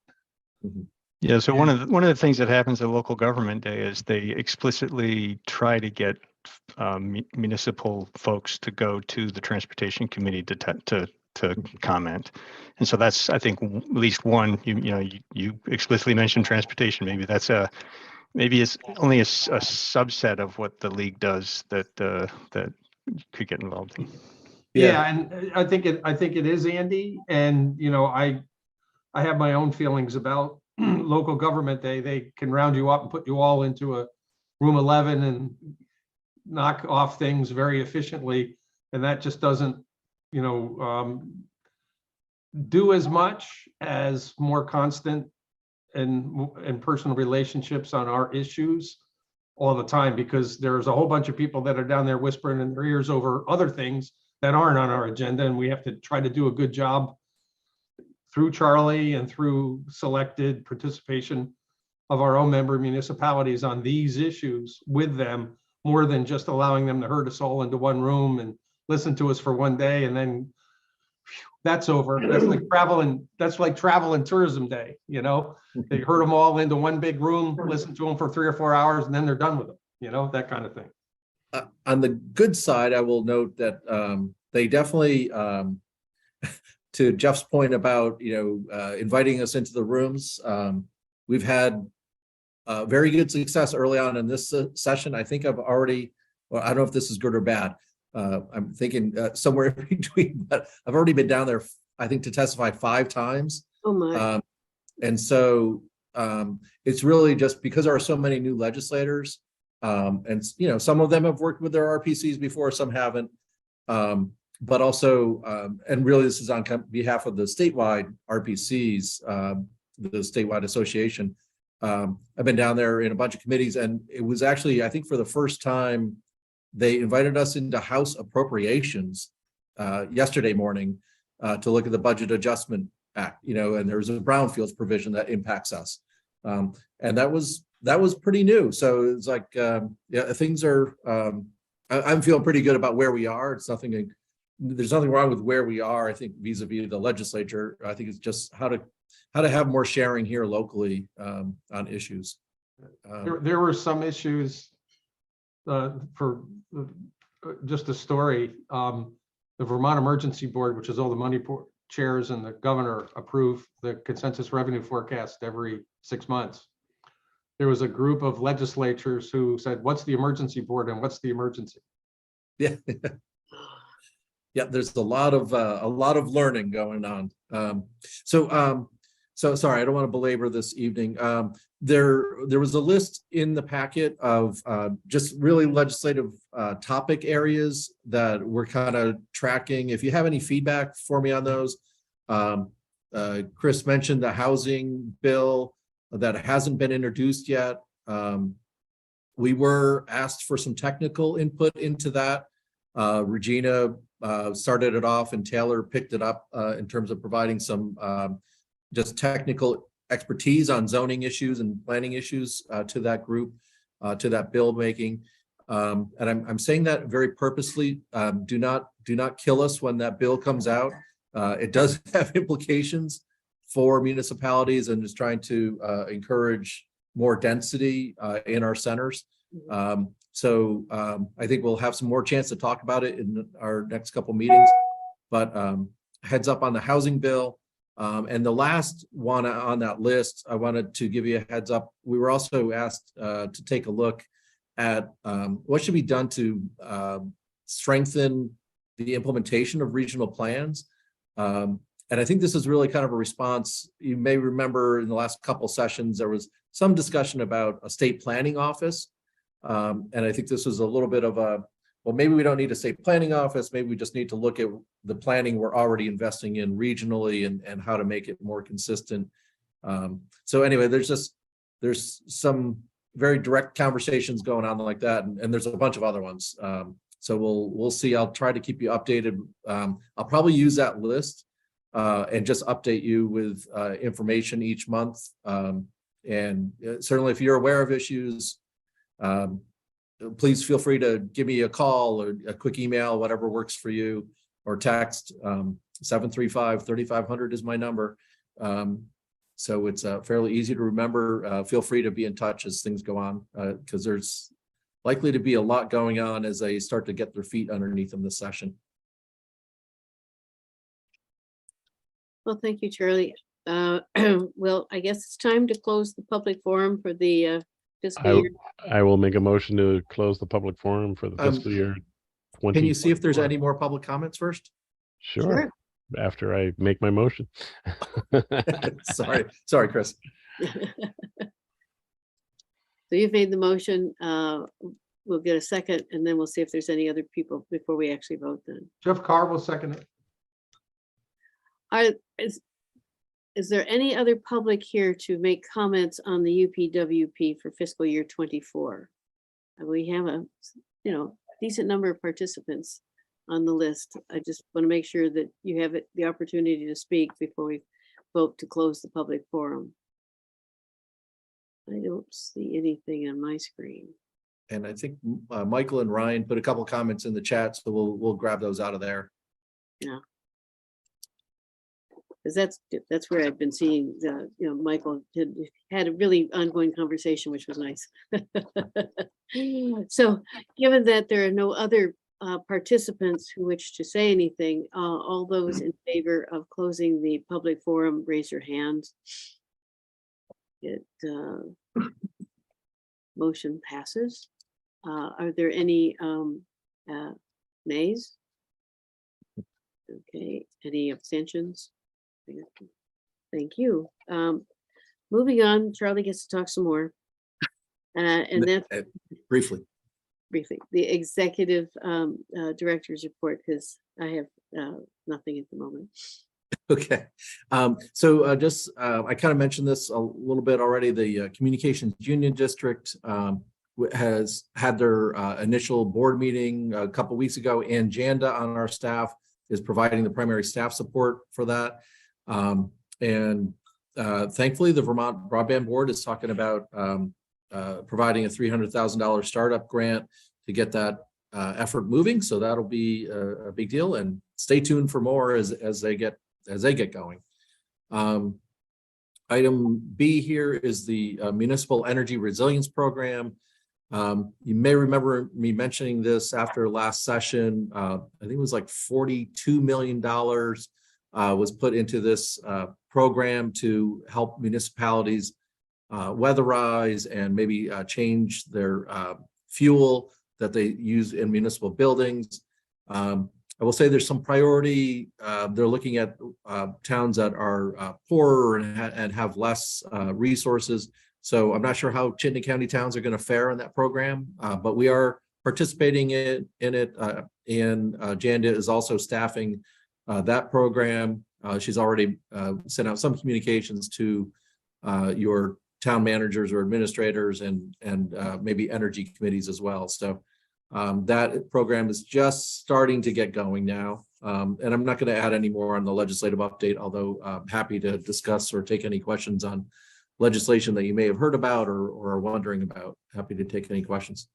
Mm-hmm. Yeah, so one of the things that happens at local government day is they explicitly try to get municipal folks to go to the transportation committee to comment, and so that's, I think, at least one. You explicitly mentioned transportation. Maybe that's maybe it's only a subset of what the league does that could get involved in. Yeah, and I think it is, Andy, and I have my own feelings about local government day. They can round you up and put you all into a room 11 and knock off things very efficiently, and that just doesn't do as much as more constant and personal relationships on our issues all the time, because there's a whole bunch of people that are down there whispering in their ears over other things that aren't on our agenda, and we have to try to do a good job through Charlie and through selected participation of our own member municipalities on these issues with them, more than just allowing them to herd us all into one room and listen to us for one day and then that's over. That's like travel and tourism day, you know? They herd them all into one big room, listen to them for 3 or 4 hours, and then they're done with them, you know, that kind of thing. On the good side, I will note that they definitely, to Jeff's point about, inviting us into the rooms, we've had very good success early on in this session. I think I've already, well, I don't know if this is good or bad. I'm thinking somewhere in between, but I've already been down there, I think, to testify 5 times. Oh my. And so it's really just because there are so many new legislators, and some of them have worked with their RPCs before, some haven't. But also, and really this is on behalf of the statewide RPCs, the statewide association. I've been down there in a bunch of committees, and it was actually, I think, for the first time, they invited us into House Appropriations yesterday morning to look at the Budget Adjustment Act, and there's a brownfields provision that impacts us. And that was pretty new. So it's like, yeah, things are, I'm feeling pretty good about where we are. It's nothing, there's nothing wrong with where we are. I think vis-a-vis the legislature, I think it's just how to have more sharing here locally on issues. There were some issues for just a story. The Vermont Emergency Board, which is all the money chairs and the governor, approve the consensus revenue forecast every 6 months. There was a group of legislatures who said, "What's the emergency board and what's the emergency?" Yeah. Yeah, there's a lot of learning going on. So sorry, I don't want to belabor this evening. There was a list in the packet of just really legislative topic areas that we're kind of tracking. If you have any feedback for me on those, Chris mentioned the housing bill that hasn't been introduced yet. We were asked for some technical input into that. Regina started it off and Taylor picked it up in terms of providing some just technical expertise on zoning issues and planning issues to that group, to that bill making. And I'm saying that very purposely. Do not kill us when that bill comes out. It does have implications for municipalities and is trying to encourage more density in our centers. So I think we'll have some more chance to talk about it in our next couple meetings, but heads up on the housing bill. And the last one on that list, I wanted to give you a heads up. We were also asked to take a look at what should be done to strengthen the implementation of regional plans. And I think this is really kind of a response. You may remember in the last couple sessions, there was some discussion about a state planning office. And I think this was a little bit of a, well, maybe we don't need a state planning office. Maybe we just need to look at the planning we're already investing in regionally and how to make it more consistent. So anyway, there's some very direct conversations going on like that. And there's a bunch of other ones. So we'll see. I'll try to keep you updated. I'll probably use that list and just update you with information each month. And certainly if you're aware of issues, please feel free to give me a call or a quick email, whatever works for you, or text. 735-3500 is my number. So it's fairly easy to remember. Feel free to be in touch as things go on, because there's likely to be a lot going on as they start to get their feet underneath them this session. Well, thank you, Charlie. Well, I guess it's time to close the public forum for the fiscal year. I will make a motion to close the public forum for the fiscal year 20. Can you see if there's any more public comments first? Sure. After I make my motion. Sorry, Chris. So you've made the motion. We'll get a second, and then we'll see if there's any other people before we actually vote then. Jeff Carr will second it. Is there any other public here to make comments on the UPWP for fiscal year 24? we have a, decent number of participants on the list. I just want to make sure that you have the opportunity to speak before we vote to close the public forum. I don't see anything on my screen. And I think Michael and Ryan put a couple comments in the chat, so we'll grab those out of there. Yeah. Because that's where I've been seeing Michael had a really ongoing conversation, which was nice. So given that there are no other participants who wish to say anything, all those in favor of closing the public forum, raise your hands. Motion passes. Are there any nays? Okay, any abstentions? Thank you. Moving on, Charlie gets to talk some more. And that's briefly, the executive director's report, because I have nothing at the moment. Okay, so just I kind of mentioned this a little bit already. The Communications Union District has had their initial board meeting a couple weeks ago, and Janda on our staff is providing the primary staff support for that. And thankfully, the Vermont Broadband Board is talking about providing a $300,000 startup grant to get that effort moving. So that'll be a big deal. And stay tuned for more as they get going. Item B here is the Municipal Energy Resilience Program. You may remember me mentioning this after last session. I think it was like $42 million was put into this program to help municipalities weatherize and maybe change their fuel that they use in municipal buildings. I will say there's some priority. They're looking at towns that are poorer and have less resources. So I'm not sure how Chittenden County towns are going to fare in that program, but we are participating in it. And Janda is also staffing that program. She's already sent out some communications to your town managers or administrators and maybe energy committees as well. So that program is just starting to get going now. And I'm not going to add any more on the legislative update, although I'm happy to discuss or take any questions on legislation that you may have heard about or are wondering about. Happy to take any questions.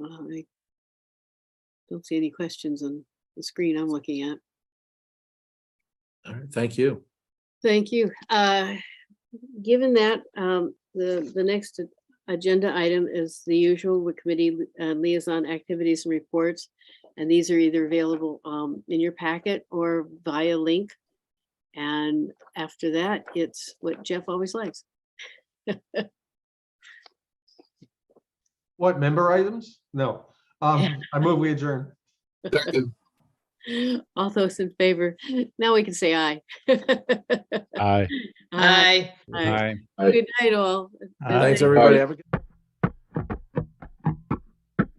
I don't see any questions on the screen I'm looking at. All right, thank you. Thank you. Given that, the next agenda item is the usual with committee liaison activities and reports. And these are either available in your packet or via link. And after that, it's what Jeff always likes. What, member items? No. I move we adjourn. All those in favor. Now we can say aye. Aye. Aye. Aye. Good night, all. Thanks, everybody. Have a good